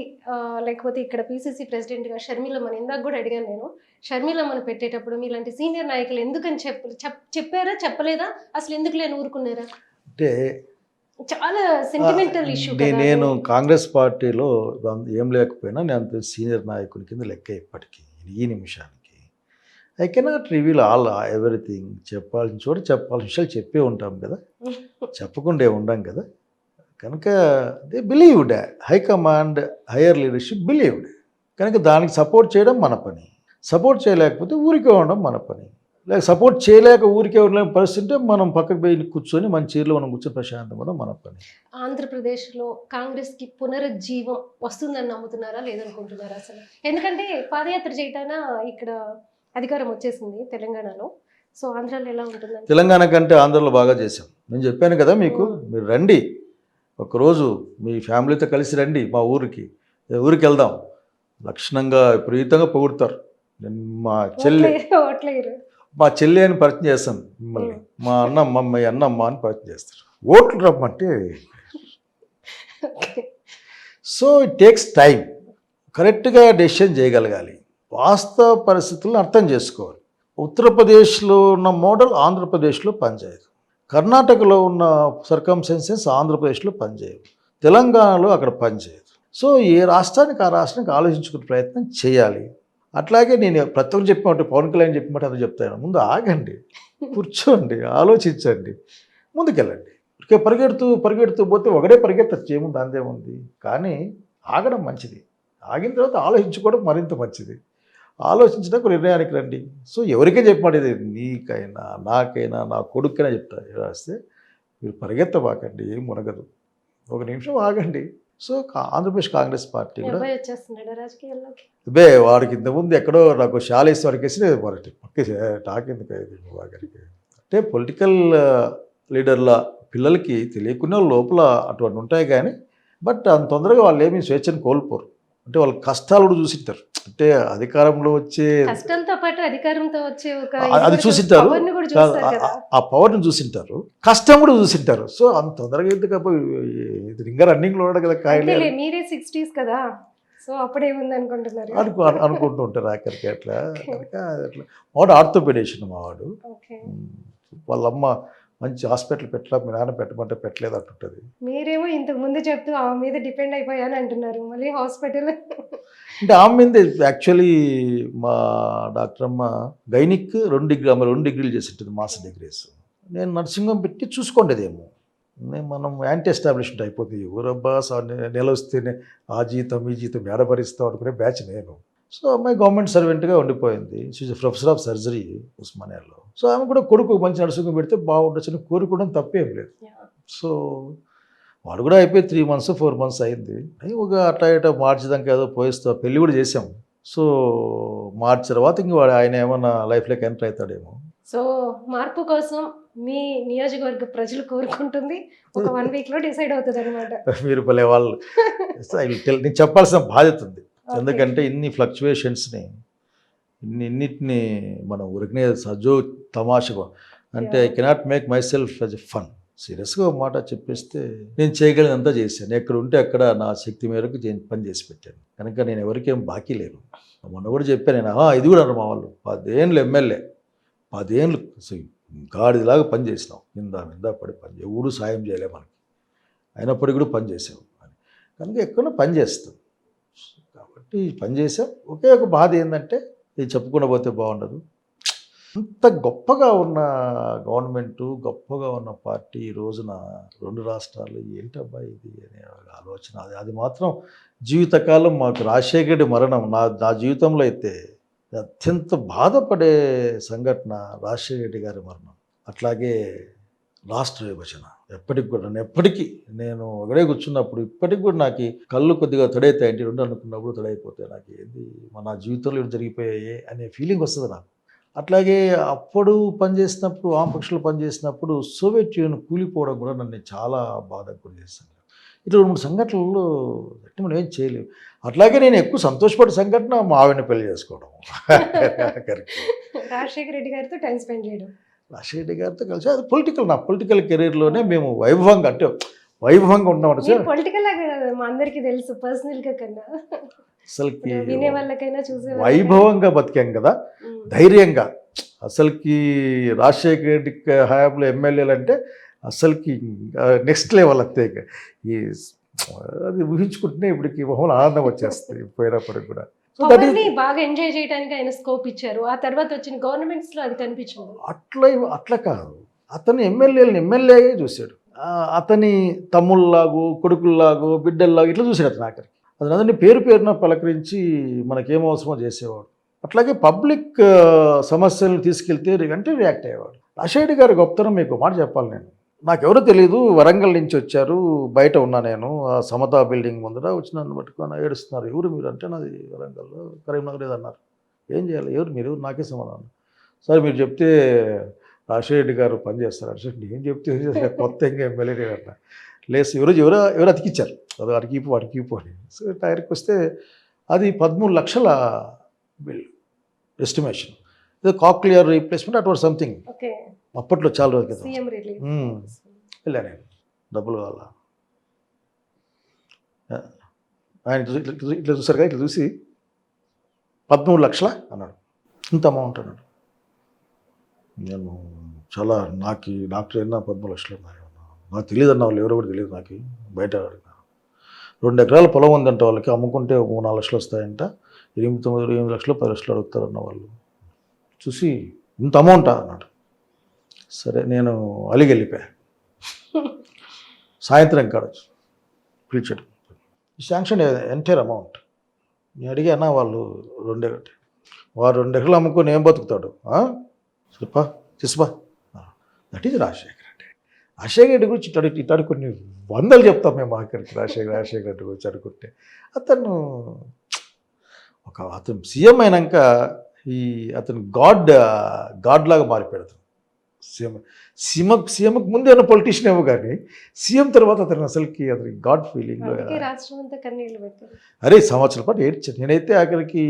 లేకపోతే ఇక్కడ పిసిసి ప్రెసిడెంట్గా షర్మిలమ్మని ఇందాక కూడా అడిగాను నేను. షర్మిలమ్మని పెట్టేటప్పుడు మీలాంటి సీనియర్ నాయకులు ఎందుకని చెప్పారా, చెప్పలేదా, అసలు ఎందుకు లేని ఊరుకున్నారా? అంటే చాలా సెంటిమెంటల్ ఇష్యూ. నేను కాంగ్రెస్ పార్టీలో ఏం లేకపోయినా నేను అంత సీనియర్ నాయకుని కింద లెక్క ఇప్పటికీ ఈ నిమిషానికి. I cannot reveal all everything. చెప్పాల్సిన చోట చెప్పాల్సిన విషయాలు చెప్పే ఉంటాం కదా, చెప్పకుండా ఉండం కదా. కనుక they believed, high command higher leadership believed. కనుక దానికి సపోర్ట్ చేయడం మన పని, సపోర్ట్ చేయలేకపోతే ఊరికే ఉండడం మన పని. లేక సపోర్ట్ చేయలేక ఊరికే ఉండలేని పరిస్థితి ఉంటే మనం పక్కకు పోయి కూర్చొని మన చీరలో మనం కూర్చొని ప్రశాంతం కూడా మన పని. ఆంధ్రప్రదేశ్లో కాంగ్రెస్కి పునరుజ్జీవం వస్తుందని నమ్ముతున్నారా లేదనుకుంటున్నారా అసలు? ఎందుకంటే పాదయాత్ర చేయటానా ఇక్కడ అధికారం వచ్చేసింది తెలంగాణలో. సో ఆంధ్రాలో ఎలా ఉంటుంది? తెలంగాణ కంటే ఆంధ్రలో బాగా చేశాం. నేను చెప్పాను కదా మీకు, మీరు రండి ఒకరోజు మీ ఫ్యామిలీతో కలిసి రండి మా ఊరికి వెళ్దాం. లక్షణంగా విపరీతంగా పొగుడతారు. నేను మా చెల్లి అని పరిచయం చేస్తాను మిమ్మల్ని, మా అన్నమ్మ మీ అన్నమ్మ అని పరిచయం చేస్తారు. ఓట్లు రమ్మంటే సో ఇట్ టేక్స్ టైం. కరెక్ట్గా డెసిషన్ చేయగలగాలి, వాస్తవ పరిస్థితులను అర్థం చేసుకోవాలి. ఉత్తరప్రదేశ్లో ఉన్న మోడల్ ఆంధ్రప్రదేశ్లో పనిచేయదు, కర్ణాటకలో ఉన్న సర్కమ్స్టెన్సెస్ ఆంధ్రప్రదేశ్లో పనిచేయవు, తెలంగాణలో అక్కడ పనిచేయదు. సో ఏ రాష్ట్రానికి ఆ రాష్ట్రానికి ఆలోచించుకునే ప్రయత్నం చేయాలి. అట్లాగే నేను ప్రతి ఒక్కరు చెప్పినట్టు పవన్ కళ్యాణ్ చెప్పినట్టు అది చెప్తాను, ముందు ఆగండి, కూర్చోండి, ఆలోచించండి, ముందుకెళ్ళండి. ఇక పరిగెడుతూ పోతే ఒకటే పరిగెత్తచ్చు, ఏముంది అందేముంది. కానీ ఆగడం మంచిది, ఆగిన తర్వాత ఆలోచించుకోవడం మరింత మంచిది. ఆలోచించడానికి నిర్ణయానికి రండి. సో ఎవరికే చెప్పమంటే నీకైనా నాకైనా నా కొడుకైనా చెప్తా, రాస్తే మీరు పరిగెత్తబాకండి, ఏం మునగదు, ఒక నిమిషం ఆగండి. సో ఆంధ్రప్రదేశ్ కాంగ్రెస్ పార్టీ కూడా వాడికి ఇంతకుముందు ఎక్కడో నాకు శాలేశ్వరికి వేసి టాకెందుకు వారికి అంటే పొలిటికల్ లీడర్ల పిల్లలకి తెలియకుండా లోపల అటువంటి ఉంటాయి. కానీ బట్ అంత తొందరగా వాళ్ళు ఏమీ స్వేచ్ఛను కోల్పోరు. అంటే వాళ్ళ కష్టాలు కూడా చూసింటారు. అంటే అధికారంలో వచ్చే కష్టంతో పాటు అధికారంతో వచ్చే అది చూసింటారు, ఆ పవర్ని చూసింటారు, కష్టం కూడా చూసింటారు. సో అంత తొందరగా ఎందుకు ఇది ఇంకా రన్నింగ్లో ఉండదు కదా. కాయలే మీరే 60s కదా, సో అప్పుడు ఏముంది అనుకుంటున్నారు? అనుకుంటూ ఉంటారు ఆఖరికి అట్లా కనుక అట్లా వాడు ఆర్థోపెడిషన్ మావాడు. ఓకే. వాళ్ళమ్మ మంచి హాస్పిటల్ పెట్టలా, మీ నాన్న పెట్టమంటే పెట్టలేదు అంటుంటుంది. మీరేమో ఇంతకు ముందు చెప్తూ ఆమె మీద డిపెండ్ అయిపోయాను అంటున్నారు, మళ్ళీ హాస్పిటల్. అంటే ఆమె మీద యాక్చువల్లీ మా డాక్టర్ అమ్మ గైనిక్ 2 డిగ్రీలు చేసి ఉంటుంది, మాస్టర్ డిగ్రీస్. నేను నర్సింగ్ పెట్టి చూసుకోండేదేమో, మనం యాంటీ ఎస్టాబ్లిష్మెంట్ అయిపోతుంది. ఊరబ్బా నెల వస్తేనే ఆ జీతం ఈ జీతం ఏడబరిస్తాం అనుకునే బ్యాచ్ నేను. సో అమ్మాయి గవర్నమెంట్ సర్వెంట్గా ఉండిపోయింది. షీజ్ ప్రొఫెసర్ ఆఫ్ సర్జరీ ఉస్మానియాలో. సో ఆమె కూడా కొడుకు మంచి నర్సింగ్ పెడితే బాగుండొచ్చు అని కోరుకోవడం తప్పేం లేదు. సో వాడు కూడా అయిపోయి 3 months 4 months అయింది. ఒక అట్లా ఇట్లా మార్చి దాకా ఏదో పోయిస్తా పెళ్ళి కూడా చేసాం. సో మార్చి తర్వాత ఇంక వాడు ఆయన ఏమన్నా లైఫ్లోకి ఎంటర్ అవుతాడేమో. సో మార్పు కోసం మీ నియోజకవర్గ ప్రజలు కోరుకుంటుంది ఒక 1 weekలో డిసైడ్ అవుతుంది అనమాట. మీరు భలే వాళ్ళు. నేను చెప్పాల్సిన బాధ్యత ఉంది. ఎందుకంటే ఇన్ని ఫ్లక్చువేషన్స్ని ఇన్నిటిని మనం ఉరికినే సజో తమాషగా అంటే I cannot make my self as a fun. సీరియస్గా ఒక మాట చెప్పేస్తే నేను చేయగలిగినంతా చేశాను. ఎక్కడ ఉంటే అక్కడ నా శక్తి మేరకు పని చేసి పెట్టాను. కనుక నేను ఎవరికేం బాకీ లేను. మొన్న కూడా చెప్పాను నేను, ఇది కూడా మా వాళ్ళు 10 ఏళ్ళు ఎమ్మెల్యే, 10 ఏళ్ళు గాడిలాగా పని చేసినాం, మీద పడి పని ఎవడు సాయం చేయలే మనకి, అయినప్పటికీ కూడా పని చేసావు అని. కనుక ఎక్కడో పని చేస్తాం కాబట్టి పని చేసాం. ఒకే ఒక బాధ ఏంటంటే ఇది చెప్పుకుండా పోతే బాగుండదు, అంత గొప్పగా ఉన్న గవర్నమెంటు, గొప్పగా ఉన్న పార్టీ ఈ రోజున 2 రాష్ట్రాలు ఏంటబ్బా ఇది అనే ఆలోచన. అది మాత్రం జీవితకాలం మాకు రాజశేఖర రెడ్డి మరణం నా జీవితంలో అయితే అత్యంత బాధపడే సంఘటన రాజశేఖర రెడ్డి గారి మరణం. అట్లాగే రాష్ట్ర విభజన ఎప్పటికి కూడా నేను ఒకడే కూర్చున్నప్పుడు ఇప్పటికి కూడా నాకు కళ్ళు కొద్దిగా తడైతాయంటే 2 అనుకున్నప్పుడు తడైపోతాయి. నాకు ఏంది నా జీవితంలో ఇవి జరిగిపోయాయి అనే ఫీలింగ్ వస్తుంది నాకు. అట్లాగే అప్పుడు పనిచేసినప్పుడు వామపక్షులు పనిచేసినప్పుడు సోవియట్ యూనియన్ కూలిపోవడం కూడా నన్ను చాలా బాధకు గురి చేస్తాను. ఇట్లా 2 సంఘటనలు అంటే మనం ఏం చేయలేము. అట్లాగే నేను ఎక్కువ సంతోషపడే సంఘటన మా ఆవిడని పెళ్లి చేసుకోవడం. రాజశేఖర రెడ్డి గారితో టైం స్పెండ్ చేయడం, రాజశేఖర రెడ్డి గారితో కలిసి అది నా పొలిటికల్ కెరీర్లోనే మేము వైభవంగా ఉన్నాం సార్. పొలిటికల్ మా అందరికీ తెలుసు, పర్సనల్ గా కన్నా అసలుకి వినే వాళ్ళకైనా చూసే వైభవంగా బతికాం కదా, ధైర్యంగా. అసలుకి రాజశేఖర రెడ్డి హయాంలో ఎమ్మెల్యేలు అంటే అసలుకి నెక్స్ట్ లెవెల్ అంతే. ఈ అది ఊహించుకుంటేనే ఇప్పటికి మొహం ఆనందం వచ్చేస్తుంది పోయినప్పటికి కూడా. బాగా ఎంజాయ్ చేయడానికి ఆయన స్కోప్ ఇచ్చారు. ఆ తర్వాత వచ్చిన గవర్నమెంట్స్ లో అది కనిపించింది. అట్లా కాదు, అతను ఎమ్మెల్యేగా చూశాడు. అతని తమ్ముళ్ళలాగు, కొడుకుల్లాగు, బిడ్డల్లాగు ఇట్లా చూశాడు అతను ఆఖరికి. అతను అందరినీ పేరున పలకరించి మనకేం అవసరమో చేసేవాడు. అట్లాగే పబ్లిక్ సమస్యలను తీసుకెళ్తే వెంటనే రియాక్ట్ అయ్యేవాడు. రాజశేఖర గారి గొప్పతనం మీకు మాట చెప్పాలి. నాకెవరో తెలియదు, వరంగల్ నుంచి వచ్చారు, బయట ఉన్నా నేను సమతా బిల్డింగ్ ముందర వచ్చి నన్ను పట్టుకొని ఏడుస్తున్నారు. ఎవరు మీరు అంటే నాది వరంగల్, కరీంనగర్ ఏదన్నారు. ఏం చేయాలి, ఎవరు మీరు, నాకే సమాధానం. సరే మీరు చెప్తే రాజశేఖర రెడ్డి గారు పనిచేస్తారు అంటే నేను చెప్తే కొత్త ఇంకా ఎమ్మెల్యే అన్న లేసి ఎవరు అతికిచ్చారు, అది వాడికి అని. సో టైర్కి వస్తే అది 13 లక్షల బిల్ ఎస్టిమేషన్. ఇది కాక్లియర్ రీప్లేస్మెంట్ అట్ సంథింగ్. అప్పట్లో చాలా రోజుల క్రితం వెళ్ళా నేను, డబ్బులు కావాల. ఆయన ఇట్లా చూసారు కదా, ఇట్లా చూసి 13 లక్షల అన్నాడు. ఇంత అమౌంట్ అన్నాడు. నేను చాలా నాకు డాక్టర్ అయినా 13 లక్షలు ఉన్నాయి, నాకు తెలియదు అన్న, వాళ్ళు ఎవరో కూడా తెలియదు నాకు, బయట అడిగినా. 2 ఎకరాల పొలం ఉందంట వాళ్ళకి, అమ్ముకుంటే 3-4 లక్షలు వస్తాయంట, 8 లక్షలు 10 లక్షలు అడుగుతారన్న వాళ్ళు. చూసి ఇంత అమౌంటా అన్నాడు. సరే నేను అలిగి వెళ్ళిపోయా. సాయంత్రం కాడచ్చు పిలిచాడు, శాంక్షన్ ఎంటైర్ అమౌంట్. నేను అడిగానా, వాళ్ళు 2 ఎకరాలు అమ్ముకొని ఏం బతుకుతాడు, సరిపా చేసిపా. That is Rajasekhara Reddy. రాజశేఖర రెడ్డి గురించి ఇటాడు కొన్ని వందలు చెప్తాం మేము ఆఖరికి. రాజశేఖర రెడ్డి గురించి అనుకుంటే అతను సీఎం అయినాక అతను గాడ్ లాగా మారిపోయాడు. సీఎంకి ముందే ఉన్న పొలిటీషియన్ ఏమో కానీ సీఎం తర్వాత అతను అతని గాడ్ ఫీలింగ్. అరే సంవత్సరం పాటు ఏడ్చాను నేనైతే. ఆఖరికి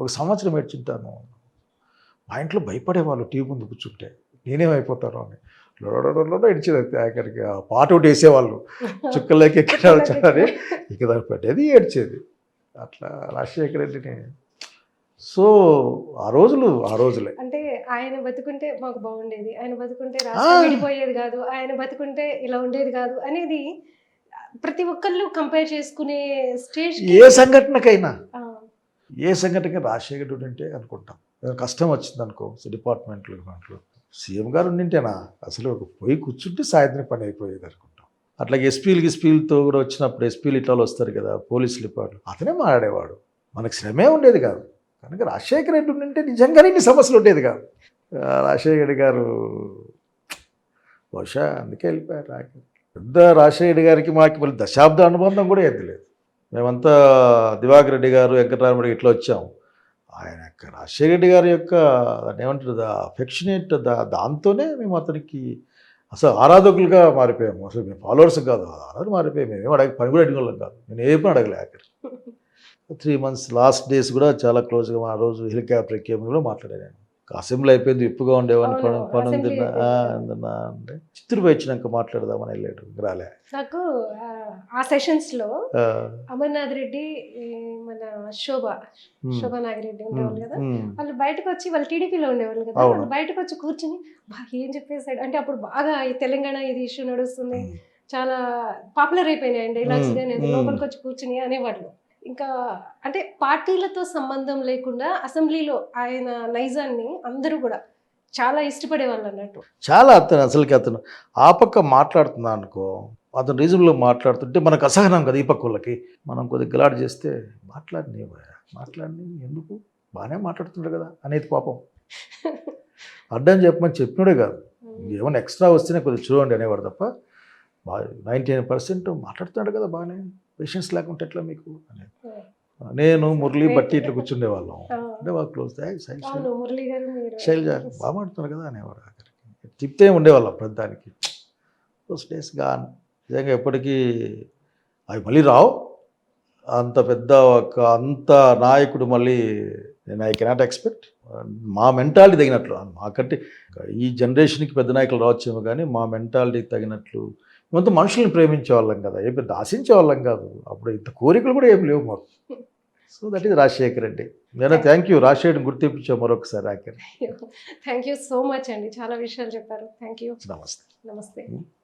1 సంవత్సరం ఏడ్చుంటాను. మా ఇంట్లో భయపడేవాళ్ళు టీవీ ముందు కూర్చుంటే నేనేమైపోతాను అని. ఏడ్చేది అయితే ఆఖరికి. పాట ఒకటి వేసేవాళ్ళు చుక్కలకి ఎక్కడ వచ్చారని ఇక దాన్ని పెట్టేది, ఏడ్చేది. అట్లా రాజశేఖర రెడ్డిని సో ఆ రోజులే అంటే ఆయన బతుకుంటే మాకు బాగుండేది, ఆయన బతుకుంటే ఆ, రాష్ట్రం విడిపోయేది కాదు, ఆయన బతుకుంటే ఇలా ఉండేది కాదు అనేది ప్రతి ఒక్కళ్ళు కంపేర్ చేసుకునే స్టేజ్ ఏ సంఘటనకైనా రాజశేఖర రెడ్డి ఉంటే అనుకుంటాం. ఏదైనా కష్టం వచ్చింది అనుకో డిపార్ట్మెంట్లో సీఎం గారు ఉండింటేనా అసలు పోయి కూర్చుంటే సాయంత్రం పని అయిపోయేది అనుకుంటాం. అట్లాగే ఎస్పీలతో కూడా వచ్చినప్పుడు ఎస్పీలు ఇట్లా వస్తారు కదా పోలీస్ డిపార్ట్మెంట్, అతనే మాట్లాడేవాడు, మనకు శ్రమే ఉండేది కాదు. కనుక రాజశేఖర రెడ్డి ఉండింటే నిజంగానే ఇన్ని సమస్యలు ఉండేది కాదు. రాజశేఖర రెడ్డి గారు బహుశా అందుకే వెళ్ళిపోయారు. పెద్ద రాజశేఖర రెడ్డి గారికి మాకు మళ్ళీ దశాబ్ద అనుబంధం కూడా ఏది లేదు. మేమంతా దివాకర్ రెడ్డి గారు వెంకటరామరెడ్డి ఇట్లా వచ్చాం. ఆయన యొక్క రాజశేఖర రెడ్డి గారి యొక్క ఏమంటారు అఫెక్షనేట్ దాంతోనే మేము అతనికి అసలు ఆరాధకులుగా మారిపోయాము. అసలు మేము ఫాలోవర్స్ కాదు, ఆరాధన మారిపోయాము. మేమేం పని కూడా అడిగిన వాళ్ళం కాదు. నేను ఏ పని అడగలే ఆఖరి 3 months లాస్ట్ డేస్ కూడా చాలా క్లోజ్గా ఆ రోజు హెలికాప్టర్ ఎక్కేమని కూడా మాట్లాడాను. అసెంబ్లీ అయిపోయింది, ఇప్పుగా ఉండేవాడిని, పని ఉంది అంటే చిత్తూరు పోయి వచ్చినాక మాట్లాడదామని వెళ్ళాడు, రాలే. నాకు ఆ సెషన్స్ లో అమర్నాథ్ రెడ్డి, మన శోభా నాగిరెడ్డి ఉండేవాళ్ళు కదా, వాళ్ళు బయటకు వచ్చి వాళ్ళు టీడీపీలో ఉండేవాళ్ళు కదా, వాళ్ళు బయటకు వచ్చి కూర్చుని ఏం చెప్పేసాడు అంటే అప్పుడు బాగా ఈ తెలంగాణ ఇది ఇష్యూ నడుస్తుంది, చాలా పాపులర్ అయిపోయినాయి డైలాగ్స్, లోపలికి వచ్చి కూర్చుని అనేవాళ్ళు. ఇంకా అంటే పార్టీలతో సంబంధం లేకుండా అసెంబ్లీలో ఆయన నైజాన్ని అందరూ కూడా చాలా ఇష్టపడేవాళ్ళు అన్నట్టు. చాలా అతను ఆ పక్క మాట్లాడుతున్నా అనుకో, అతను రీజన్లో మాట్లాడుతుంటే మనకు అసహనం కదా ఈ పక్క వాళ్ళకి. మనం కొద్దిగా గలాట్ చేస్తే మాట్లాడి ఎందుకు బాగానే మాట్లాడుతుండే కదా అనేది పాపం అడ్డం చెప్పమని కాదు, ఏమైనా ఎక్స్ట్రా వస్తేనే కొద్దిగా చూడండి అనేవాడు తప్ప 99% మాట్లాడుతున్నాడు కదా బాగానే, పేషెన్స్ లేకుంటే ఎట్లా మీకు అనేది. నేను మురళి బట్టి ఇట్లా కూర్చుండేవాళ్ళం అంటే వాళ్ళు క్లోజ్ శైలజ బాగా మాడుతున్నారు కదా అనేవాడు. చెప్తే ఉండేవాళ్ళం ప్రతిదానికి. డేస్ గాన్ నిజంగా ఎప్పటికీ అవి మళ్ళీ రావు. అంత పెద్ద అంత నాయకుడు మళ్ళీ నేను ఐ కెనాట్ ఎక్స్పెక్ట్. మా మెంటాలిటీ తగినట్లు, మాకంటే ఈ జనరేషన్కి పెద్ద నాయకులు రావచ్చేమో కానీ మా మెంటాలిటీకి తగినట్లు మొత్తం మనుషుల్ని ప్రేమించే వాళ్ళం కదా, ఏ పెద్ద ఆశించే వాళ్ళం కాదు. అప్పుడు ఇంత కోరికలు కూడా ఏం లేవు మాకు. So that is Rajasekhar Reddy. నేను థ్యాంక్ యూ రాజశేఖర్ని గుర్తించాం మరొకసారి. థ్యాంక్ యూ సో మచ్ అండి, చాలా విషయాలు చెప్పారు. Thank you. నమస్తే. నమస్తే.